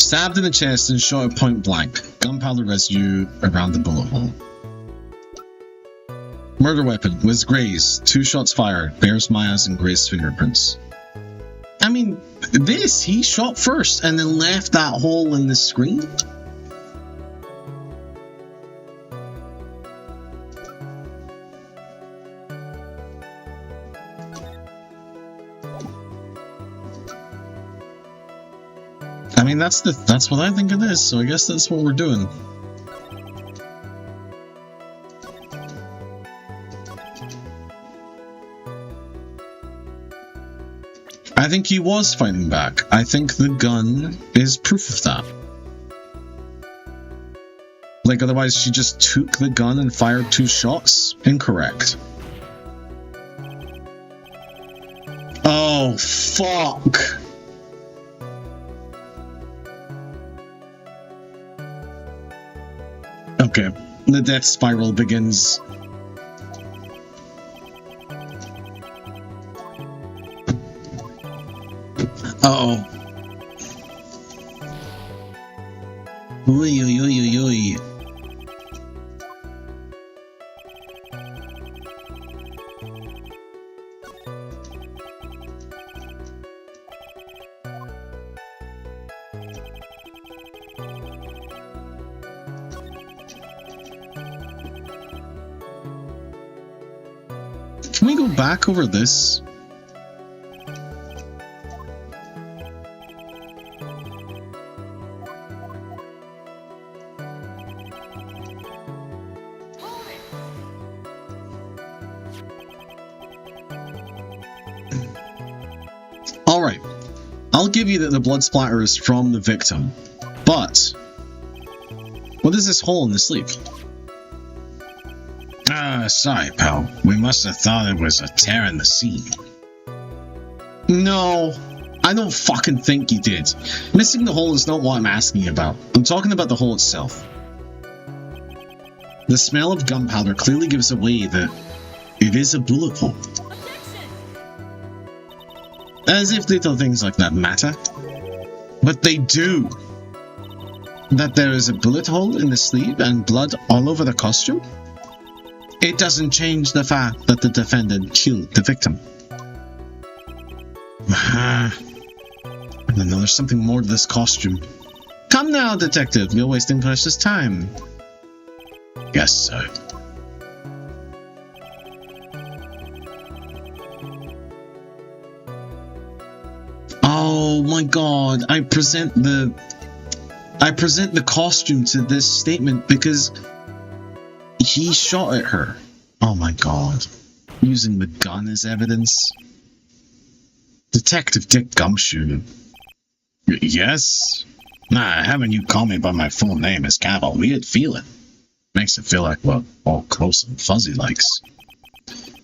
Stabbed in the chest and shot at point blank. Gunpowder residue around the bullet hole. Murder weapon was Gray's. 2 shots fired. Bears Maya's and Gray's fingerprints. I mean, he shot first and then left that hole in the screen? I mean, that's what I think it is, so I guess that's what we're doing. I think he was fighting back. I think the gun is proof of that. Like, otherwise she just took the gun and fired 2 shots? Incorrect. Oh, fuck! Okay, the death spiral begins. Uh-oh. Oi, oi, oi, oi, oi. Can we go back over this? Alright, I'll give you that the blood splatter is from the victim, but what is this hole in the sleeve? Sorry, pal. We must have thought it was a tear in the seam. No, I don't fucking think you did. Missing the hole is not what I'm asking about. I'm talking about the hole itself. The smell of gunpowder clearly gives away that it is a bullet hole. As if little things like that matter. But they do. That there is a bullet hole in the sleeve and blood all over the costume? It doesn't change the fact that the defendant killed the victim. And then there's something more to this costume. Come now, detective, you're wasting precious time. Yes, sir. Oh my god, I present the costume to this statement because he shot at her. Oh my god. Using the gun as evidence. Detective Dick Gumshoe. Yes? Nah, having you call me by my full name is kind of a weird feeling. Makes it feel like we're all close and fuzzy likes.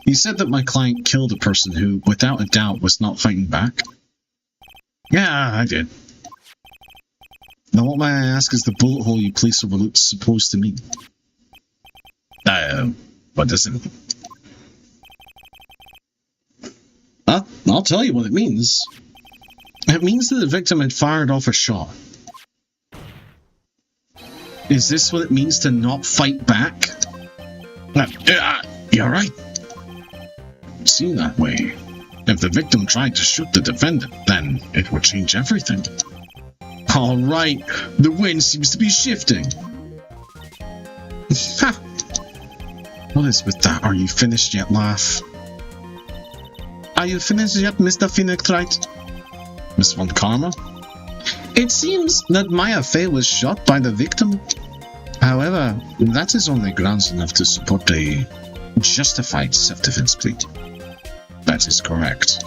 You said that my client killed a person who, without a doubt, was not fighting back? Yeah, I did. Now what may I ask is the bullet hole you police are supposed to mean? What does it mean? I'll tell you what it means. It means that the victim had fired off a shot. Is this what it means to not fight back? You're right. See that way. If the victim tried to shoot the defendant, then it would change everything. Alright, the wind seems to be shifting. Ha! What is with that? Are you finished yet, laugh? Are you finished yet, Mr. Finnick? Miss Von Karma? It seems that Maya Fey was shot by the victim. However, that is only grounds enough to support a justified self-defense plea. That is correct.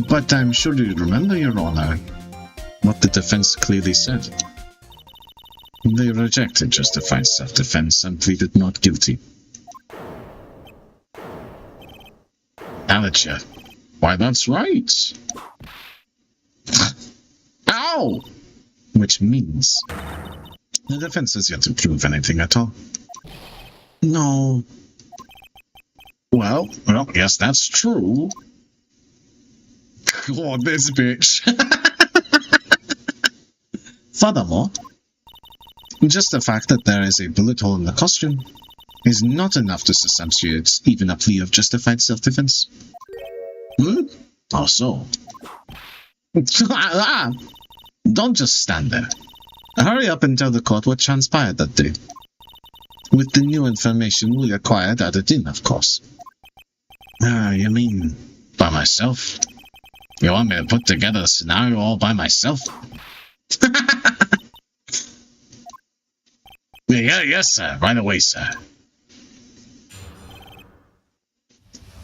But I'm sure you remember, Your Honor, what the defense clearly said. They rejected justified self-defense and pleaded not guilty. Amateur. Why, that's right. Ow! Which means the defense has yet to prove anything at all. No. Well, yes, that's true. God, this bitch. Furthermore, just the fact that there is a bullet hole in the costume is not enough to substantiate even a plea of justified self-defense. How so? Don't just stand there. Hurry up and tell the court what transpired that day. With the new information we acquired at the inn, of course. You mean by myself? You want me to put together a scenario all by myself? Yes, sir. Right away, sir.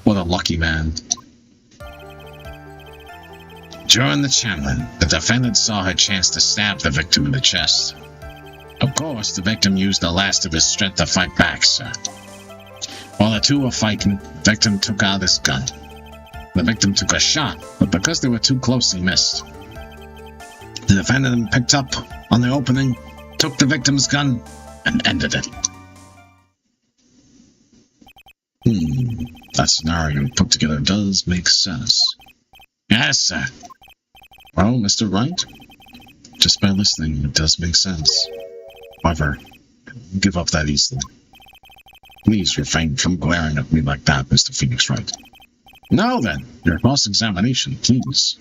What a lucky man. During the channeling, the defendant saw her chance to stab the victim in the chest. Of course, the victim used the last of his strength to fight back, sir. While the two were fighting, the victim took out his gun. The victim took a shot, but because they were too close, he missed. The defendant picked up on the opening, took the victim's gun, and ended it. That scenario put together does make sense. Yes, sir. Well, Mr. Wright, just by listening, it does make sense. However, give up that easily. Please refrain from glaring at me like that, Mr. Phoenix Wright. Now then, your cross-examination, please.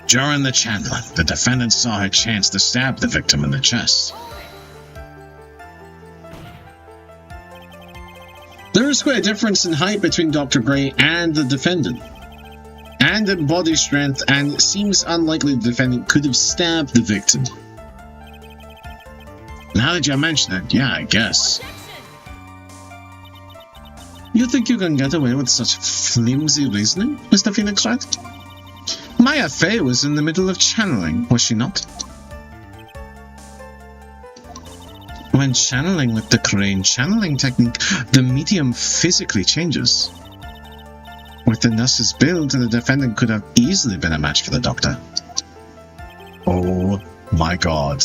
During the channeling, the defendant saw her chance to stab the victim in the chest. There is quite a difference in height between Dr. Gray and the defendant, and in body strength, and it seems unlikely the defendant could have stabbed the victim. Now that you mention it, yeah, I guess. You think you can get away with such flimsy reasoning, Mr. Phoenix Wright? Maya Fey was in the middle of channeling, was she not? When channeling with the Crane channeling technique, the medium physically changes. With the nurse's build, the defendant could have easily been a match for the doctor. Oh my god.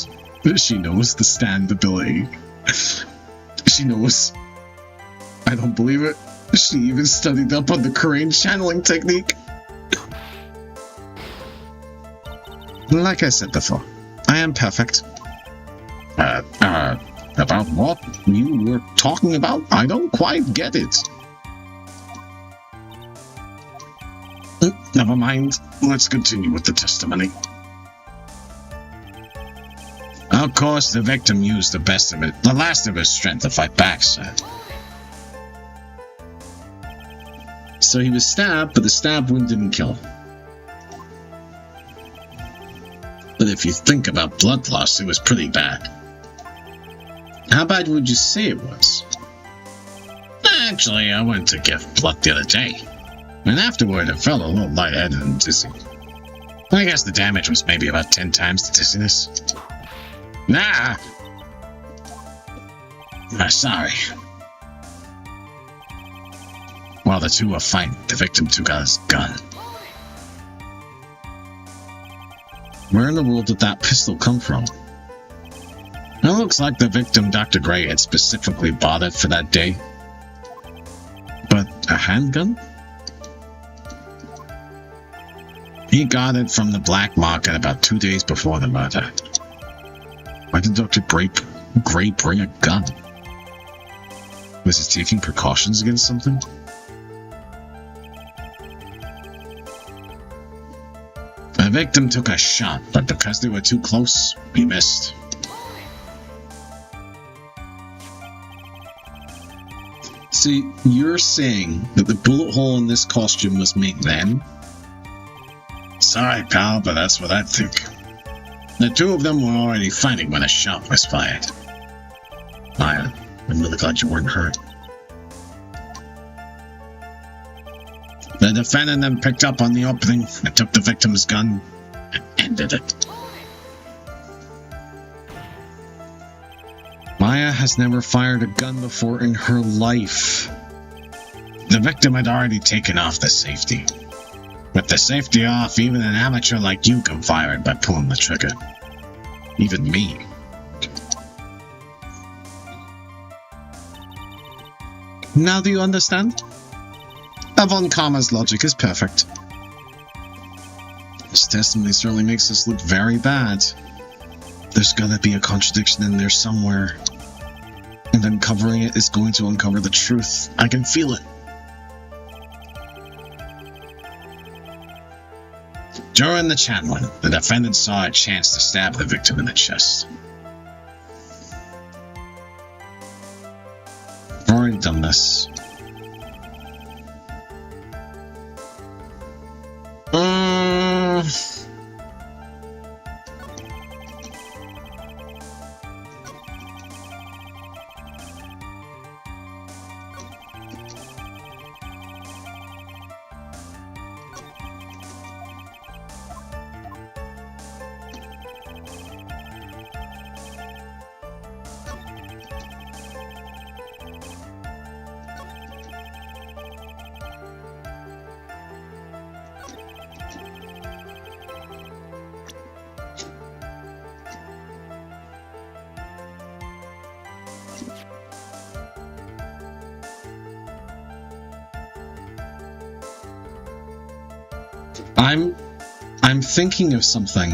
She knows the stand ability. She knows. I don't believe it. She even studied up on the Crane channeling technique. Like I said before, I am perfect. About what you were talking about? I don't quite get it. Never mind. Let's continue with the testimony. Of course, the victim used the last of his strength to fight back, sir. So he was stabbed, but the stab wound didn't kill him. But if you think about blood loss, it was pretty bad. How bad would you say it was? Actually, I went to give blood the other day, and afterward I felt a little lightheaded and dizzy. I guess the damage was maybe about 10 times the dizziness. Sorry. While the two were fighting, the victim took out his gun. Where in the world did that pistol come from? It looks like the victim, Dr. Gray, had specifically bought it for that day. But a handgun? He got it from the black market about 2 days before the murder. Why did Dr. Gray bring a gun? Was he taking precautions against something? The victim took a shot, but because they were too close, he missed. See, you're saying that the bullet hole in this costume was made then? Sorry, pal, but that's what I think. The two of them were already fighting when a shot was fired. Maya, I'm really glad you weren't hurt. The defendant then picked up on the opening and took the victim's gun and ended it. Maya has never fired a gun before in her life. The victim had already taken off the safety. With the safety off, even an amateur like you can fire it by pulling the trigger. Even me. Now do you understand? Von Kama's logic is perfect. This testimony certainly makes us look very bad. There's gotta be a contradiction in there somewhere. And uncovering it is going to uncover the truth. I can feel it. During the channeling, the defendant saw a chance to stab the victim in the chest. I've already done this. I'm thinking of something.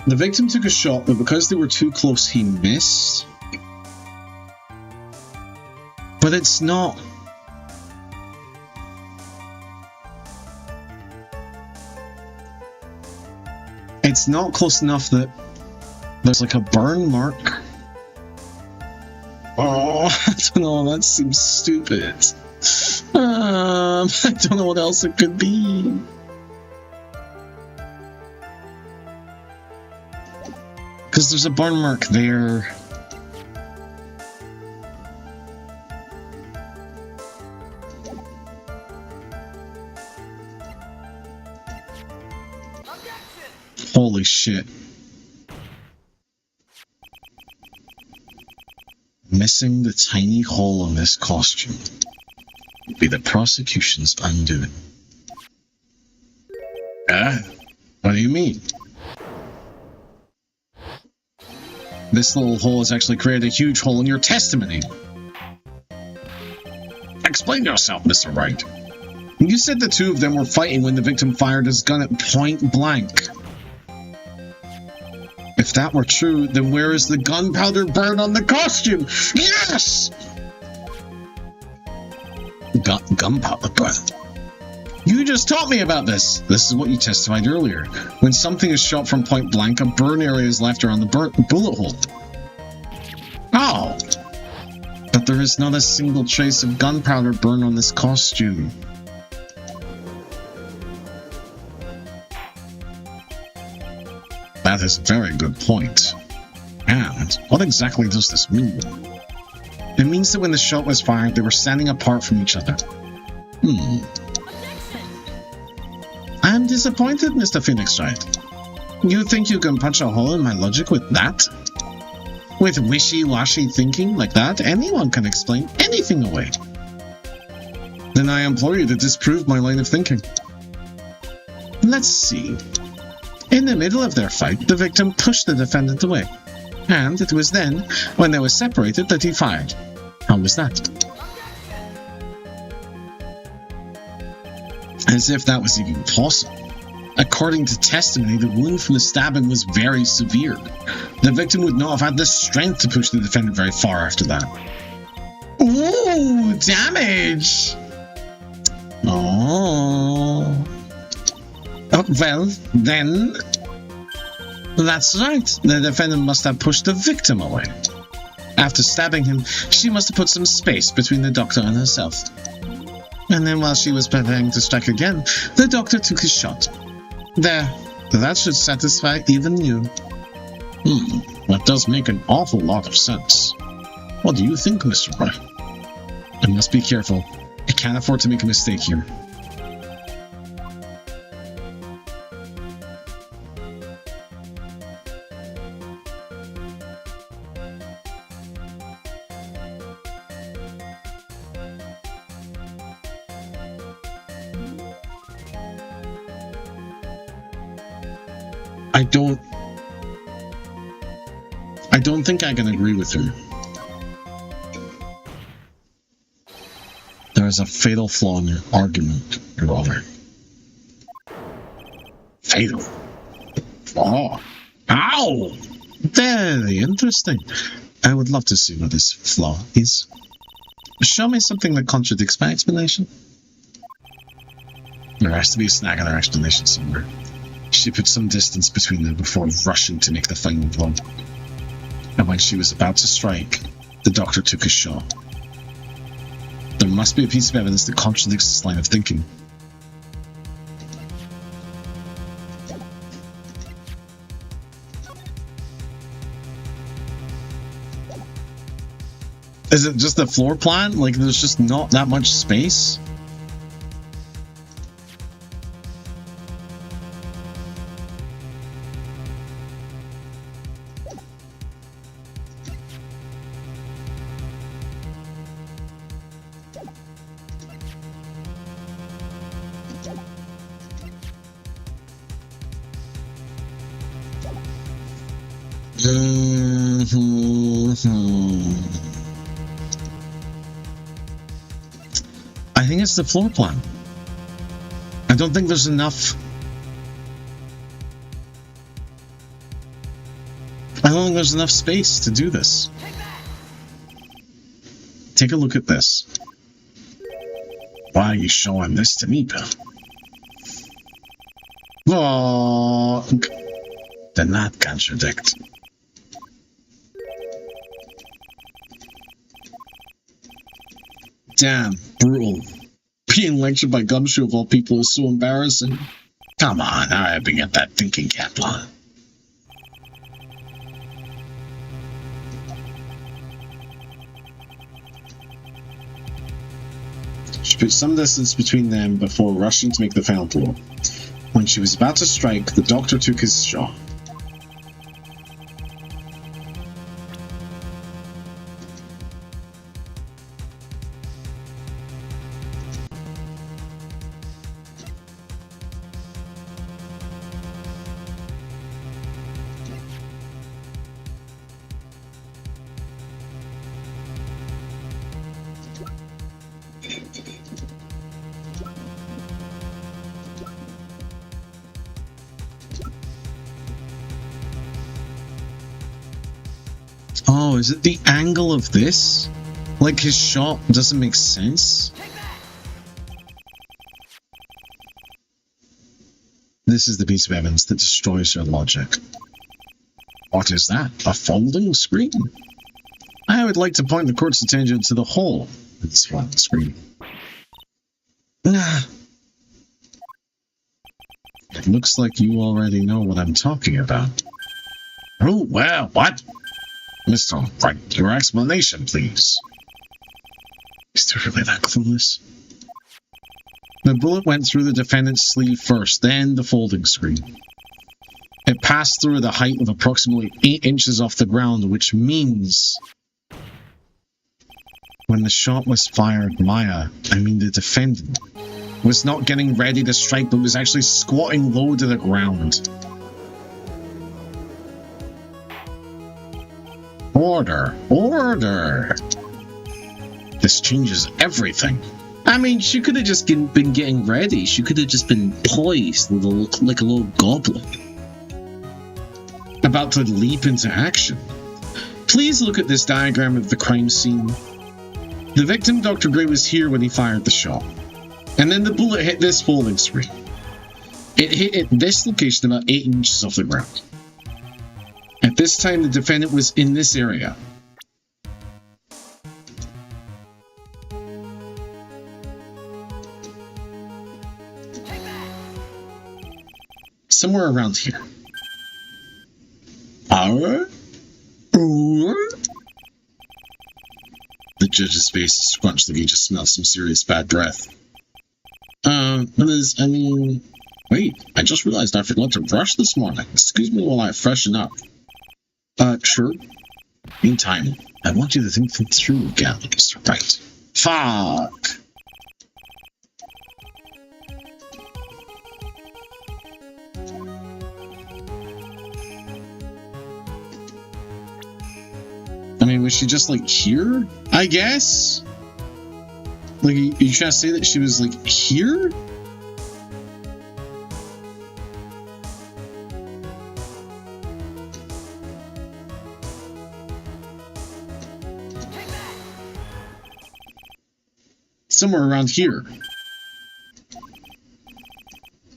The victim took a shot, but because they were too close, he missed. But it's not. It's not close enough that there's like a burn mark. Oh, I don't know, that seems stupid. I don't know what else it could be. Because there's a burn mark there. Holy shit. Missing the tiny hole in this costume would be the prosecution's undoing. What do you mean? This little hole has actually created a huge hole in your testimony. Explain yourself, Mr. Wright. You said the two of them were fighting when the victim fired his gun at point blank. If that were true, then where is the gunpowder burn on the costume? Yes! Gunpowder burn. You just taught me about this. This is what you testified earlier. When something is shot from point blank, a burn area is left around the bullet hole. Oh! But there is not a single trace of gunpowder burn on this costume. That is a very good point. And what exactly does this mean? It means that when the shot was fired, they were standing apart from each other. I'm disappointed, Mr. Phoenix Wright. You think you can punch a hole in my logic with that? With wishy-washy thinking like that, anyone can explain anything away. Then I implore you to disprove my line of thinking. Let's see. In the middle of their fight, the victim pushed the defendant away. And it was then, when they were separated, that he fired. How was that? As if that was even possible. According to testimony, the wound from the stabbing was very severe. The victim would not have had the strength to push the defendant very far after that. Ooh, damage! Oh, well, then... That's right. The defendant must have pushed the victim away. After stabbing him, she must have put some space between the doctor and herself. And then while she was preparing to strike again, the doctor took his shot. There. That should satisfy even you. That does make an awful lot of sense. What do you think, Mr. Wright? I must be careful. I can't afford to make a mistake here. I don't think I can agree with him. is a fatal flaw in your argument, Your Honor. Fatal flaw? Ow! Very interesting. I would love to see what this flaw is. Show me something that contradicts my explanation. There has to be a snag in her explanation somewhere. She put some distance between them before rushing to make the final blow. And when she was about to strike, the doctor took a shot. There must be a piece of evidence that contradicts this line of thinking. Is it just the floor plan? Like, there's just not that much space? I think it's the floor plan. I don't think there's enough. I don't think there's enough space to do this. Take a look at this. Why are you showing this to me, Bill? Oh, did not contradict. Damn, brutal. Being lectured by Gumshoe of all people is so embarrassing. Come on, hurry up and get that thinking cap on. She put some distance between them before rushing to make the final blow. When she was about to strike, the doctor took his shot. Oh, is it the angle of this? Like, his shot doesn't make sense? This is the piece of evidence that destroys your logic. What is that? A folding screen? I would like to point the court's attention to the hole in this flat screen. It looks like you already know what I'm talking about. Oh, well, what? Mr. Right, your explanation, please. Is there really that clueless? The bullet went through the defendant's sleeve first, then the folding screen. It passed through at a height of approximately 8 inches off the ground, which means... when the shot was fired, Maya, I mean the defendant, was not getting ready to strike, but was actually squatting low to the ground. Order! Order! This changes everything. I mean, she could have just been getting ready. She could have just been poised like a little goblin. About to leap into action. Please look at this diagram of the crime scene. The victim, Dr. Gray, was here when he fired the shot. And then the bullet hit this folding screen. It hit at this location about 8 inches off the ground. At this time, the defendant was in this area. Somewhere around here. The judge's face is scrunched like he just smelled some serious bad breath. Liz, I mean... Wait, I just realized I forgot to brush this morning. Excuse me while I freshen up. Sure. Meantime, I want you to think things through again, Mr. Wright. Fuck! I mean, was she just, like, here? I guess? Like, you trying to say that she was, like, here? Somewhere around here.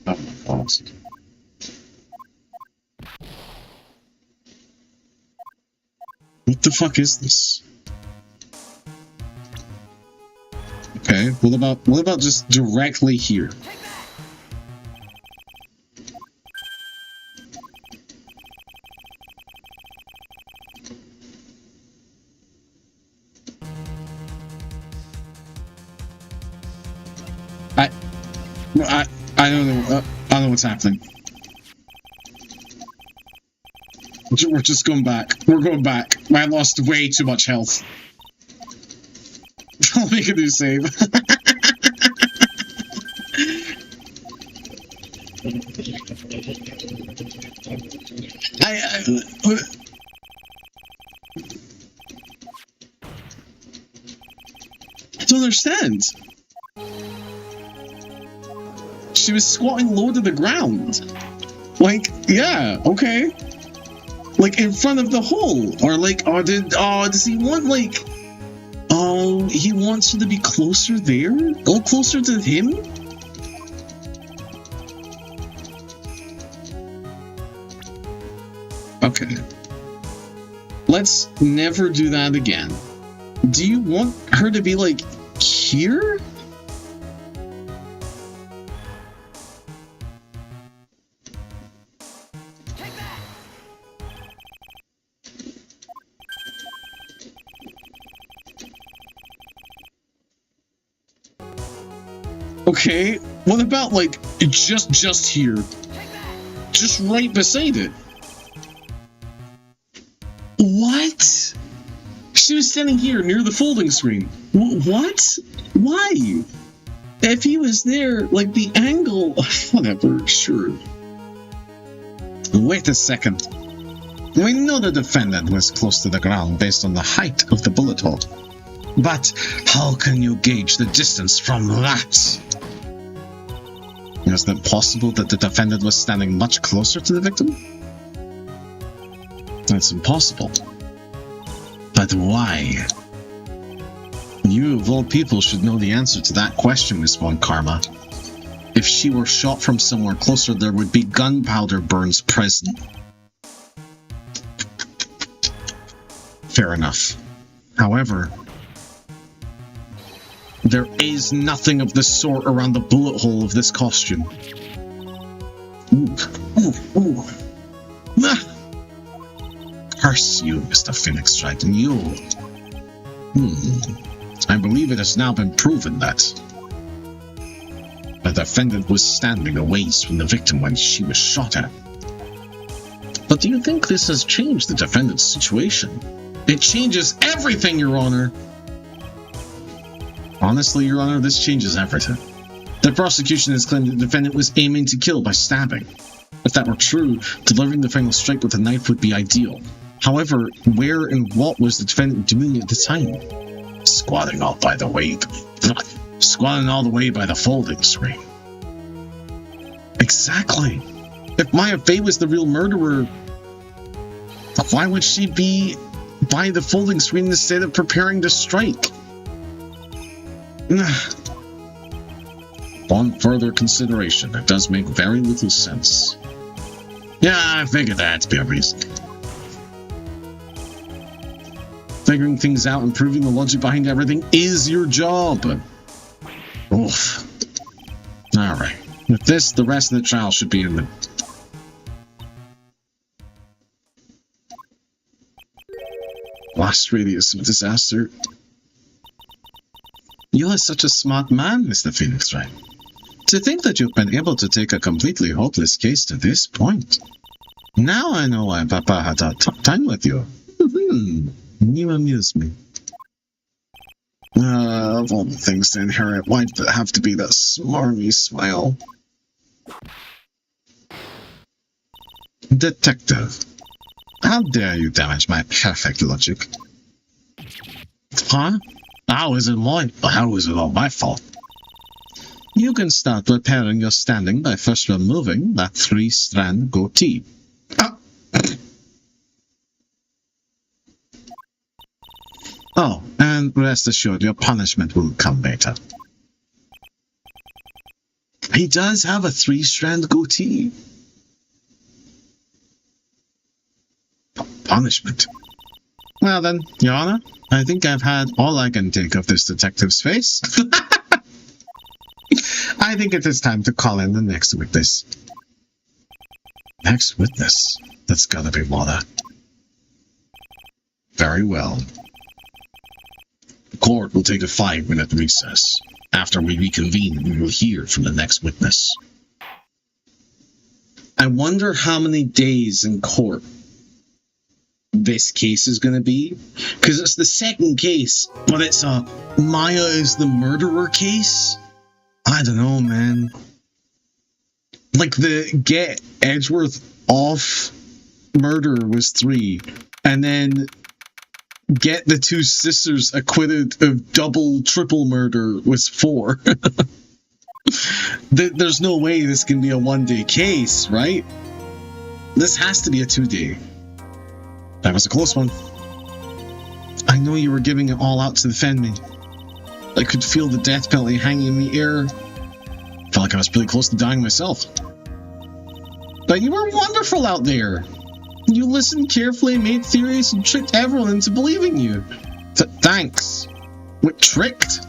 Oh my God. What the fuck is this? Okay, what about just directly here? I don't know. I don't know what's happening. We're just going back. We're going back. I lost way too much health. I'll make a new save. I don't understand. She was squatting low to the ground. Like, yeah, okay. Like, in front of the hole. Or, like, does he want, like... Oh, he wants her to be closer there? Oh, closer to him? Okay. Let's never do that again. Do you want her to be, like, here? Okay, what about, like, just here? Just right beside it. What? She was standing here near the folding screen. What? Why? If he was there, like, the angle... Whatever, sure. Wait a second. We know the defendant was close to the ground based on the height of the bullet hole. But how can you gauge the distance from that? Isn't it possible that the defendant was standing much closer to the victim? That's impossible. But why? You, of all people, should know the answer to that question, Miss Von Karma. If she were shot from somewhere closer, there would be gunpowder burns present. Fair enough. However, there is nothing of the sort around the bullet hole of this costume. Ooh. Ah. Curse you, Mr. Phoenix Triton, you. I believe it has now been proven that the defendant was standing a ways from the victim when she was shot at. But do you think this has changed the defendant's situation? It changes everything, Your Honor! Honestly, Your Honor, this changes everything. The prosecution has claimed the defendant was aiming to kill by stabbing. If that were true, delivering the final strike with a knife would be ideal. However, where and what was the defendant doing at the time? Squatting all the way by the folding screen. Exactly. If Maya Fey was the real murderer, why would she be by the folding screen instead of preparing to strike? On further consideration, it does make very little sense. Yeah, I figured that to be a reason. Figuring things out and proving the logic behind everything is your job. Oof. Alright. With this, the rest of the trial should be in the... Blast radius of disaster. You are such a smart man, Mr. Phoenix Wright. To think that you've been able to take a completely hopeless case to this point. Now I know why Papa had a tough time with you. You amuse me. Of all the things to inherit, why'd it have to be that smarmy smile? Detective. How dare you damage my perfect logic? Huh? How is it all my fault? You can start repairing your standing by first removing that 3-strand goatee. Oh, and rest assured, your punishment will come later. He does have a 3-strand goatee. Punishment. Well then, Your Honor, I think I've had all I can take of this detective's face. I think it is time to call in the next witness. Next witness? That's gotta be Laura. Very well. The court will take a 5-minute recess. After we reconvene, we will hear from the next witness. I wonder how many days in court this case is going to be. Because it's the second case, but it's a Maya is the murderer case? I don't know, man. Like, the get Edgeworth off murder was 3, and then get the 2 sisters acquitted of double, triple murder was 4. There's no way this can be a 1-day case, right? This has to be a 2-day. That was a close one. I know you were giving it all out to defend me. I could feel the death penalty hanging in the air. Felt like I was pretty close to dying myself. But you were wonderful out there. You listened carefully, made theories, and tricked everyone into believing you. Thanks. What, tricked?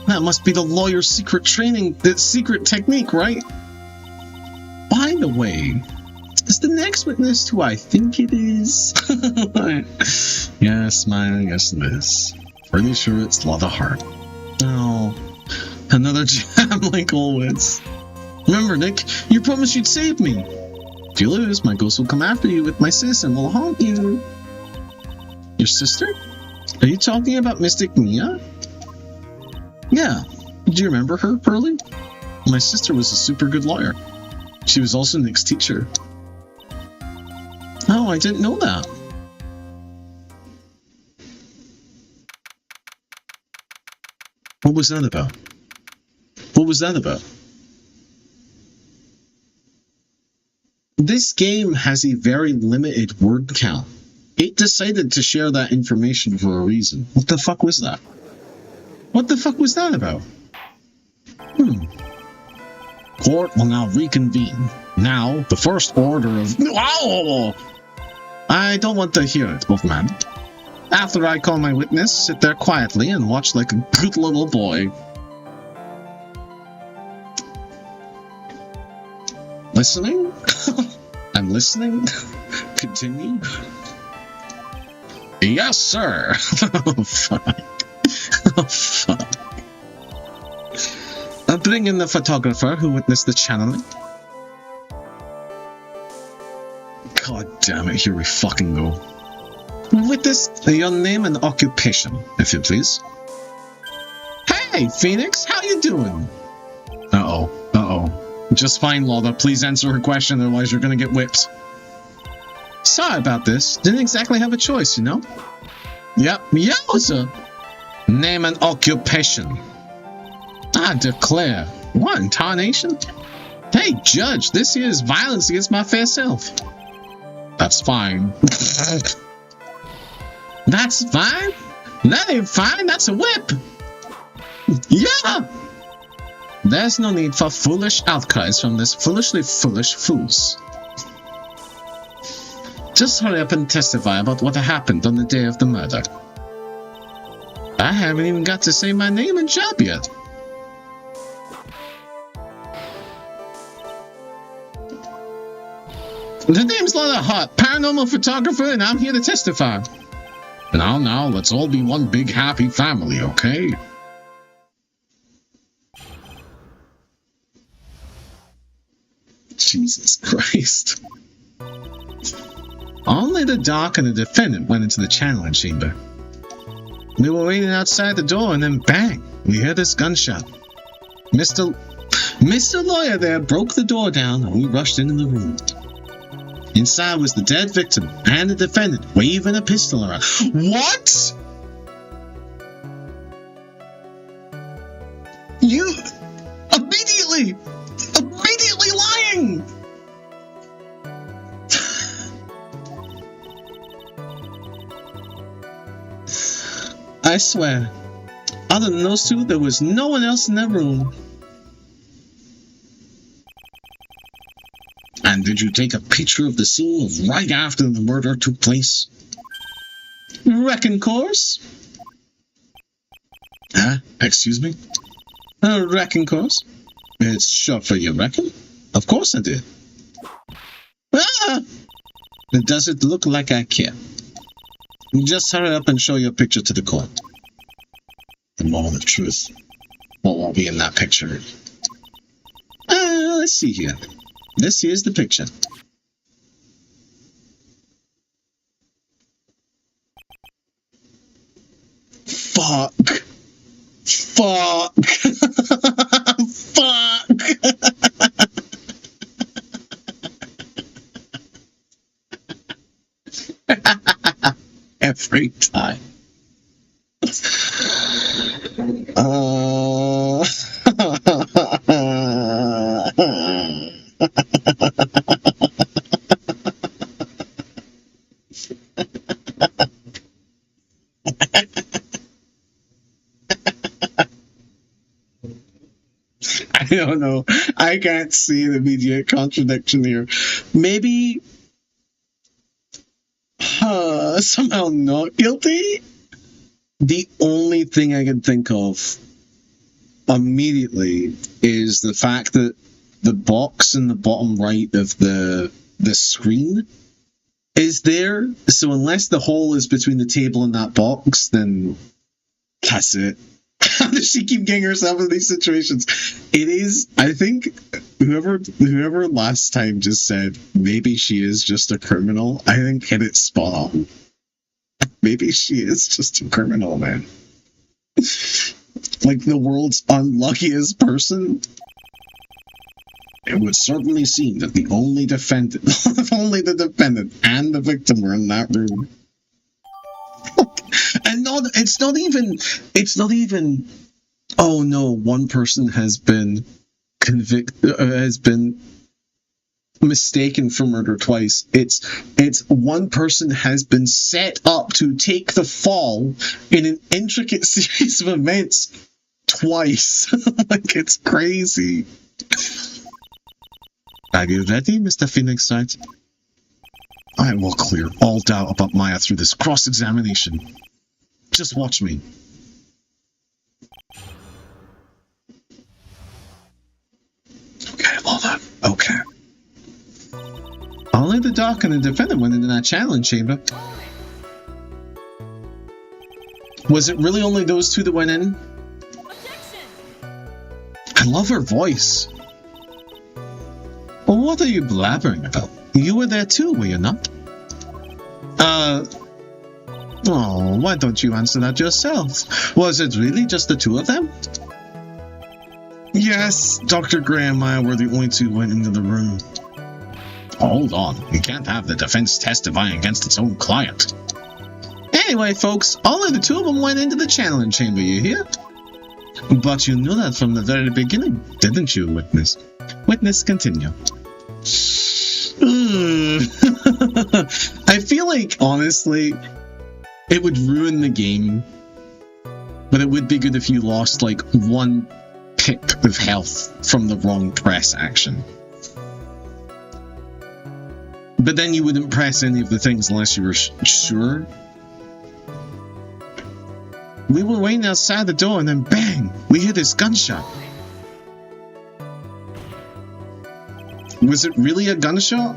That must be the lawyer's secret training, the secret technique, right? By the way, is the next witness who I think it is? Yes, yes it is. Pretty sure it's Lava Heart. Oh, another jam like always. Remember, Nick, you promised you'd save me. If you lose, my ghost will come after you with my sis and will haunt you. Your sister? Are you talking about Mystic Mia? Yeah. Do you remember her, Pearly? My sister was a super good lawyer. She was also Nick's teacher. Oh, I didn't know that. What was that about? What was that about? This game has a very limited word count. It decided to share that information for a reason. What the fuck was that? What the fuck was that about? Court will now reconvene. Now, the first order of... Wow! I don't want to hear it, Wolfman. After I call my witness, sit there quietly and watch like a good little boy. Listening? I'm listening. Continue. Yes, sir. Oh, fuck. Oh, fuck. I'll bring in the photographer who witnessed the channeling. God damn it, here we fucking go. Witness your name and occupation, if you please. Hey, Phoenix, how you doing? Uh-oh. Just fine, Laura. Please answer her question, otherwise you're gonna get whipped. Sorry about this. Didn't exactly have a choice, you know? Yep, yowza! Name and occupation. I declare. What in tarnation? Hey, Judge, this here is violence against my fair self. That's fine. That's fine? That ain't fine, that's a whip! Yeah! There's no need for foolish outcries from this foolishly foolish fools. Just hurry up and testify about what happened on the day of the murder. I haven't even got to say my name and job yet. The name's Lana Hart, paranormal photographer, and I'm here to testify. Now, let's all be one big happy family, okay? Jesus Christ. Only the doc and the defendant went into the channeling chamber. We were waiting outside the door, and then bang, we heard this gunshot. Mr. Lawyer there broke the door down, and we rushed into the room. Inside was the dead victim and the defendant waving a pistol around. What? I swear. Other than those two, there was no one else in that room. And did you take a picture of the scene right after the murder took place? Reckon course? Huh? Excuse me? Reckon course? It's short for you reckon? Of course I did. Ah! Does it look like I care? Just hurry up and show your picture to the court. The moment of truth won't be in that picture. Let's see here. This here's the picture. Fuck. Fuck. Fuck. Every time. I don't know. I can't see an immediate contradiction here. Maybe somehow not guilty? The only thing I can think of immediately is the fact that the box in the bottom right of the screen is there. So unless the hole is between the table and that box, then that's it. How does she keep getting herself in these situations? It is, I think, whoever last time just said maybe she is just a criminal, I think hit it spot on. Maybe she is just a criminal, man. Like the world's unluckiest person. It would certainly seem that the only defendant, only the defendant and the victim were in that room. And it's not even, oh no, one person has been mistaken for murder twice. It's one person has been set up to take the fall in an intricate series of events twice. Like, it's crazy. Are you ready, Mr. Phoenix-Wright? I will clear all doubt about Maya through this cross-examination. Just watch me. Okay, hold on. Okay. Only the doc and the defendant went into that challenge chamber. Was it really only those two that went in? I love her voice. Well, what are you blabbering about? You were there too, were you not? Oh, why don't you answer that yourself? Was it really just the two of them? Yes, Dr. Gray and Maya were the only two who went into the room. Hold on, you can't have the defense testifying against its own client. Anyway, folks, only the two of them went into the challenge chamber, you hear? But you knew that from the very beginning, didn't you, witness? Witness, continue. I feel like, honestly, it would ruin the game, but it would be good if you lost, like, one pip of health from the wrong press action. But then you wouldn't press any of the things unless you were sure. We were waiting outside the door and then bang! We hear this gunshot. Was it really a gunshot?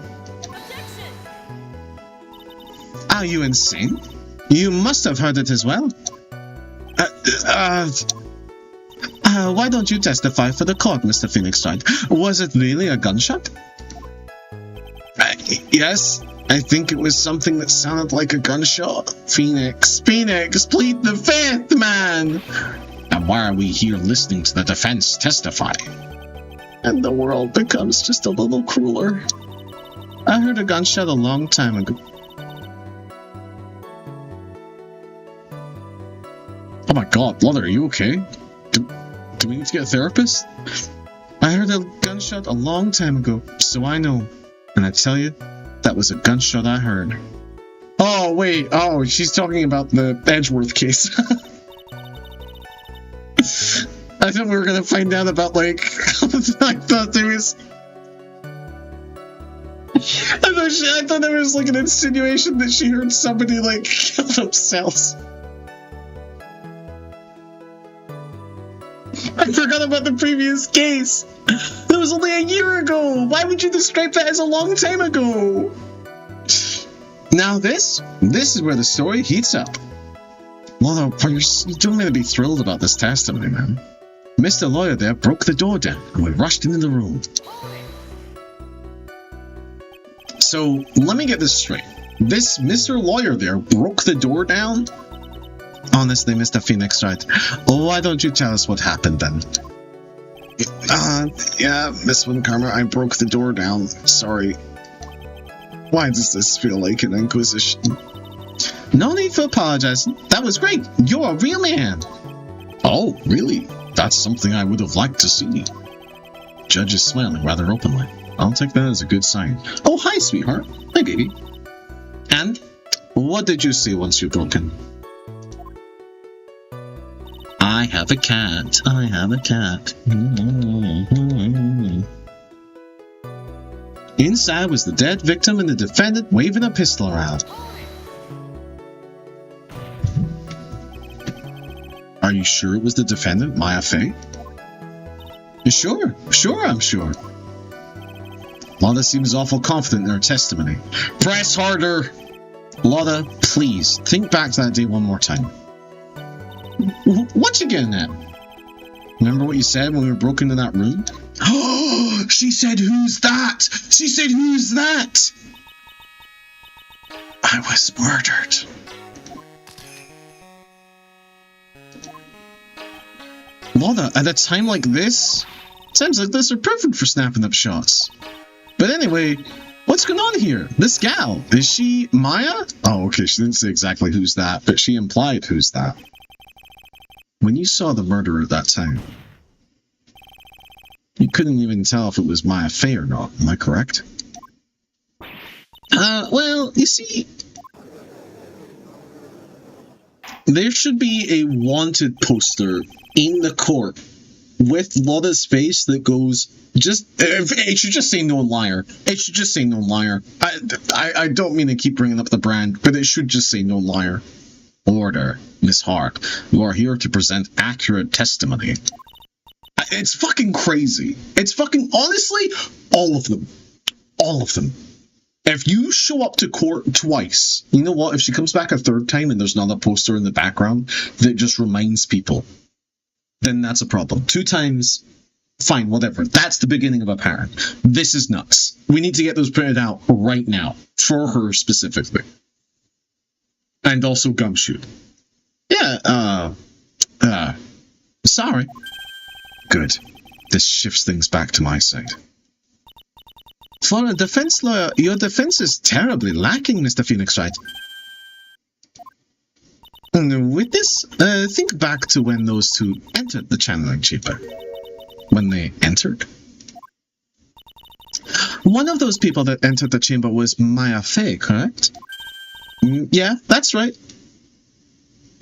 Are you insane? You must have heard it as well. Why don't you testify for the court, Mr. Phoenix-Wright? Was it really a gunshot? Yes, I think it was something that sounded like a gunshot. Phoenix, plead the fifth, man! And why are we here listening to the defense testify? And the world becomes just a little crueler. I heard a gunshot a long time ago. Oh my god, Mother, are you okay? Do we need to get a therapist? I heard a gunshot a long time ago, so I know. And I tell you, that was a gunshot I heard. Oh, wait. Oh, she's talking about the Edgeworth case. I thought we were gonna find out about, like, I thought there was... I thought there was, like, an insinuation that she heard somebody, like, kill themselves. I forgot about the previous case. That was only a year ago. Why would you describe that as a long time ago? Now this is where the story heats up. Well, you don't mean to be thrilled about this testimony, man. Mr. Lawyer there broke the door down, and we rushed into the room. So, let me get this straight. This Mr. Lawyer there broke the door down? Honestly, Mr. Phoenix, right? Why don't you tell us what happened then? Yeah, Miss Winkarmer, I broke the door down. Sorry. Why does this feel like an inquisition? No need for apologizing. That was great. You're a real man. Oh, really? That's something I would have liked to see. Judge is smiling rather openly. I'll take that as a good sign. Oh, hi, sweetheart. Hi, baby. And what did you see once you broke in? I have a cat. I have a cat. Inside was the dead victim and the defendant waving a pistol around. Are you sure it was the defendant, Maya Fey? Sure, I'm sure. Lotta seems awful confident in her testimony. Press harder! Lotta, please, think back to that day one more time. What you getting at? Remember what you said when we were broke into that room? Oh, she said, who's that? She said, who's that? I was murdered. Lotta, at a time like this, times like this are perfect for snapping up shots. But anyway, what's going on here? This gal, is she Maya? Oh, okay, she didn't say exactly who's that, but she implied who's that. When you saw the murderer that time, you couldn't even tell if it was Maya Fey or not, am I correct? Well, you see, there should be a wanted poster in the court with Lotta's face that goes, it should just say no liar. It should just say no liar. I don't mean to keep bringing up the brand, but it should just say no liar. Order, Miss Hart. You are here to present accurate testimony. It's fucking crazy. It's fucking, honestly, all of them. All of them. If you show up to court twice, you know what? If she comes back a third time and there's not a poster in the background that just reminds people, then that's a problem. 2 times, fine, whatever. That's the beginning of a pattern. This is nuts. We need to get those printed out right now, for her specifically. And also Gumshoe. Yeah, sorry. Good. This shifts things back to my side. For a defense lawyer, your defense is terribly lacking, Mr. Phoenix Wright. And with this, think back to when those two entered the channeling chamber. When they entered? One of those people that entered the chamber was Maya Fey, correct? Yeah, that's right.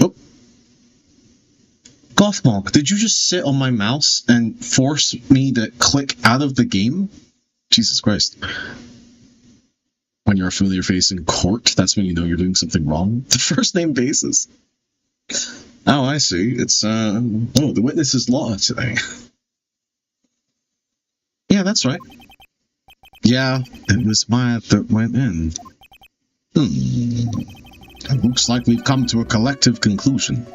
Oh. Gothmog, did you just sit on my mouse and force me to click out of the game? Jesus Christ. When you're a familiar face in court, that's when you know you're doing something wrong. The first name basis. Oh, I see. It's, the witness's law today. Yeah, that's right. Yeah, it was Maya that went in. It looks like we've come to a collective conclusion.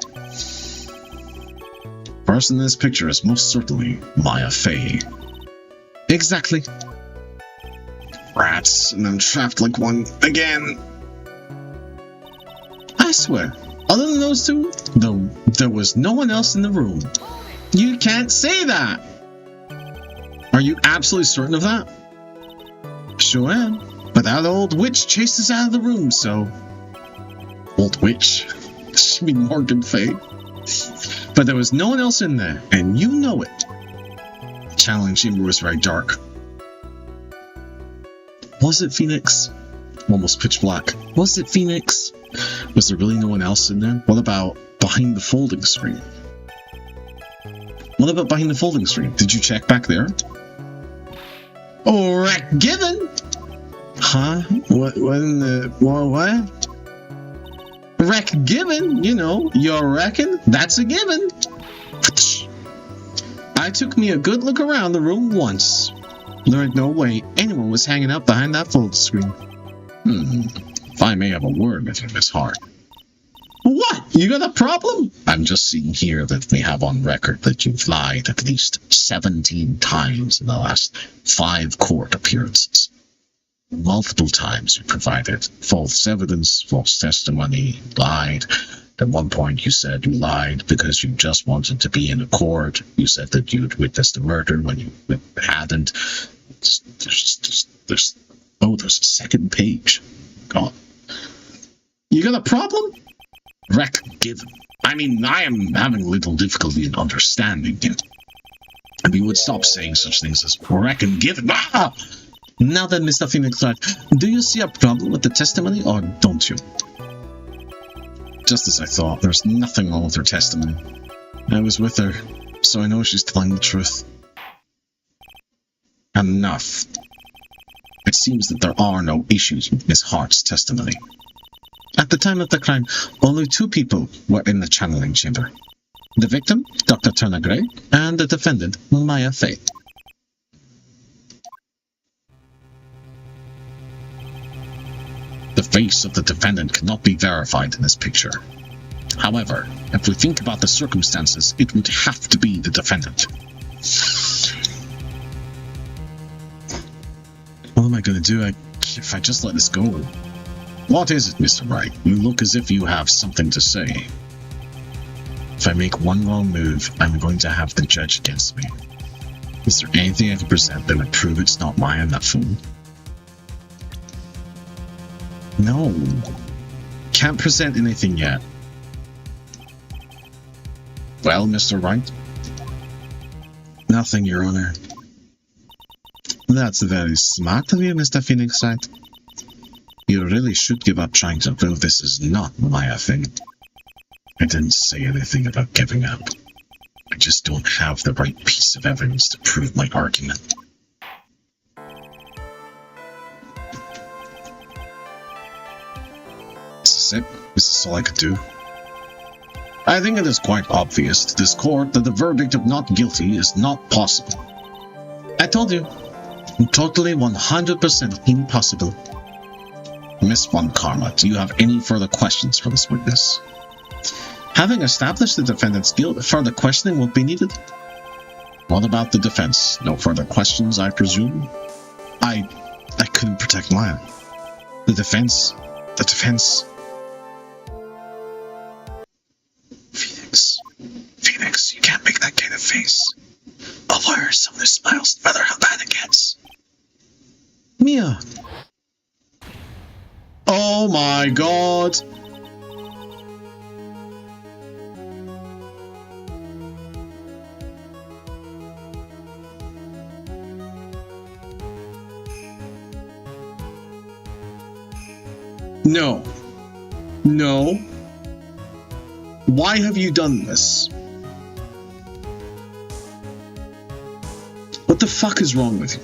Person in this picture is most certainly Maya Fey. Exactly. Rats, and I'm trapped like one again. I swear, other than those two, there was no one else in the room. You can't say that! Are you absolutely certain of that? Sure am. But that old witch chased us out of the room, so... Old witch? She mean Morgan Fey? But there was no one else in there, and you know it. The channeling chamber was very dark. Was it Phoenix? Almost pitch black. Was it Phoenix? Was there really no one else in there? What about behind the folding screen? What about behind the folding screen? Did you check back there? Oh, wreck given! Huh? What in the... What? Wreck given? You know, you reckon? That's a given. I took me a good look around the room once. There ain't no way anyone was hanging out behind that fold screen. If I may have a word with you, Miss Hart. What? You got a problem? I'm just seeing here that we have on record that you've lied at least 17 times in the last 5 court appearances. Multiple times you provided false evidence, false testimony, lied. At one point you said you lied because you just wanted to be in a court. You said that you'd witnessed a murder when you hadn't. There's a second page. God. You got a problem? Wreck given. I mean, I am having a little difficulty in understanding you. If you would stop saying such things as wreck and given. Ah! Now then, Mr. Phoenix Wright, do you see a problem with the testimony or don't you? Just as I thought, there's nothing wrong with her testimony. I was with her, so I know she's telling the truth. Enough. It seems that there are no issues with Miss Hart's testimony. At the time of the crime, only 2 people were in the channeling chamber. The victim, Dr. Turner Gray, and the defendant, Maya Fay. The face of the defendant cannot be verified in this picture. However, if we think about the circumstances, it would have to be the defendant. What am I going to do if I just let this go? What is it, Mr. Wright? You look as if you have something to say. If I make one wrong move, I'm going to have the judge against me. Is there anything I can present that would prove it's not Maya, that fool? No. Can't present anything yet. Well, Mr. Wright? Nothing, Your Honor. That's very smart of you, Mr. Phoenix Wright. You really should give up trying to prove this is not Maya thing. I didn't say anything about giving up. I just don't have the right piece of evidence to prove my argument. Is this it? Is this all I could do? I think it is quite obvious to this court that the verdict of not guilty is not possible. I told you. Totally 100% impossible. Miss Von Karma, do you have any further questions for this witness? Having established the defendant's guilt, further questioning won't be needed. What about the defense? No further questions, I presume? I couldn't protect Maya. The defense... Phoenix, you can't make that kind of face. A lawyer is someone who smiles no matter how bad it gets. Mia. Oh my god. No. No. Why have you done this? What the fuck is wrong with you?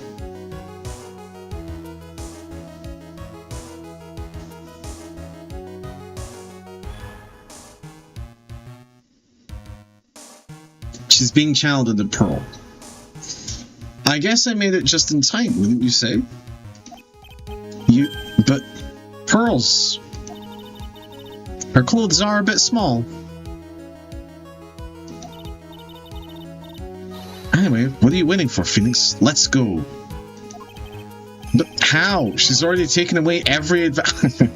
She's being channeled into Pearl. I guess I made it just in time, wouldn't you say? But Pearl's... her clothes are a bit small. Anyway, what are you waiting for, Phoenix? Let's go. But how? She's already taken away every advantage.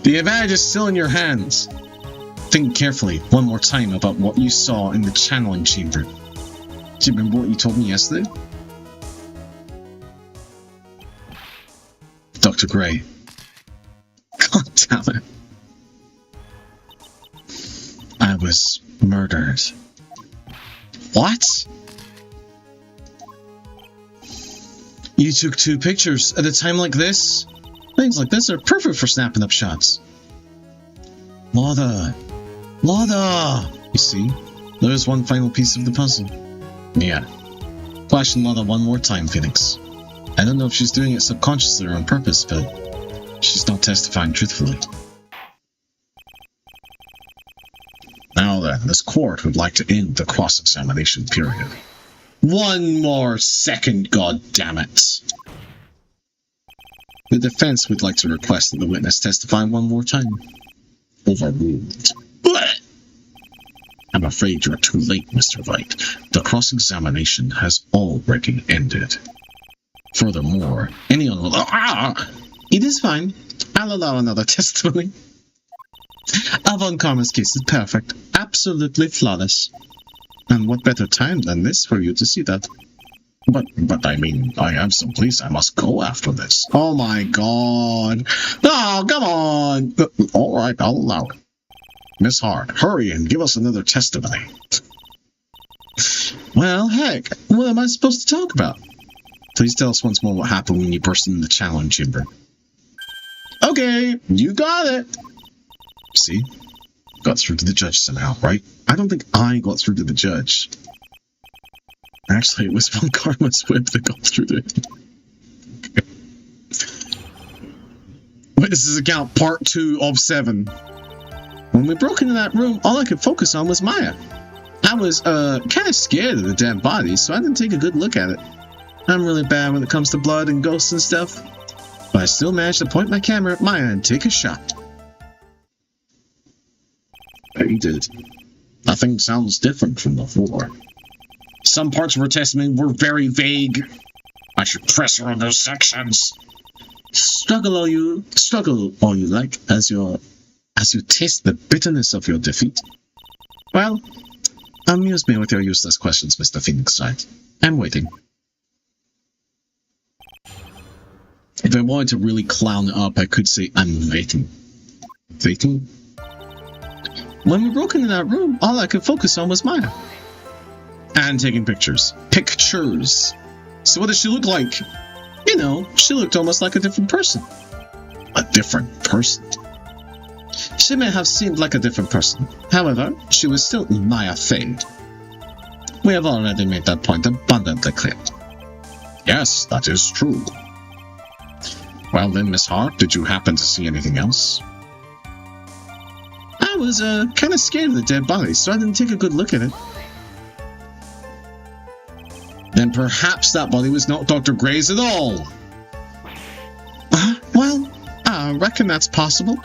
The advantage is still in your hands. Think carefully one more time about what you saw in the channeling chamber. Do you remember what you told me yesterday? Dr. Gray. God damn it. I was murdered. What? You took 2 pictures at a time like this? Things like this are perfect for snapping up shots. What a... Lada! You see, there's one final piece of the puzzle. Yeah. Question Lada one more time, Phoenix. I don't know if she's doing it subconsciously or on purpose, but she's not testifying truthfully. Now then, this court would like to end the cross-examination period. One more second, goddammit! The defense would like to request that the witness testify one more time. Overruled. I'm afraid you're too late, Mr. White. The cross-examination has already ended. Furthermore, anyone will... It is fine. I'll allow another testimony. Avon Karma's case is perfect. Absolutely flawless. And what better time than this for you to see that? But I mean, I have some place I must go after this. Oh my god. Oh, come on. Alright, I'll allow it. Miss Hart, hurry and give us another testimony. Well, heck, what am I supposed to talk about? Please tell us once more what happened when you burst into the challenge chamber. Okay, you got it. See? Got through to the judge somehow, right? I don't think I got through to the judge. Actually, it was Von Karma's whip that got through to him. Witnesses account part 2 of 7. When we broke into that room, all I could focus on was Maya. I was, kind of scared of the dead body, so I didn't take a good look at it. I'm really bad when it comes to blood and ghosts and stuff. But I still managed to point my camera at Maya and take a shot. But you did. Nothing sounds different from before. Some parts of her testimony were very vague. I should press her on those sections. Struggle all you like as you taste the bitterness of your defeat. Well, amuse me with your useless questions, Mr. Phoenix Wright. I'm waiting. If I wanted to really clown it up, I could say I'm waiting. Waiting? When we broke into that room, all I could focus on was Maya. And taking pictures. Pictures! So what does she look like? You know, she looked almost like a different person. A different person? She may have seemed like a different person. However, she was still Maya Fade. We have already made that point abundantly clear. Yes, that is true. Well then, Miss Hart, did you happen to see anything else? I was, kind of scared of the dead body, so I didn't take a good look at it. Then perhaps that body was not Dr. Gray's at all. Well, I reckon that's possible.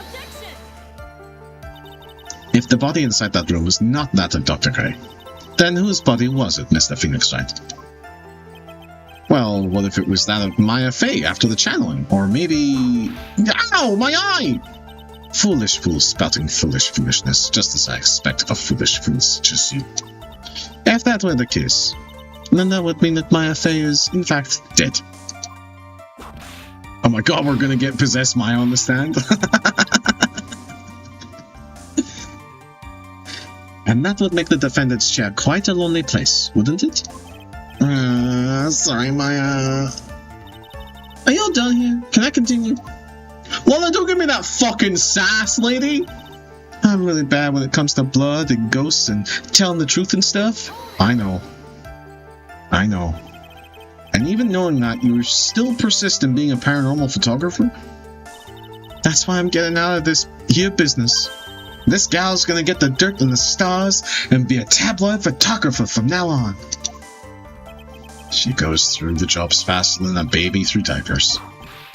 If the body inside that room was not that of Dr. Gray, then whose body was it, Mr. Phoenix Wright? Well, what if it was that of Maya Fey after the channeling? Or maybe... Ow! My eye! Foolish fool spouting foolish foolishness, just as I expect of a foolish fool such as you. If that were the case, then that would mean that Maya Fey is, in fact, dead. Oh my god, we're gonna get possessed Maya on the stand? And that would make the defendant's chair quite a lonely place, wouldn't it? Sorry, Maya. Are you all done here? Can I continue? Well, then don't give me that fucking sass, lady! I'm really bad when it comes to blood and ghosts and telling the truth and stuff. I know. I know. And even knowing that, you still persist in being a paranormal photographer? That's why I'm getting out of this here business. This gal's gonna get the dirt and the stars and be a tabloid photographer from now on. She goes through the jobs faster than a baby through diapers.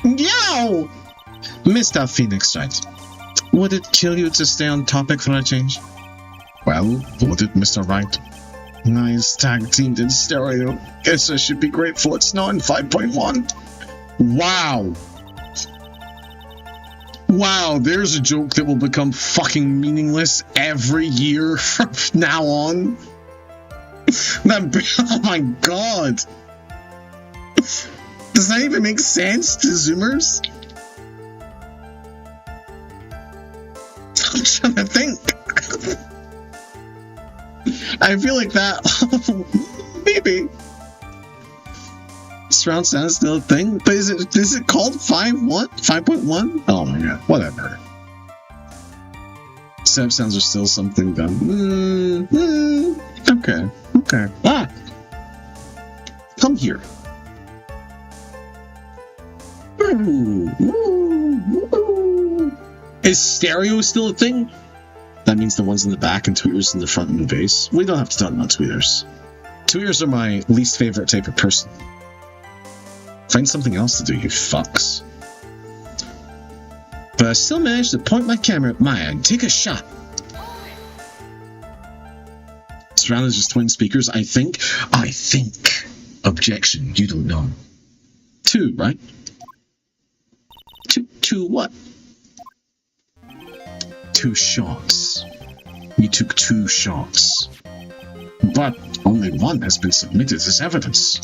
Yo! Mr. Phoenix Wright, would it kill you to stay on topic for a change? Well, would it, Mr. Wright? Nice tag teamed in stereo. Guess I should be grateful it's not in 5.1. Wow. Wow, there's a joke that will become fucking meaningless every year from now on. Oh my god. Does that even make sense to Zoomers? I'm trying to think. I feel like that. Maybe. Surround sound is still a thing, but is it called 5.1? Oh my god, whatever. Setup sounds are still something done. Okay. Ah! Come here. Is stereo still a thing? That means the ones in the back and tweeters in the front and the base. We don't have to talk about tweeters. Tweeters are my least favorite type of person. Find something else to do, you fucks. But I still managed to point my camera at Maya and take a shot. Surrounded as just twin speakers, I think. Objection, you don't know. 2, right? Two what? 2 shots. You took 2 shots. But only one has been submitted as evidence.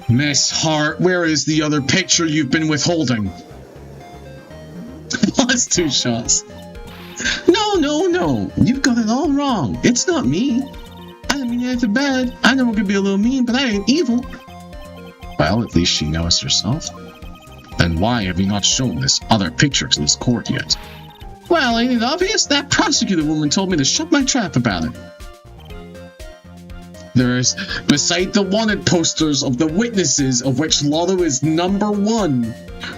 Miss Hart, where is the other picture you've been withholding? What's 2 shots? No. You've got it all wrong. It's not me. I didn't mean anything bad. I know it could be a little mean, but I ain't evil. Well, at least she knows herself. Then why have you not shown this other picture to this court yet? Well, ain't it obvious? That prosecutor woman told me to shut my trap about it. There's, beside the wanted posters of the witnesses, of which Lotto is number 1,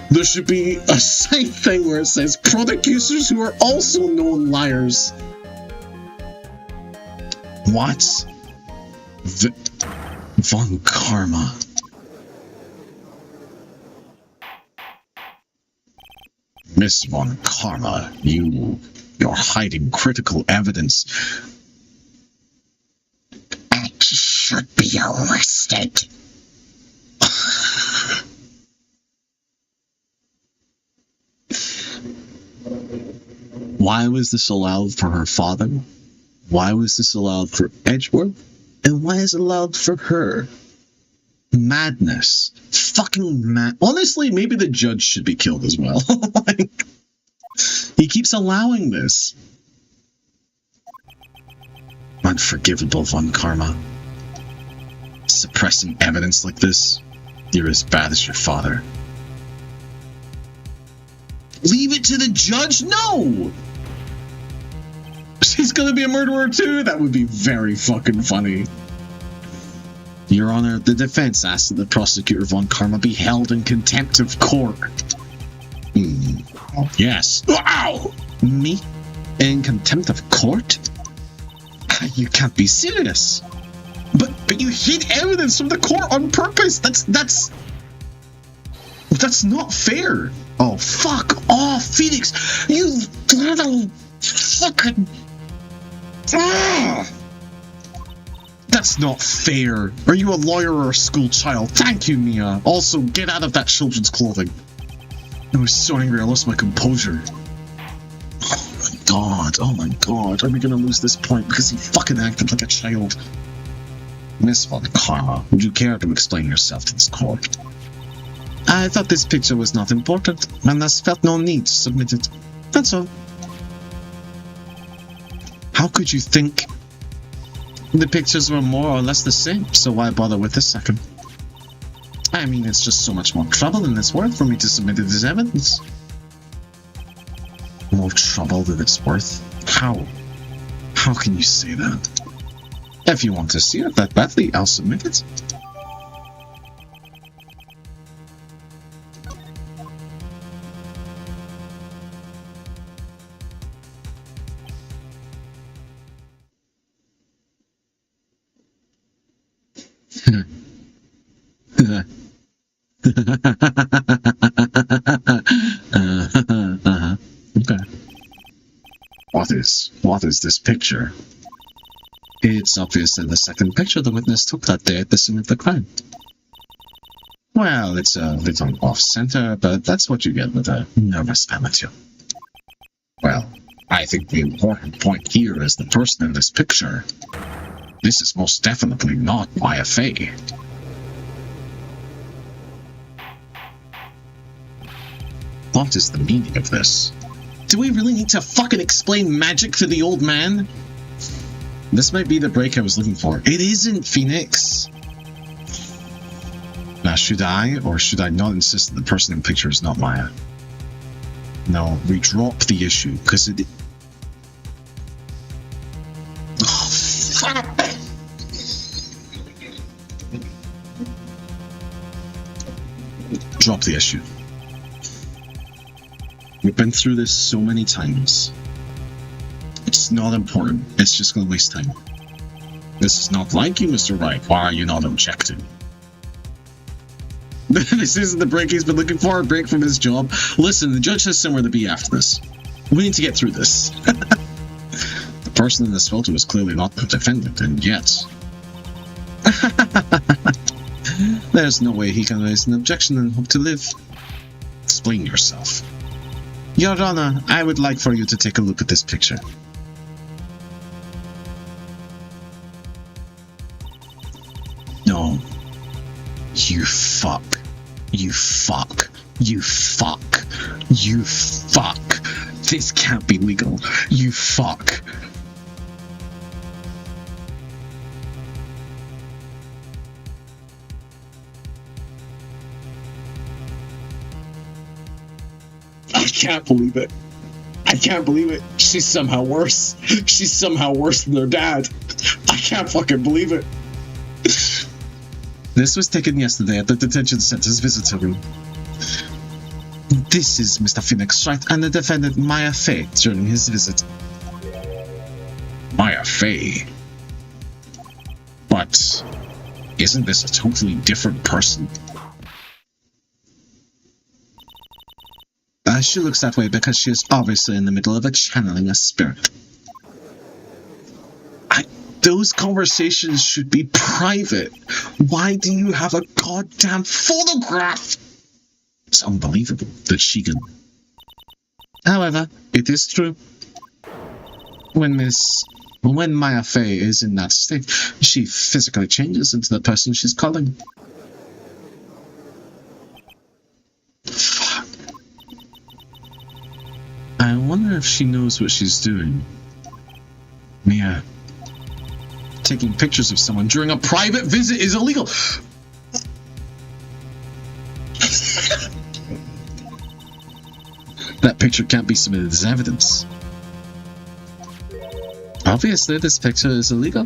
there should be a side thing where it says prosecutors who are also known liars. What? Von Karma. Miss Von Karma, you're hiding critical evidence. I should be arrested. Why was this allowed for her father? Why was this allowed for Edgeworth? And why is it allowed for her? Madness. Fucking mad. Honestly, maybe the judge should be killed as well. Like, he keeps allowing this. Unforgivable, Von Karma. Suppressing evidence like this. You're as bad as your father. Leave it to the judge? No! She's gonna be a murderer too? That would be very fucking funny. Your Honor, the defense asks that the prosecutor Von Karma be held in contempt of court. Yes. Wow! Me? In contempt of court? You can't be serious. But you hid evidence from the court on purpose. That's not fair. Oh, fuck off, Phoenix. You little fucking... That's not fair. Are you a lawyer or a school child? Thank you, Mia. Also, get out of that children's clothing. I was so angry I lost my composure. Oh my god. Are we gonna lose this point because he fucking acted like a child? Miss Von Karma, would you care to explain yourself to this court? I thought this picture was not important, and thus felt no need to submit it. That's all. How could you think? The pictures were more or less the same, so why bother with the second? I mean, it's just so much more trouble than it's worth for me to submit it as evidence. More trouble than it's worth? How? How can you say that? If you want to see it that badly, I'll submit it. Okay. What is this picture? It's obvious that the second picture the witness took that day at the scene of the crime. Well, it's a little off-center, but that's what you get with a nervous amateur. Well, I think the important point here is the person in this picture. This is most definitely not Maya Fey. What is the meaning of this? Do we really need to fucking explain magic to the old man? This might be the break I was looking for. It isn't, Phoenix! Now, should I, or should I not insist that the person in the picture is not Maya? No, we drop the issue, because it... Oh, fuck! Drop the issue. We've been through this so many times. It's not important. It's just gonna waste time. This is not like you, Mr. Wright. Why are you not objecting? This isn't the break he's been looking for. A break from his job. Listen, the judge has somewhere to be after this. We need to get through this. The person in this photo is clearly not the defendant, and yet... There's no way he can raise an objection and hope to live. Explain yourself. Your Honor, I would like for you to take a look at this picture. No. You fuck. You fuck. You fuck. You fuck. This can't be legal. You fuck. I can't believe it. I can't believe it. She's somehow worse. She's somehow worse than her dad. I can't fucking believe it. This was taken yesterday at the detention center's visitor room. This is Mr. Phoenix Wright and the defendant Maya Fey during his visit. Maya Fey? But isn't this a totally different person? She looks that way because she is obviously in the middle of channeling a spirit. Those conversations should be private. Why do you have a goddamn photograph? It's unbelievable that she can. However, it is true. When Maya Fey is in that state, she physically changes into the person she's calling. Fuck. I wonder if she knows what she's doing. Mia. Taking pictures of someone during a private visit is illegal. That picture can't be submitted as evidence. Obviously, this picture is illegal.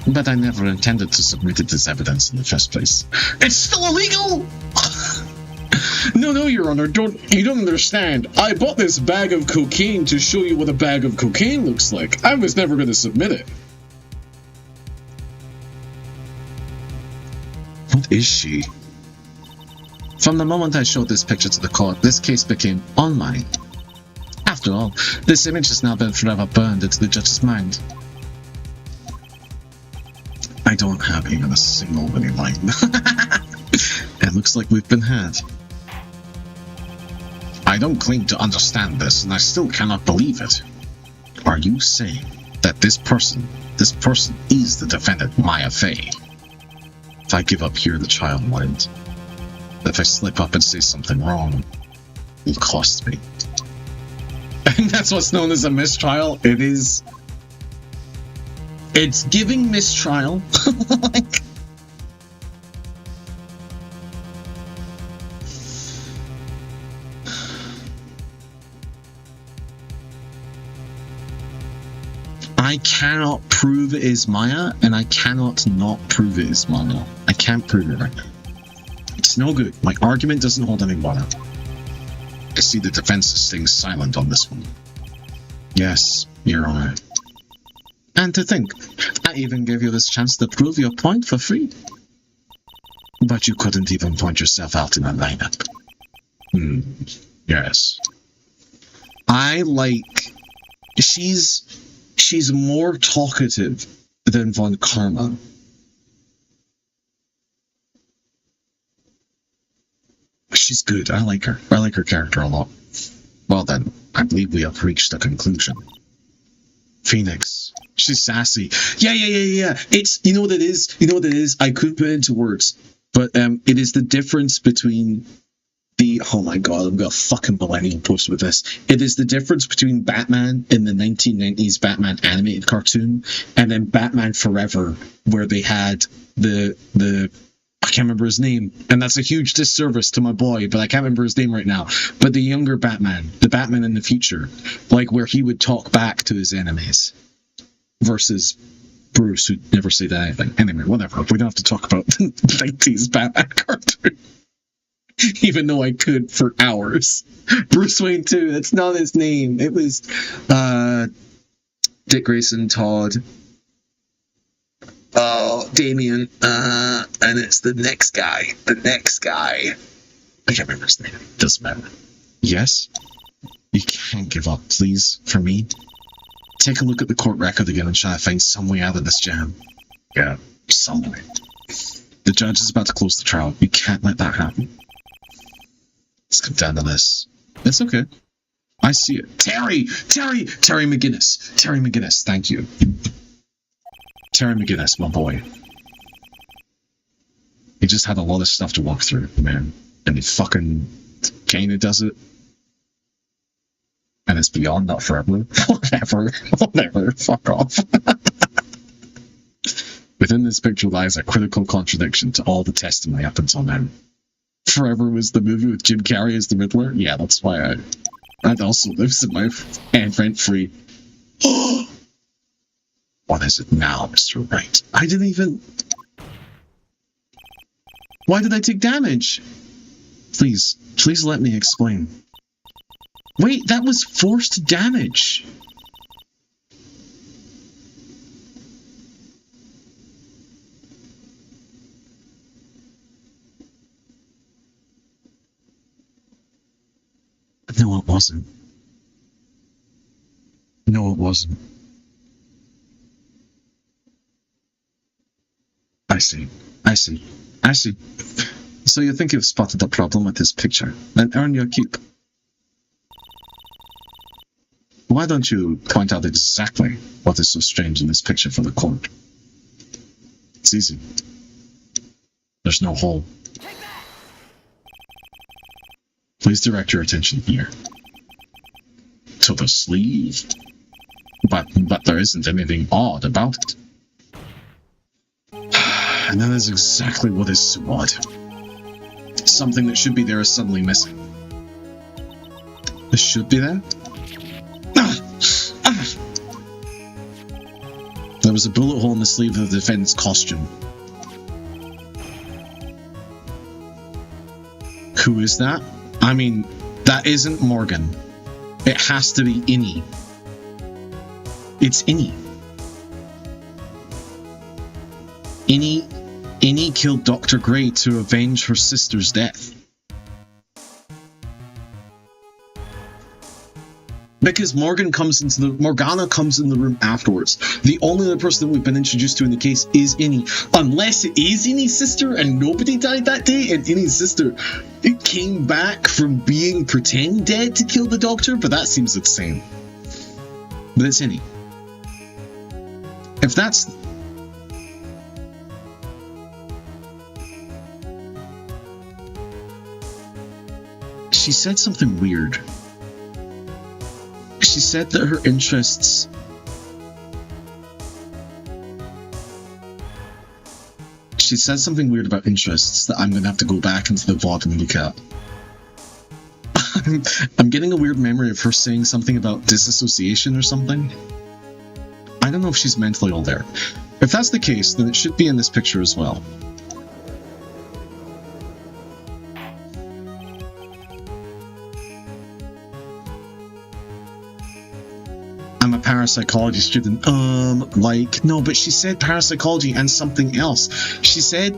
But I never intended to submit it as evidence in the first place. It's still illegal! No, Your Honor, you don't understand. I bought this bag of cocaine to show you what a bag of cocaine looks like. I was never going to submit it. What is she? From the moment I showed this picture to the court, this case became on mine. After all, this image has now been forever burned into the judge's mind. I don't have even a single witty line. It looks like we've been had. I don't claim to understand this, and I still cannot believe it. Are you saying that this person is the defendant, Maya Fey? If I give up here, the child won't. If I slip up and say something wrong, it'll cost me. And that's what's known as a mistrial. It is. It's giving mistrial. Like, I cannot prove it is Maya, and I cannot not prove it is Maya. I can't prove it right now. It's no good. My argument doesn't hold any water. I see the defense is staying silent on this one. Yes, Your Honor. And to think, I even gave you this chance to prove your point for free. But you couldn't even point yourself out in a lineup. Yes. I like... She's more talkative than Von Karma. She's good. I like her. I like her character a lot. Well then, I believe we have reached a conclusion. Phoenix. She's sassy. Yeah. It's, you know what it is? I couldn't put it into words. But it is the difference between the, oh my god, I'm gonna fucking millennial post with this. It is the difference between Batman in the 1990s Batman animated cartoon and then Batman Forever, where they had the I can't remember his name, and that's a huge disservice to my boy, but I can't remember his name right now. But the younger Batman, the Batman in the future, like where he would talk back to his enemies, versus Bruce, who'd never say anything. Anyway, whatever. We don't have to talk about the 90s Batman cartoon. Even though I could for hours. Bruce Wayne 2, that's not his name. It was Dick Grayson, Todd, Damien, and it's the next guy. I can't remember his name. Doesn't matter. Yes? You can't give up, please, for me. Take a look at the court record again and try to find some way out of this jam. Yeah, some way. The judge is about to close the trial. You can't let that happen. Let's come down to this. It's okay. I see it. Terry McGinnis. Thank you. Terry McGinnis, my boy. He just had a lot of stuff to walk through, man. And he fucking kinda does it. And it's beyond not forever. Whatever. Fuck off. Within this picture lies a critical contradiction to all the testimony up until now. Forever was the movie with Jim Carrey as the Riddler? Yeah, that's why that also lives in my head rent-free. What is it now, Mr. Wright? I didn't even... Why did I take damage? Please let me explain. Wait, that was forced damage. No, it wasn't. No, it wasn't. I see. So you think you've spotted the problem with this picture, then earn your keep. Why don't you point out exactly what is so strange in this picture for the court? It's easy. There's no hole. Please direct your attention here. To the sleeve. But there isn't anything odd about it. And that is exactly what is so odd. Something that should be there is suddenly missing. This should be there? There was a bullet hole in the sleeve of the defendant's costume. Who is that? I mean, that isn't Morgan. It has to be Innie. It's Innie. Innie killed Dr. Gray to avenge her sister's death. Because Morgana comes in the room afterwards. The only other person that we've been introduced to in the case is Innie. Unless it is Innie's sister and nobody died that day, and Innie's sister came back from being pretend dead to kill the doctor, but that seems insane. But it's Innie. If that's... She said something weird. She said that her interests... She said something weird about interests that I'm going to have to go back into the VOD and look at. I'm getting a weird memory of her saying something about disassociation or something. I don't know if she's mentally ill there. If that's the case, then it should be in this picture as well. I'm a parapsychology student. No, but she said parapsychology and something else. She said...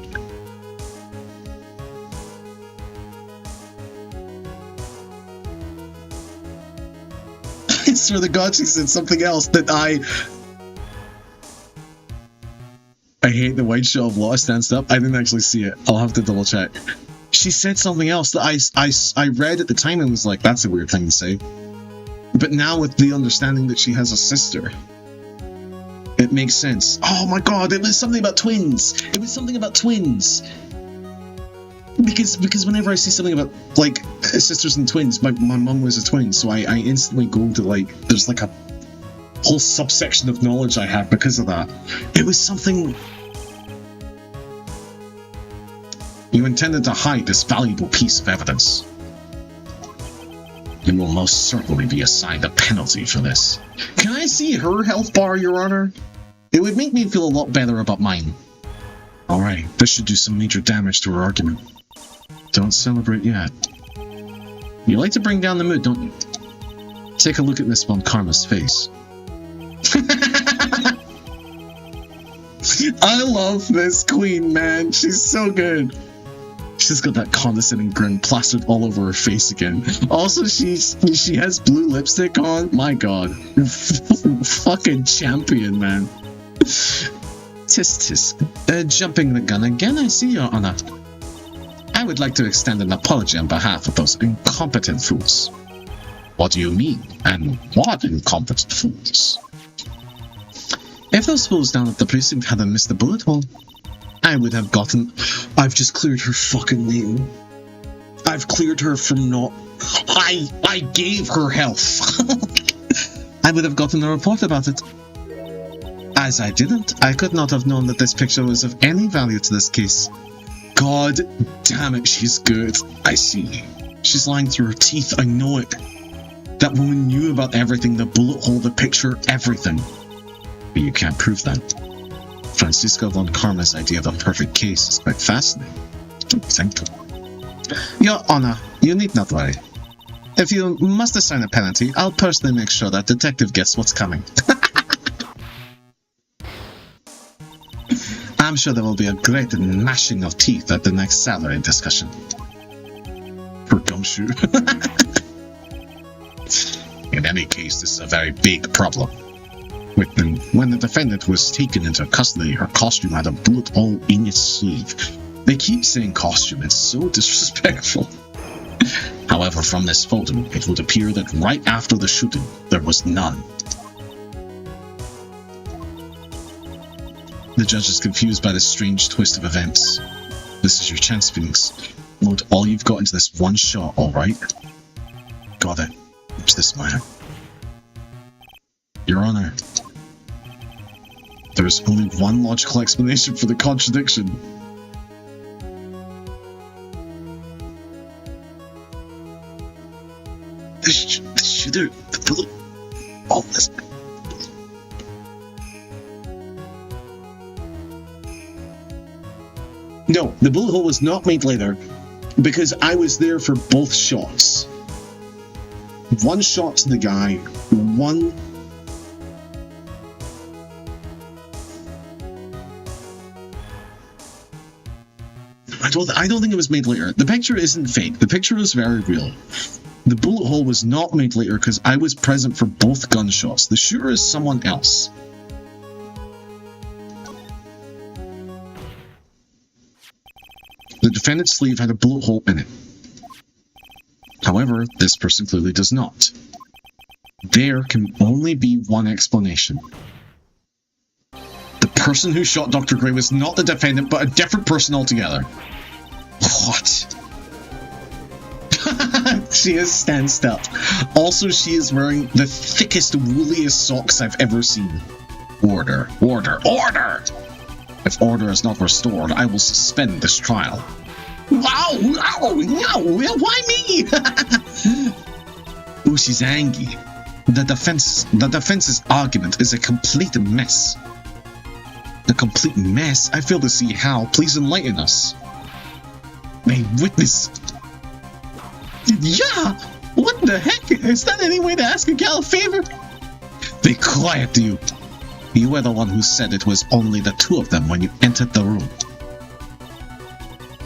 I swear to God, she said something else that I hate the white shell of law stands up. I didn't actually see it. I'll have to double check. She said something else that I read at the time and was like, that's a weird thing to say. But now with the understanding that she has a sister, it makes sense. Oh my God, it was something about twins. It was something about twins. Because whenever I see something about, like, sisters and twins, my mum was a twin, so I instantly go to, like, there's like a whole subsection of knowledge I have because of that. It was something... You intended to hide this valuable piece of evidence. You will most certainly be assigned a penalty for this. Can I see her health bar, Your Honor? It would make me feel a lot better about mine. Alright, this should do some major damage to her argument. Don't celebrate yet. You like to bring down the mood, don't you? Take a look at Miss Von Karma's face. I love this queen, man. She's so good. She's got that condescending grin plastered all over her face again. Also, she has blue lipstick on. My god. Fucking champion, man. Tisk. Jumping the gun again, I see, Your Honor. I would like to extend an apology on behalf of those incompetent fools. What do you mean? And what incompetent fools? If those fools down at the precinct hadn't missed the bullet hole, I would have gotten... I've just cleared her fucking name. I've cleared her from not... I gave her health. I would have gotten a report about it. As I didn't, I could not have known that this picture was of any value to this case. God damn it, she's good. I see. She's lying through her teeth, I know it. That woman knew about everything, the bullet hole, the picture, everything. But you can't prove that. Franziska von Karma's idea of a perfect case is quite fascinating. Thank you. Your Honor, you need not worry. If you must assign a penalty, I'll personally make sure that detective gets what's coming. I'm sure there will be a great gnashing of teeth at the next salary discussion. For gumshoe. In any case, this is a very big problem. When the defendant was taken into custody, her costume had a bullet hole in its sleeve. They keep saying costume, it's so disrespectful. However, from this photo, it would appear that right after the shooting, there was none. The judge is confused by this strange twist of events. This is your chance, Phoenix. Load all you've got into this one shot, alright? Got it. What's this man? Your Honor. There is only one logical explanation for the contradiction. The shooter, the bullet, all this. No, the bullet hole was not made later, because I was there for both shots. One shot to the guy, one... I don't think it was made later. The picture isn't fake. The picture is very real. The bullet hole was not made later because I was present for both gunshots. The shooter is someone else. The defendant's sleeve had a bullet hole in it. However, this person clearly does not. There can only be one explanation. The person who shot Dr. Gray was not the defendant, but a different person altogether. What? She is stanced up. Also, she is wearing the thickest, wooliest socks I've ever seen. Order, order, order! If order is not restored, I will suspend this trial. Wow! No! Why me? Oh, she's angry. The defense's argument is a complete mess. A complete mess? I fail to see how. Please enlighten us. A witness. Yeah! What the heck? Is that any way to ask a gal a favor? Be quiet, you. You were the one who said it was only the two of them when you entered the room.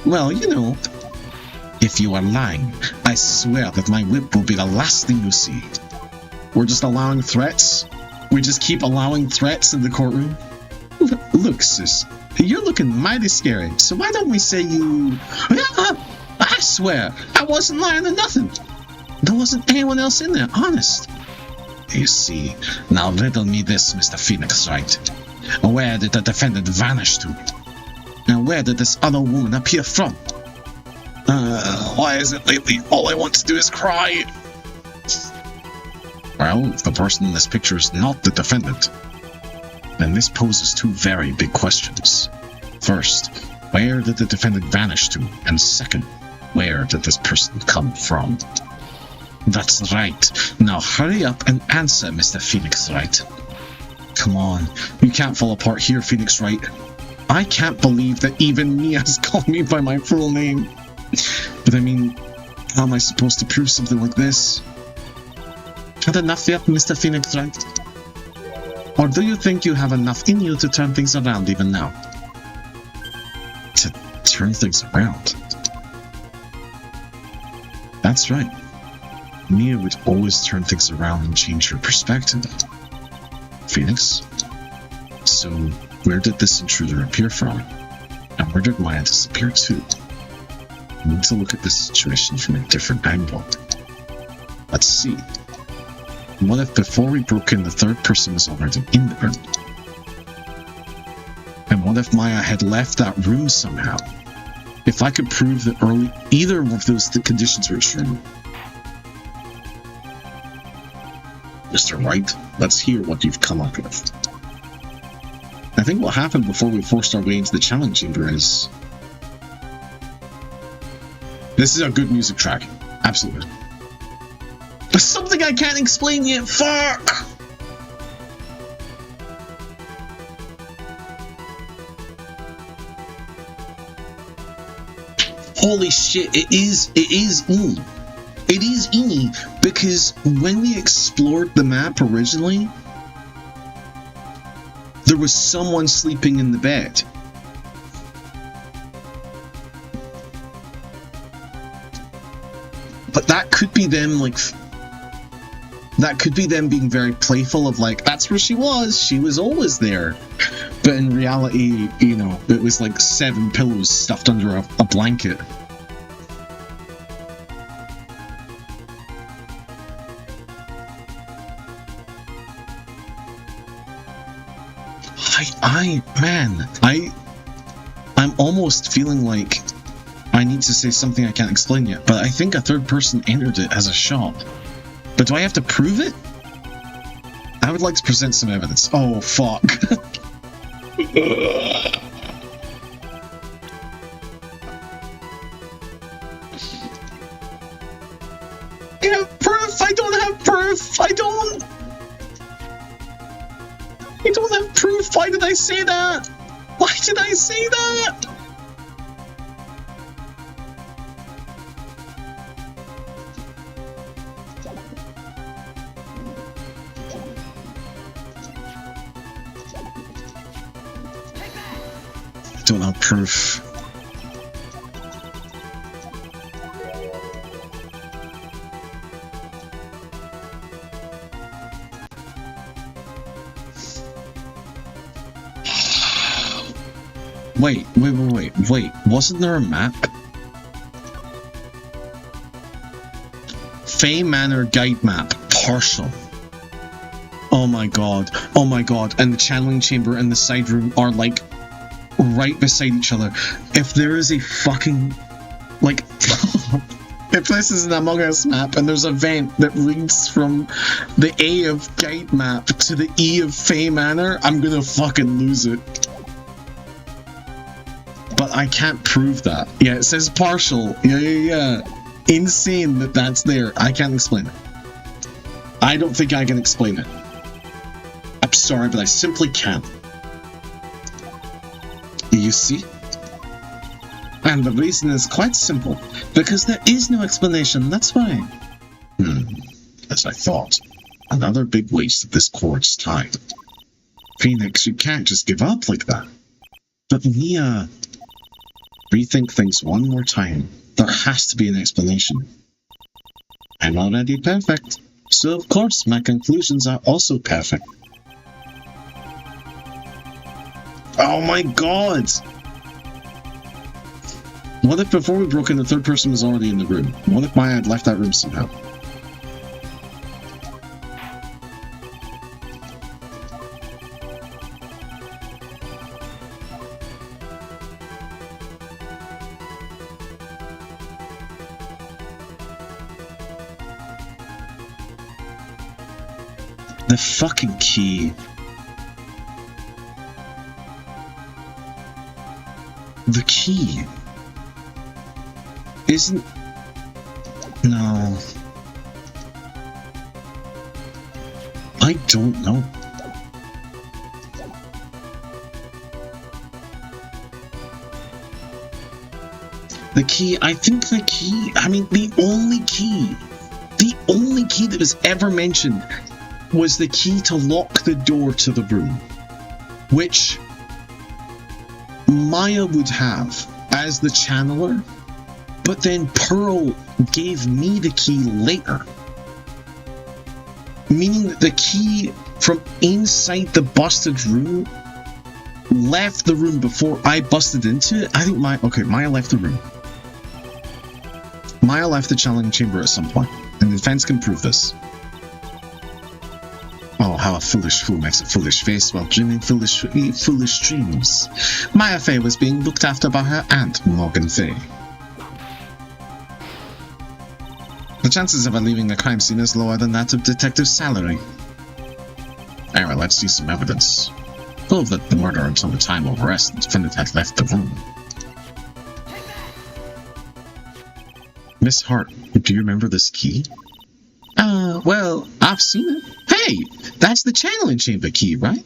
Well, you know, if you are lying, I swear that my whip will be the last thing you see. We're just allowing threats? We just keep allowing threats in the courtroom? Look, sis, you're looking mighty scary, so why don't we say you... I swear, I wasn't lying to nothing. There wasn't anyone else in there, honest. You see, now riddle me this, Mr. Phoenix, right? Where did the defendant vanish to? And where did this other woman appear from? Why is it lately all I want to do is cry? Well, if the person in this picture is not the defendant, then this poses two very big questions. First, where did the defendant vanish to? And second, where did this person come from? That's right. Now hurry up and answer, Mr. Phoenix Wright. Come on, you can't fall apart here, Phoenix Wright. I can't believe that even Mia's called me by my full name. But I mean, how am I supposed to prove something like this? Had enough yet, Mr. Phoenix Wright? Or do you think you have enough in you to turn things around even now? To turn things around? That's right. Mia would always turn things around and change her perspective. Phoenix? So, where did this intruder appear from? And where did Maya disappear to? We need to look at this situation from a different angle. Let's see. What if before we broke in, the third person was already in the room? And what if Maya had left that room somehow? If I could prove that either of those conditions were true. Mr. Wright, let's hear what you've come up with. I think what happened before we forced our way into the challenge chamber is... This is a good music track. Absolutely. There's something I can't explain yet. Fuck! Holy shit, it is Ini. It is Ini, because when we explored the map originally, there was someone sleeping in the bed. But that could be them, like... That could be them being very playful of like, that's where she was always there. But in reality, you know, it was like 7 pillows stuffed under a blanket. I'm almost feeling like I need to say something I can't explain yet, but I think a third person entered it as a shop. But do I have to prove it? I would like to present some evidence. Oh, fuck. I have proof! I don't have proof! I don't have proof! Why did I say that? Why did I say that? I don't have proof. Wait. Wasn't there a map? Fae Manor guide map, partial. Oh my god. And the channeling chamber and the side room are like right beside each other. If there is a fucking, like, if this is an Among Us map and there's a vent that leads from the A of guide map to the E of Fae Manor, I'm gonna fucking lose it. But I can't prove that. Yeah, it says partial. Yeah. Insane that that's there. I can't explain it. I don't think I can explain it. I'm sorry, but I simply can't. You see? And the reason is quite simple. Because there is no explanation, that's why. As I thought. Another big waste of this court's time. Phoenix, you can't just give up like that. But Mia... Rethink things one more time. There has to be an explanation. I'm already perfect. So of course my conclusions are also perfect. Oh my god! What if before we broke in, the third person was already in the room? What if Maya had left that room somehow? The fucking key. The key key. Isn't... No. I don't know. The key, I think the key, I mean, the only key that was ever mentioned was the key to lock the door to the room, which Maya would have as the channeler, but then Pearl gave me the key later. Meaning that the key from inside the busted room left the room before I busted into it. I think Maya left the room. Maya left the channeling chamber at some point, and the defense can prove this. Oh, how a foolish fool makes a foolish face while dreaming foolish dreams. Maya Fey was being looked after by her aunt, Morgan Fey. The chances of her leaving the crime scene is lower than that of Detective's salary. Anyway, let's see some evidence. Prove that the murderer until the time of arrest, the defendant had left the room. Miss Hart, do you remember this key? Well, I've seen it. Hey, that's the channeling chamber key, right?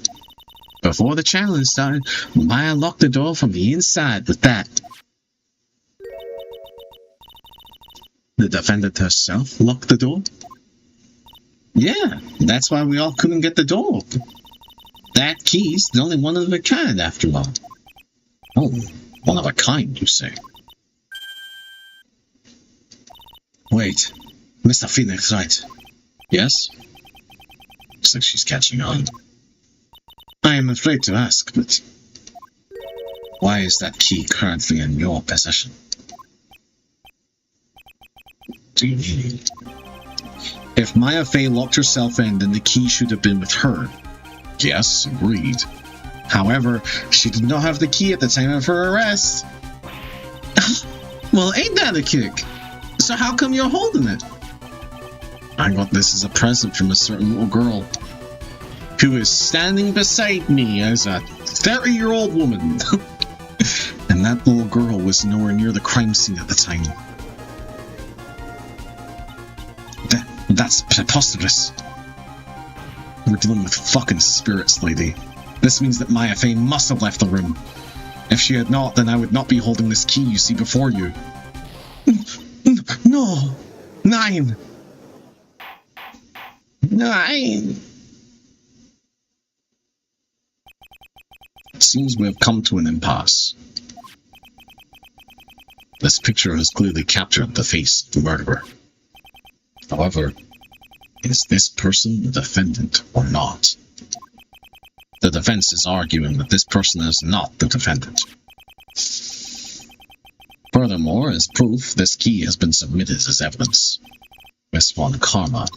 Before the channeling started, Maya locked the door from the inside with that. The defendant herself locked the door? Yeah, that's why we all couldn't get the door open. That key's the only one of a kind, after all. Oh, one of a kind, you say? Wait, Mr. Phoenix, right? Yes? Looks like she's catching on. I am afraid to ask, but why is that key currently in your possession? Do you mean? If Maya Fey locked herself in, then the key should have been with her. Yes, agreed. However, she did not have the key at the time of her arrest. Well, ain't that a kick? So how come you're holding it? I got this as a present from a certain little girl who is standing beside me as a 30-year-old woman. And that little girl was nowhere near the crime scene at the time. That's preposterous. We're dealing with fucking spirits, lady. This means that Maya Fey must have left the room. If she had not, then I would not be holding this key you see before you. No! 9! 9! It seems we have come to an impasse. This picture has clearly captured the face of the murderer. However, is this person the defendant or not? The defense is arguing that this person is not the defendant. Furthermore, as proof, this key has been submitted as evidence. Miss Von Karma,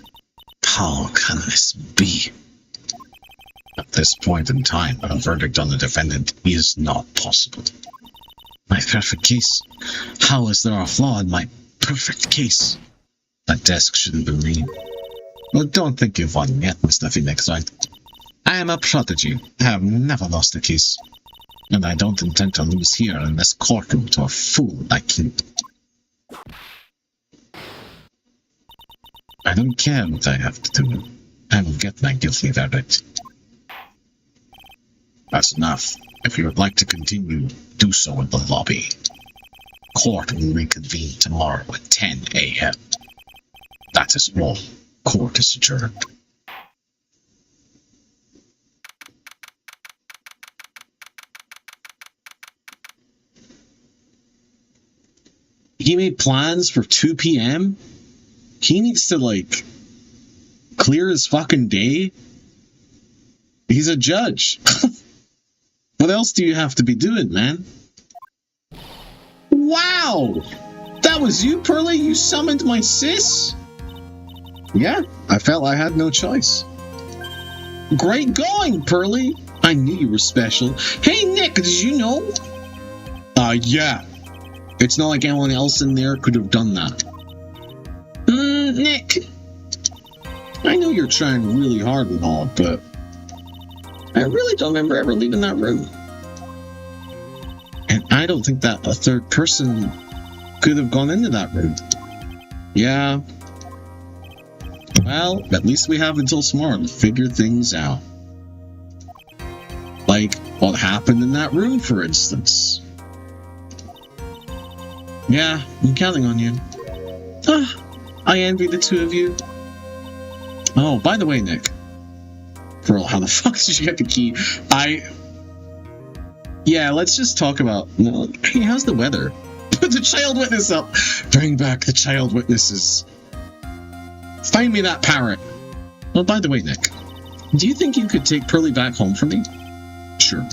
how can this be? At this point in time, a verdict on the defendant is not possible. My perfect case? How is there a flaw in my perfect case? That desk shouldn't be me. Well, don't think you've won yet, Mr. Phoenix, right? I am a prodigy. I have never lost a case. And I don't intend to lose here in this courtroom to a fool like you. I don't care what I have to do. I will get my guilty verdict. That's enough. If you would like to continue, do so in the lobby. Court will reconvene tomorrow at 10 a.m. That is all. Court is adjourned. He made plans for 2 p.m.? He needs to, like, clear his fucking day? He's a judge. What else do you have to be doing, man? Wow! That was you, Pearly? You summoned my sis? Yeah, I felt I had no choice. Great going, Pearly! I knew you were special. Hey, Nick, did you know? Yeah. It's not like anyone else in there could have done that. Nick. I know you're trying really hard and all, but I really don't remember ever leaving that room. And I don't think that a third person could have gone into that room. Yeah. Well, at least we have until tomorrow to figure things out. Like, what happened in that room, for instance. Yeah, I'm counting on you. Ah, I envy the two of you. Oh, by the way, Nick. Pearl, how the fuck did you get the key? Yeah, let's just talk about... Hey, how's the weather? Put the child witness up! Bring back the child witnesses. Find me that parrot. Oh, by the way, Nick. Do you think you could take Pearly back home for me? Sure.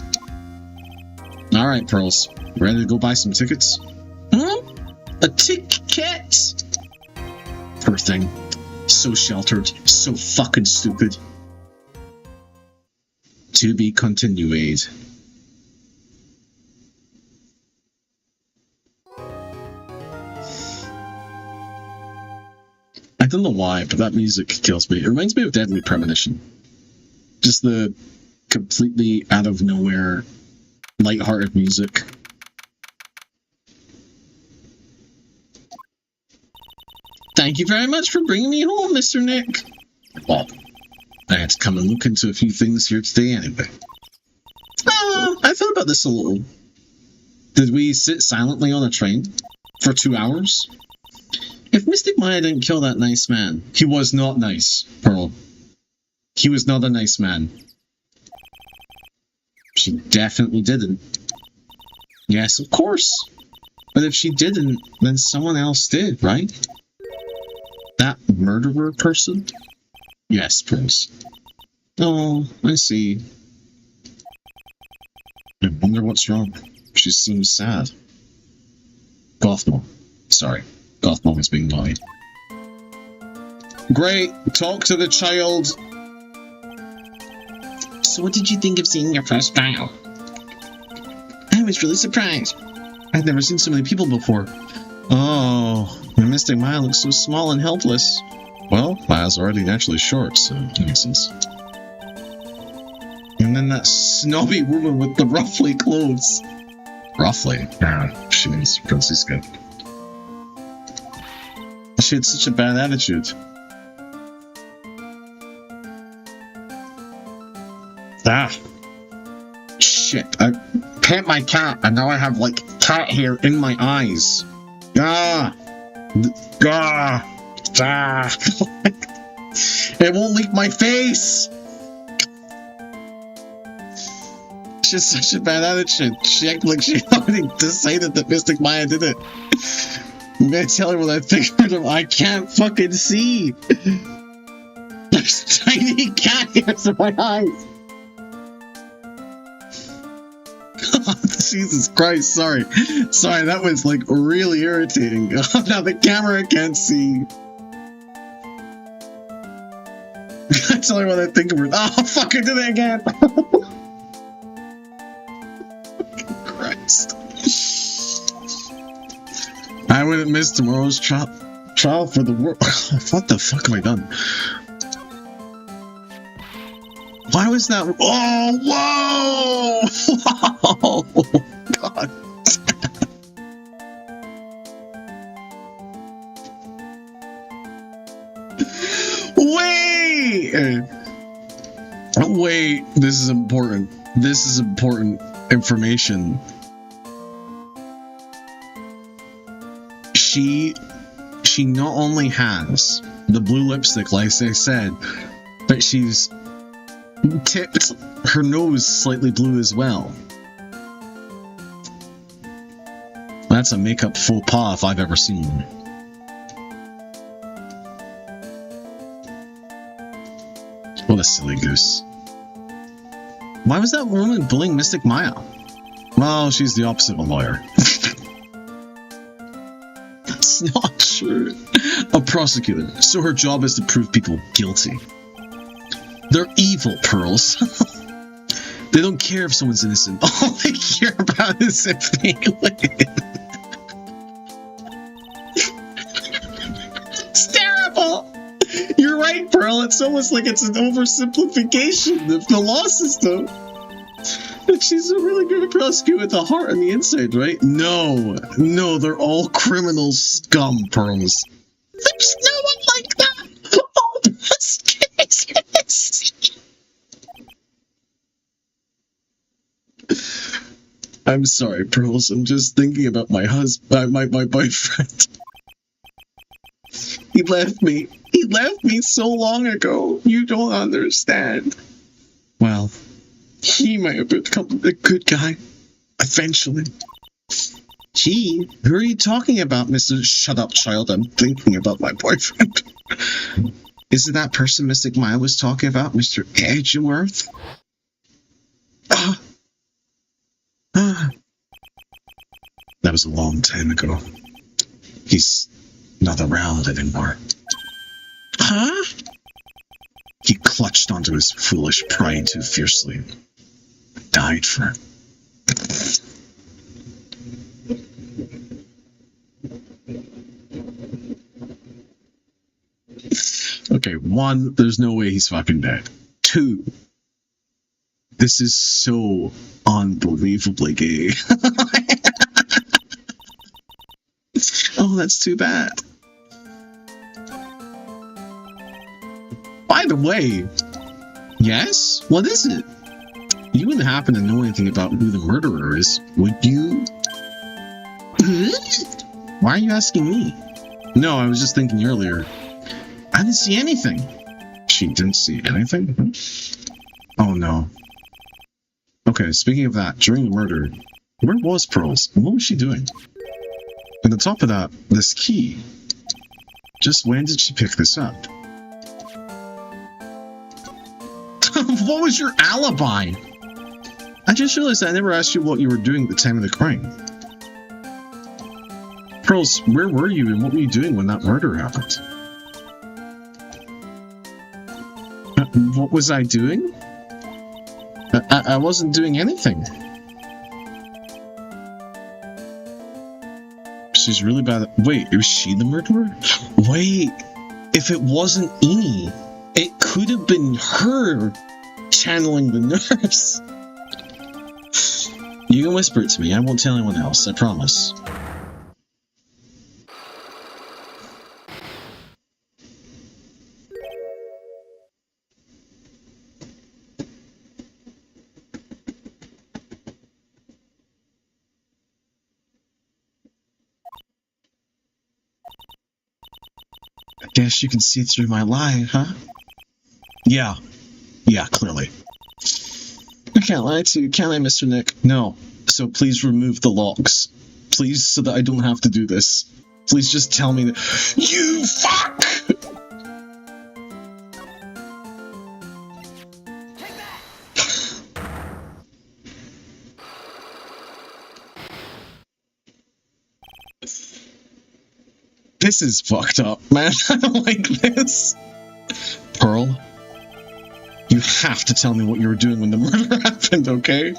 Alright, Pearls. Ready to go buy some tickets? Huh? A ticket? Poor thing. So sheltered. So fucking stupid. To be continued. I don't know why, but that music kills me. It reminds me of Deadly Premonition. Just the completely out of nowhere, lighthearted music. Thank you very much for bringing me home, Mr. Nick. Well, I had to come and look into a few things here today anyway. I thought about this a little. Did we sit silently on a train for 2 hours? If Mystic Maya didn't kill that nice man, he was not nice, Pearl. He was not a nice man. She definitely didn't. Yes, of course. But if she didn't, then someone else did, right? That murderer person? Yes, Prince. Oh, I see. I wonder what's wrong. She seems sad. Gothmog. Sorry. Gothmog is being naughty. Great! Talk to the child! So what did you think of seeing your first trial? I was really surprised. I'd never seen so many people before. Oh, the Mystic Maya looks so small and helpless. Well, Maya's already naturally short, so that makes sense. And then that snobby woman with the ruffly clothes. Ruffly? Ah, she means Francisca. She had such a bad attitude. Ah. Shit, I pet my cat and now I have, like, cat hair in my eyes. Ah! Ah! Ah! It won't leave my face! She has such a bad attitude. She acted like she already decided that Mystic Maya did it. I'm gonna tell her what I think of her. I can't fucking see! There's tiny cat hairs in my eyes! Jesus Christ, sorry. Sorry, that was like really irritating. Now the camera can't see. Tell her what I think of her. Oh, fuck, I did it again! Christ. I wouldn't miss tomorrow's trial for the world. What the fuck have I done? Why was that? Oh, whoa! Whoa! God. Wait! Wait, this is important. This is important information. She not only has the blue lipstick, like I said, but she's tipped her nose slightly blue as well. That's a makeup faux pas if I've ever seen one. What a silly goose. Why was that woman bullying Mystic Maya? Well, she's the opposite of a lawyer. That's not true. A prosecutor, so her job is to prove people guilty. They're evil, Pearls. They don't care if someone's innocent. All they care about is if they win. It's terrible! You're right, Pearl. It's almost like it's an oversimplification of the law system. She's a really good prosecutor with a heart on the inside, right? No, they're all criminal scum, Pearls. There's no one like that! Oh, this case. I'm sorry, Pearls. I'm just thinking about my husband, my boyfriend. He left me. He left me so long ago. You don't understand. Well, he might have become a good guy. Eventually. Gee, who are you talking about, Mr. Shut Up Child? I'm thinking about my boyfriend. Is it that person Mystic Maya was talking about, Mr. Edgeworth? That was a long time ago. He's not around anymore. Huh? He clutched onto his foolish pride too fiercely. Died for it. Okay, 1, there's no way he's fucking dead. 2, this is so unbelievably gay. Oh, that's too bad. By the way, yes? What is it? You wouldn't happen to know anything about who the murderer is, would you? Why are you asking me? No, I was just thinking earlier. I didn't see anything. She didn't see anything? Oh no. Okay, speaking of that, during the murder, where was Pearls? What was she doing? And on top of that, this key. Just when did she pick this up? What was your alibi? I just realized I never asked you what you were doing at the time of the crime. Pearls, where were you and what were you doing when that murder happened? What was I doing? I wasn't doing anything. She's really bad at... Wait, was she the murderer? Wait, if it wasn't Eni, it could have been her channeling the nurse. You can whisper it to me. I won't tell anyone else. I promise. I guess you can see through my lie, huh? Yeah, clearly. I can't lie to you, can I, Mr. Nick? No. So please remove the locks. Please, so that I don't have to do this. Please just tell me that— You fuck! This is fucked up, man. I don't like this. Pearl, you have to tell me what you were doing when the murder happened, okay?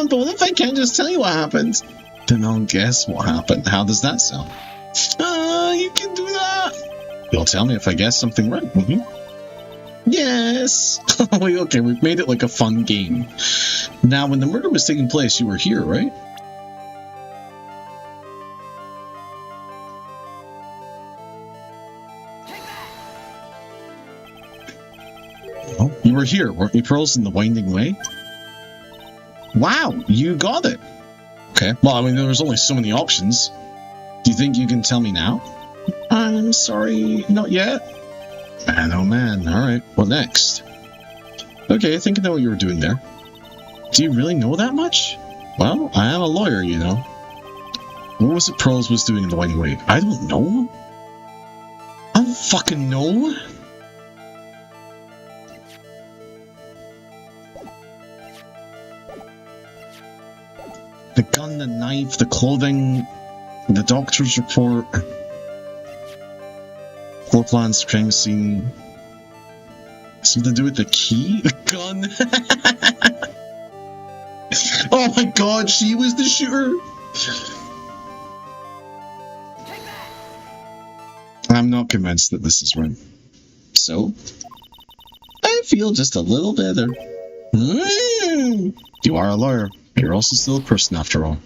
But what if I can't just tell you what happened? Then I'll guess what happened. How does that sound? You can do that. You'll tell me if I guess something right, won't you? Yes. Okay, we've made it like a fun game. Now, when the murder was taking place, you were here, right? Oh, you were here, weren't you, Pearls, in the winding way? Wow, you got it. Okay, well, I mean, there was only so many options. Do you think you can tell me now? I'm sorry, not yet. Man, oh man, alright, what next? Okay, I think I know what you were doing there. Do you really know that much? Well, I am a lawyer, you know. What was it Pearls was doing in the winding way? I don't know. I don't fucking know. The gun, the knife, the clothing, the doctor's report, floor plans, crime scene. Something to do with the key? The gun? Oh my god, she was the shooter! I'm not convinced that this is right. So, I feel just a little better. Do You are a lawyer. You're also still a person after all.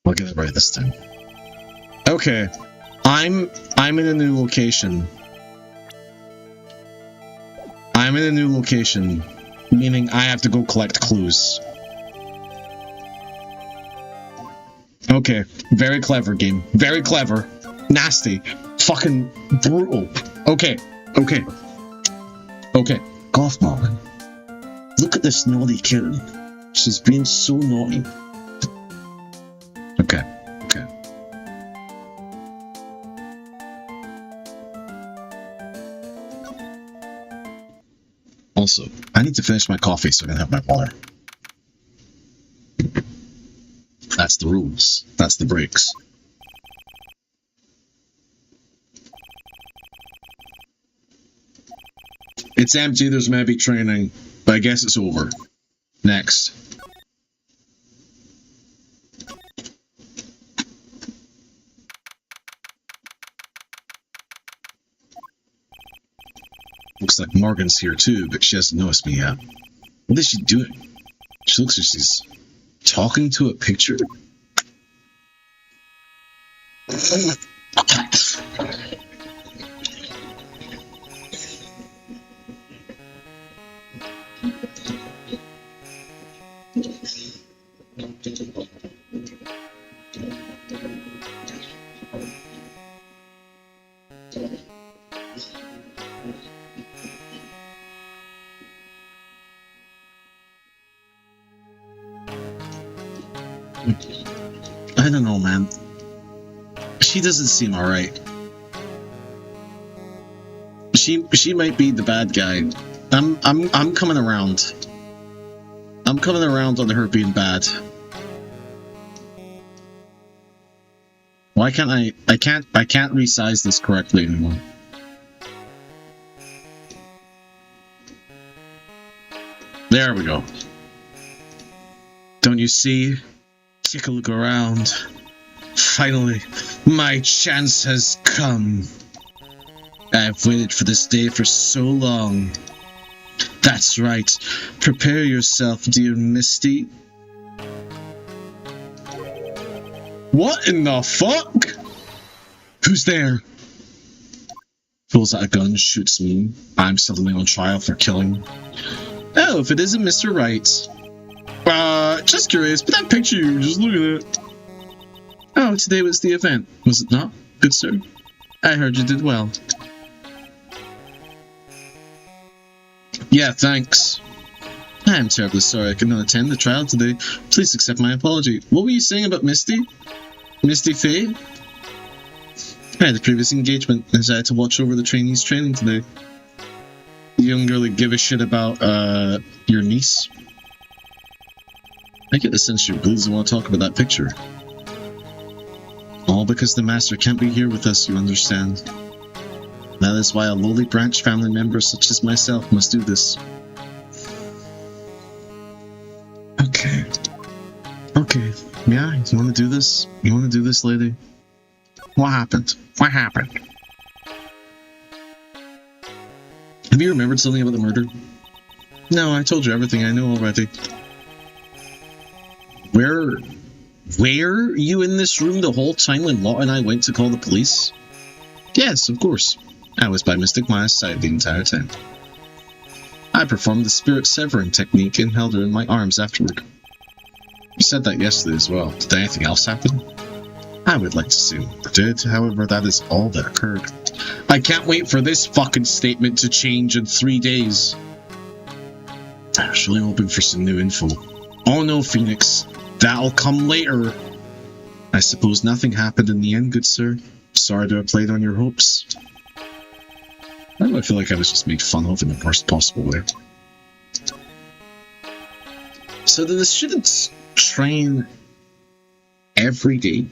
I'll get it right this time. Okay. I'm in a new location. I'm in a new location, meaning I have to go collect clues. Okay, very clever game. Very clever. Nasty. Fucking brutal. Okay. Golf ball. Look at this naughty kid. She's being so naughty. Okay. Also, I need to finish my coffee so I can have my water. That's the rules. That's the breaks. It's empty, there's maybe training, but I guess it's over. Next. Looks like Morgan's here too, but she hasn't noticed me yet. What is she doing? She looks like she's talking to a picture. I don't know, man. She doesn't seem alright. She might be the bad guy. I'm coming around. I'm coming around on her being bad. Why can't I can't resize this correctly anymore. There we go. Don't you see? Take a look around. Finally, my chance has come. I've waited for this day for so long. That's right. Prepare yourself, dear Misty. What in the fuck? Who's there? Pulls out a gun, shoots me. I'm suddenly on trial for killing. Oh, if it isn't Mr. Wright. Just curious, but that picture you were just looking at. Oh, today was the event, was it not, good sir? I heard you did well. Yeah, thanks. I am terribly sorry I could not attend the trial today. Please accept my apology. What were you saying about Misty? Misty Faye? I had a previous engagement, as I had to watch over the trainees' training today. You don't really give a shit about, your niece? I get the sense you really doesn't want to talk about that picture. All because the master can't be here with us, you understand. That is why a lowly branch family member such as myself must do this. Okay. Okay. Yeah, you want to do this? You want to do this, lady? What happened? What happened? Have you remembered something about the murder? No, I told you everything I know already. Were you in this room the whole time when Lot and I went to call the police? Yes, of course. I was by Mystic Maya's side the entire time. I performed the spirit severing technique and held her in my arms afterward. You said that yesterday as well. Did anything else happen? I would like to say what did, however, that is all that occurred. I can't wait for this fucking statement to change in 3 days. I was really hoping for some new info. Oh no, Phoenix. That'll come later. I suppose nothing happened in the end, good sir. Sorry to have played on your hopes. Why do I feel like I was just made fun of in the worst possible way? So the students train every day?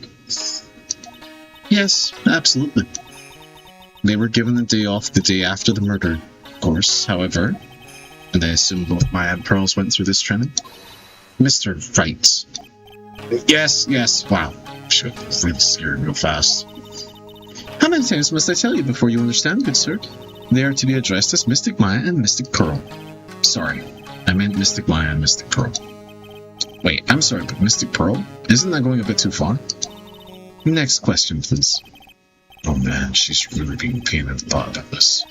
Yes, absolutely. They were given a day off the day after the murder, of course, however. And I assume both Maya and Pearls went through this training? Mr. Wright. Yes, wow. Should really scared real fast. How many times must I tell you before you understand, good sir? They are to be addressed as Mystic Maya and Mystic Pearl. Sorry, I meant Mystic Maya and Mystic Pearl. Wait, I'm sorry, but Mystic Pearl? Isn't that going a bit too far? Next question, please. Oh man, she's really being a pain in the butt about this.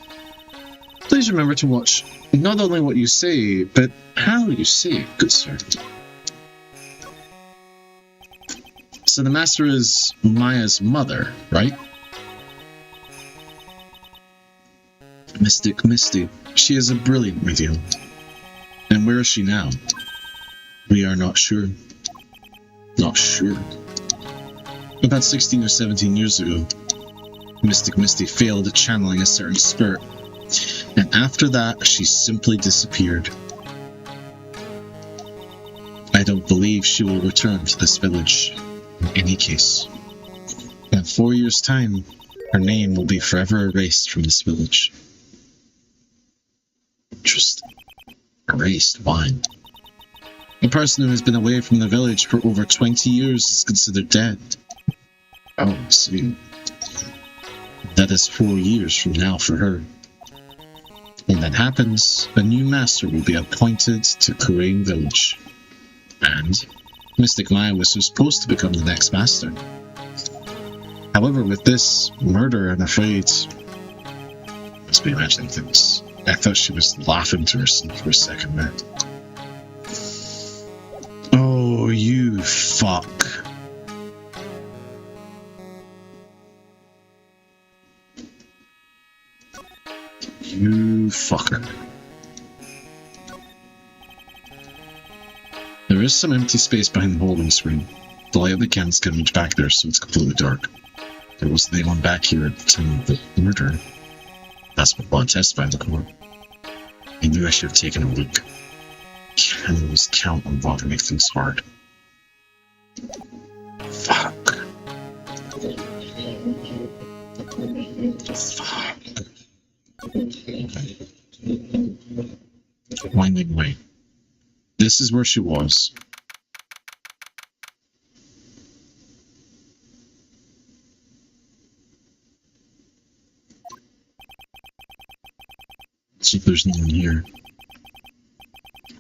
Please remember to watch not only what you say, but how you say it, good sir. So the master is Maya's mother, right? Mystic Misty. She is a brilliant medium. And where is she now? We are not sure. Not sure. About 16 or 17 years ago, Mystic Misty failed at channeling a certain spirit. And after that, she simply disappeared. I don't believe she will return to this village in any case. In 4 years' time, her name will be forever erased from this village. Interesting. Erased? Why? A person who has been away from the village for over 20 years is considered dead. Oh, I see. That is 4 years from now for her. When that happens, a new master will be appointed to Kurain Village. And Mystic Maya was supposed to become the next master. However, with this murder, I'm afraid... Must be imagining things. I thought she was laughing to herself for a second there. Oh, you fuck. You fucker. There is some empty space behind the holding screen. The light of the candles can reach back there, so it's completely dark. There wasn't anyone back here at the time of the murder. That's what blood testified in the court. I knew I should have taken a look. Candles count on blood to make things hard. Fuck. Fuck. Winding way. This is where she was. So there's no one here.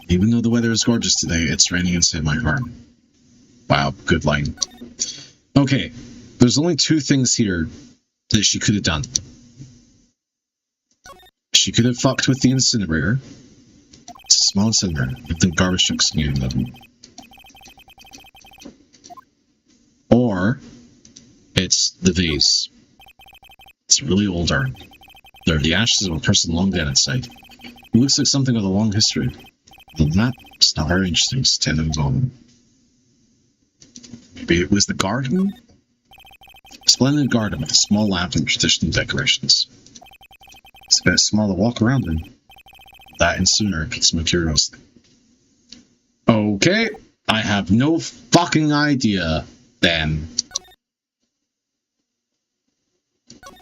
Even though the weather is gorgeous today, it's raining inside my heart. Wow, good line. Okay, there's only two things here that she could have done. She could have fucked with the incinerator. It's a small incinerator with the garbage trucks in them. Or it's the vase. It's really old art. They're the ashes of a person long dead inside. It looks like something with a long history. Well, that's not very interesting to tell them on. Maybe it was the garden? A splendid garden with a small lamp and traditional decorations. It's a bit small to walk around in. That incinerator piques my curiosity. Okay, I have no fucking idea, then.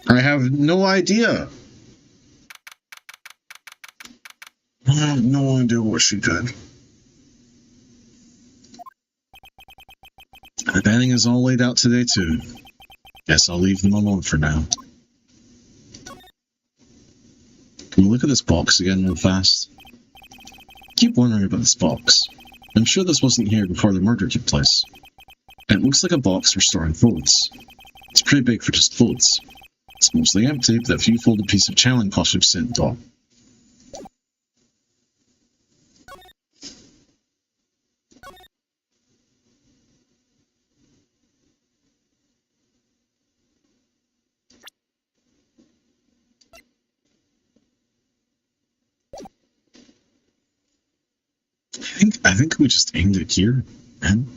I have no idea. I have no idea what she did. The bedding is all laid out today too. Guess I'll leave them alone for now. Can we look at this box again real fast? I keep wondering about this box. I'm sure this wasn't here before the murder took place. And it looks like a box for storing clothes. It's pretty big for just clothes. It's mostly empty, with a few folded pieces of channeling costume sitting top. I think we just aimed it here, man.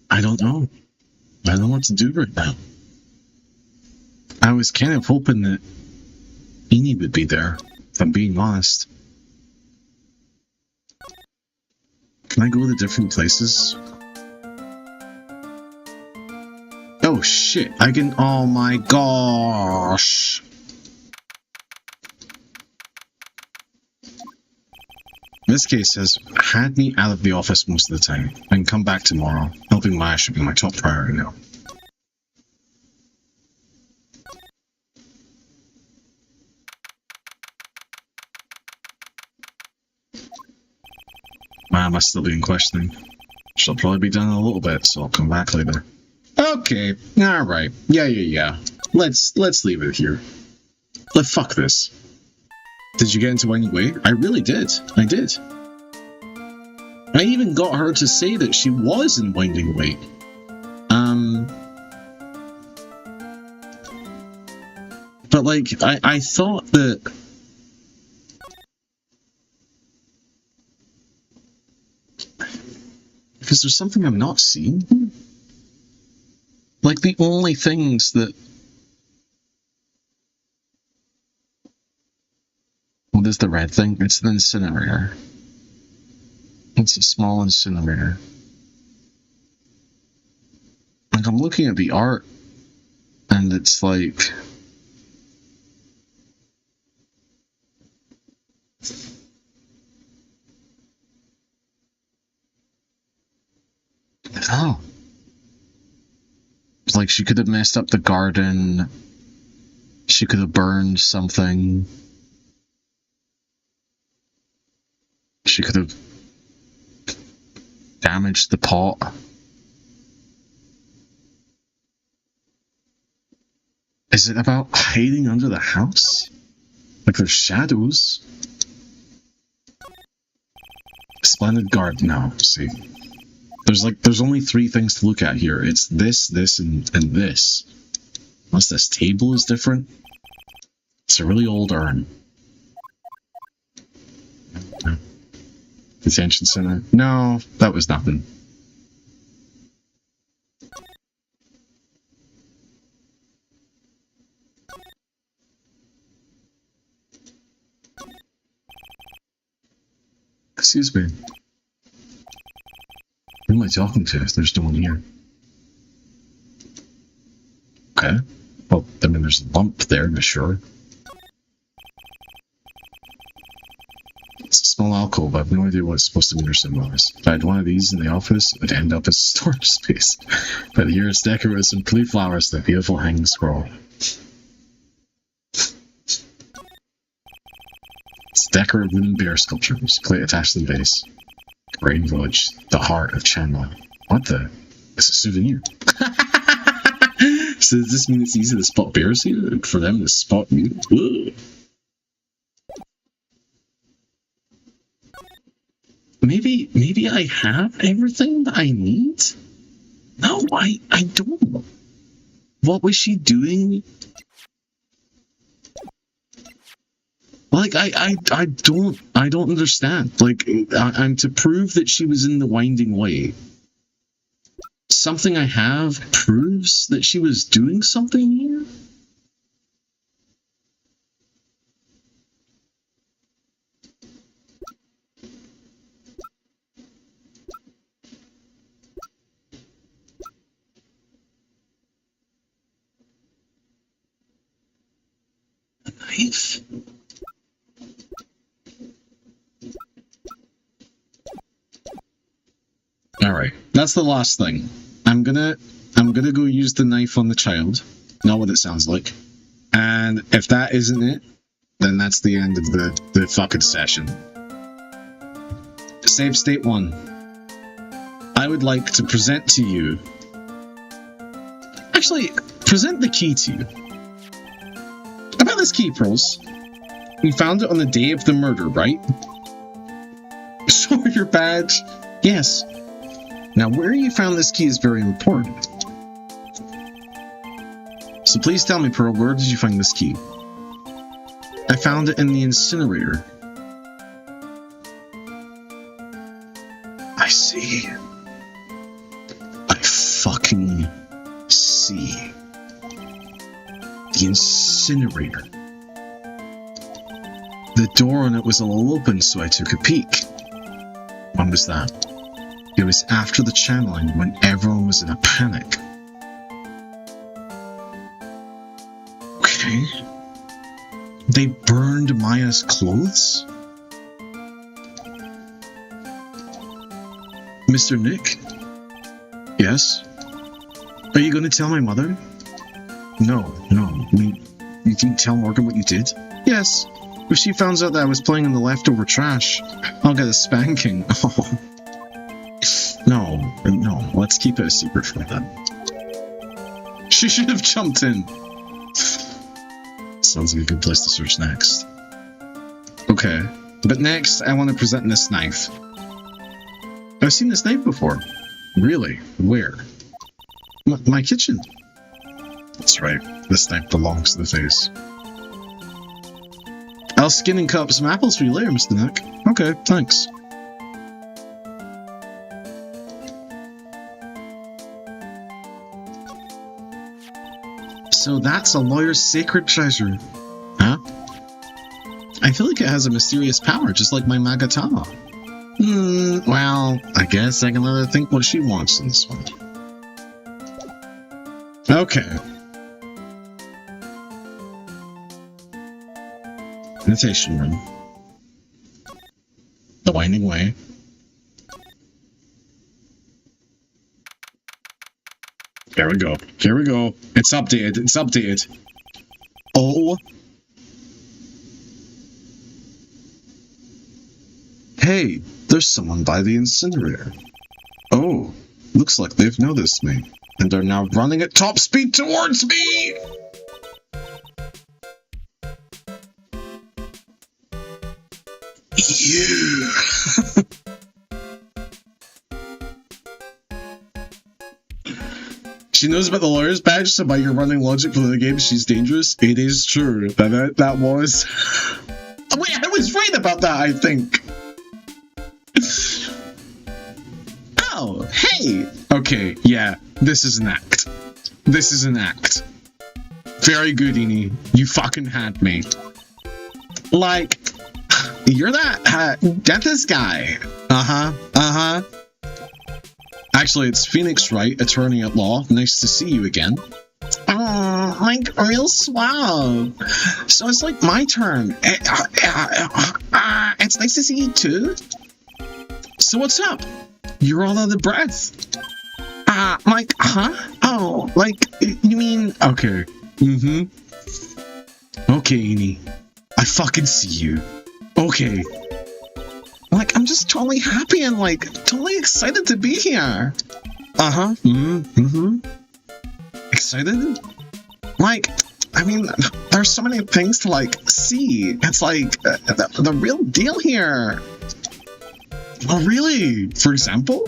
I don't know. I don't know what to do right now. I was kind of hoping that Eni would be there, if I'm being honest. Can I go to different places? Oh shit, I can— oh my gosh! This case has had me out of the office most of the time. I can come back tomorrow. Helping Maya should be my top priority now. I must still be in questioning. She'll probably be done in a little bit, so I'll come back later. Okay, alright. Yeah. Let's leave it here. Fuck this. Did you get into Winding Way? I really did. I did. I even got her to say that she was in Winding Way. But like, I thought that... Because there's something I'm not seeing. Like, the only things that... What is the red thing? It's an incinerator. It's a small incinerator. Like, I'm looking at the art, and it's like... Oh. Like, she could have messed up the garden. She could have burned something. She could have damaged the pot. Is it about hiding under the house? Like there's shadows? Splendid garden. No, see. There's only 3 things to look at here. It's this, and this. Unless this table is different. It's a really old urn. No. Detention center. No, that was nothing. Excuse me. Who am I talking to if there's no one here? Okay. Well, I mean, there's a lump there, but sure. It's a small alcove. I have no idea what it's supposed to mean or symbolize. If I had one of these in the office, it would end up as storage space. But here it's decorated with some pretty flowers and a beautiful hanging scroll. It's decorated wooden bear sculpture. There's a plate attached to the base. Rain Village, the heart of Chandler. What the? It's a souvenir. So does this mean it's easy to spot bears here? And for them to spot you? Ugh. Maybe I have everything that I need? No, I don't. What was she doing? Like, I don't understand. Like, I'm to prove that she was in the Winding Way. Something I have proves that she was doing something here? A knife? Alright, that's the last thing. I'm gonna go use the knife on the child. Not what it sounds like. And if that isn't it, then that's the end of the fucking session. Save state 1. I would like to present to you... Actually, present the key to you. About this key, Pearls. You found it on the day of the murder, right? Show your badge. Yes. Now, where you found this key is very important. So please tell me, Pearl, where did you find this key? I found it in the incinerator. I see. I fucking see. The incinerator. The door on it was all open, so I took a peek. When was that? It was after the channeling, when everyone was in a panic. Okay. They burned Maya's clothes? Mr. Nick? Yes? Are you going to tell my mother? No. You didn't tell Morgan what you did? Yes. If she finds out that I was playing in the leftover trash, I'll get a spanking. Oh. No, let's keep it a secret for them. She should have jumped in. Sounds like a good place to search next. Okay, but next I want to present this knife. I've seen this knife before. Really? Where? My kitchen. That's right, this knife belongs to the face. I'll skin and cut up some apples for you later, Mr. Nick. Okay, thanks. So that's a lawyer's sacred treasure. Huh? I feel like it has a mysterious power, just like my Magatama. Well, I guess I can let her think what she wants in this one. Okay. Meditation room. The winding way. There we go. Here we go. It's updated. It's updated. Oh. Hey, there's someone by the incinerator. Oh, looks like they've noticed me, and are now running at top speed towards me! You. She knows about the lawyer's badge, so by your running logic for the game, she's dangerous. It is true. That was... Wait, I was right about that, I think. Oh, hey! Okay, yeah, this is an act. This is an act. Very good, Eni. You fucking had me. Like, you're that dentist guy. Uh-huh. Actually, it's Phoenix Wright, attorney at law. Nice to see you again. Oh, like, real suave. So it's like my turn. It's nice to see you too. So what's up? You're all out of breath. Like, huh? Oh, like, you mean... Okay. Okay, Eni. I fucking see you. Okay. Like, I'm just totally happy and, like, totally excited to be here. Excited? Like, I mean, there's so many things to, like, see. It's like, the real deal here. Oh, really? For example?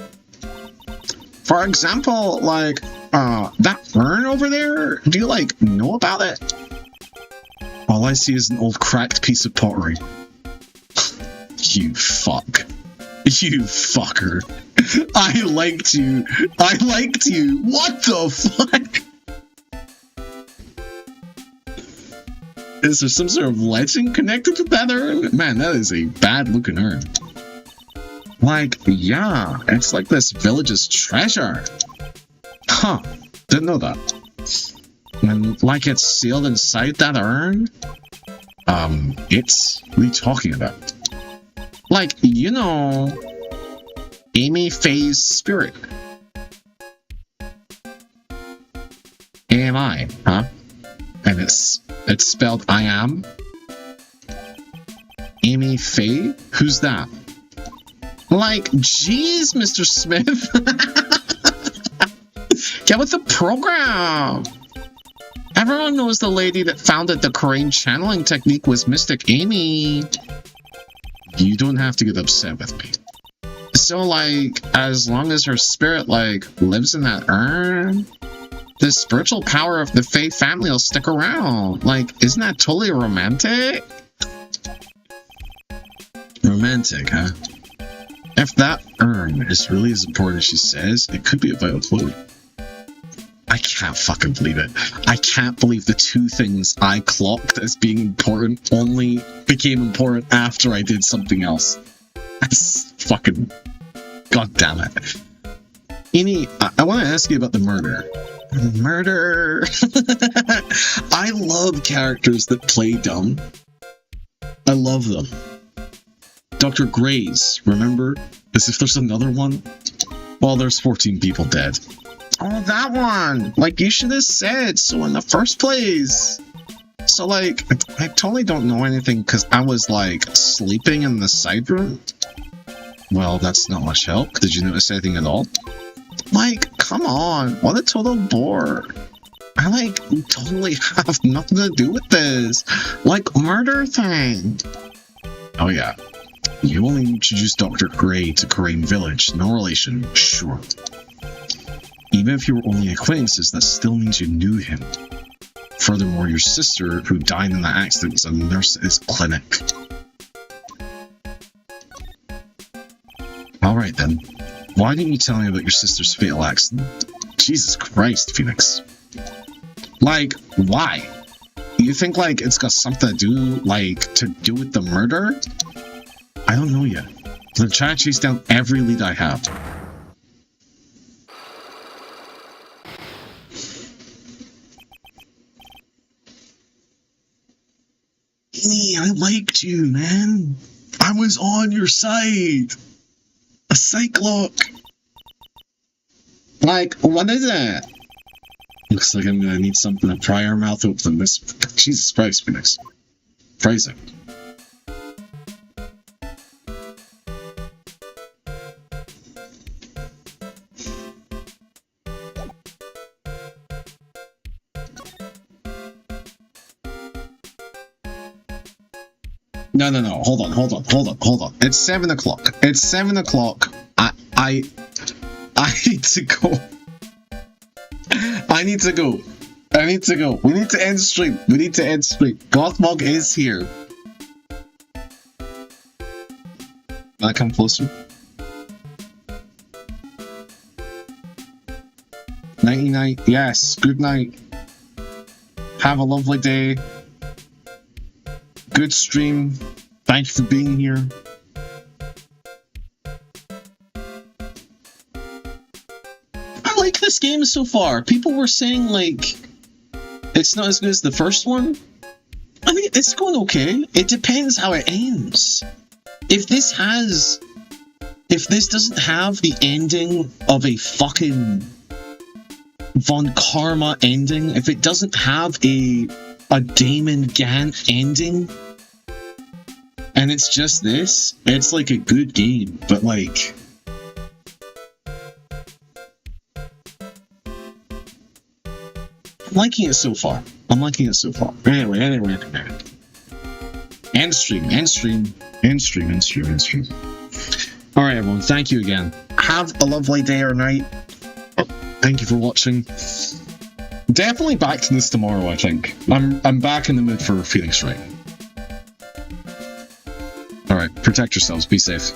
For example, like, that urn over there? Do you, like, know about it? All I see is an old cracked piece of pottery. You fuck. You fucker. I liked you. I liked you. What the fuck? Is there some sort of legend connected to that urn? Man, that is a bad looking urn. Like, yeah, it's like this village's treasure. Huh, didn't know that. And like it's sealed inside that urn? What are you talking about? Like, you know, Amy Faye's spirit. AMI, huh? And it's spelled I am? Amy Faye? Who's that? Like, geez, Mr. Smith. Get with the program. Everyone knows the lady that founded the Korean channeling technique was Mystic Amy. You don't have to get upset with me. So, like, as long as her spirit, like, lives in that urn, the spiritual power of the Faye family will stick around. Like, isn't that totally romantic? Romantic, huh? If that urn is really as important as she says, it could be a vital clue. I can't fucking believe it. I can't believe the two things I clocked as being important only became important after I did something else. That's fucking... God damn it. Eni, I want to ask you about the murder. Murder! I love characters that play dumb. I love them. Dr. Gray's, remember? As if there's another one? Well, there's 14 people dead. Oh, that one! Like, you should have said so in the first place! So, like, I totally don't know anything because I was, like, sleeping in the side room. Well, that's not much help. Did you notice anything at all? Like, come on. What a total bore. I, like, totally have nothing to do with this. Like, murder thing. Oh, yeah. You only introduced Dr. Gray to Crane Village. No relation. Sure. Even if you were only acquaintances, that still means you knew him. Furthermore, your sister, who died in that accident, was a nurse at his clinic. Alright then. Why didn't you tell me about your sister's fatal accident? Jesus Christ, Phoenix. Like, why? You think, like, it's got something to do with the murder? I don't know yet. I'm trying to chase down every lead I have. Amy, I liked you, man. I was on your side. A Cyclock. Like, what is it? Looks like I'm gonna need something to pry our mouth open this. Jesus Christ, Phoenix. Phrasing. No. Hold on. It's 7 o'clock. It's 7 o'clock. I need to go. I need to go. We need to end stream. Gothmog is here. Can I come closer? 99. Yes. Good night. Have a lovely day. Good stream. Thank you for being here. I like this game so far. People were saying, like, it's not as good as the first one. I mean, it's going okay. It depends how it ends. If this doesn't have the ending of a fucking Von Karma ending, if it doesn't have a Damon Gant ending, and it's just this, it's like a good game, but like... I'm liking it so far. Anyway. End stream. Alright everyone, thank you again. Have a lovely day or night. Thank you for watching. Definitely back to this tomorrow, I think. I'm back in the mood for Phoenix Wright. Alright, protect yourselves, be safe.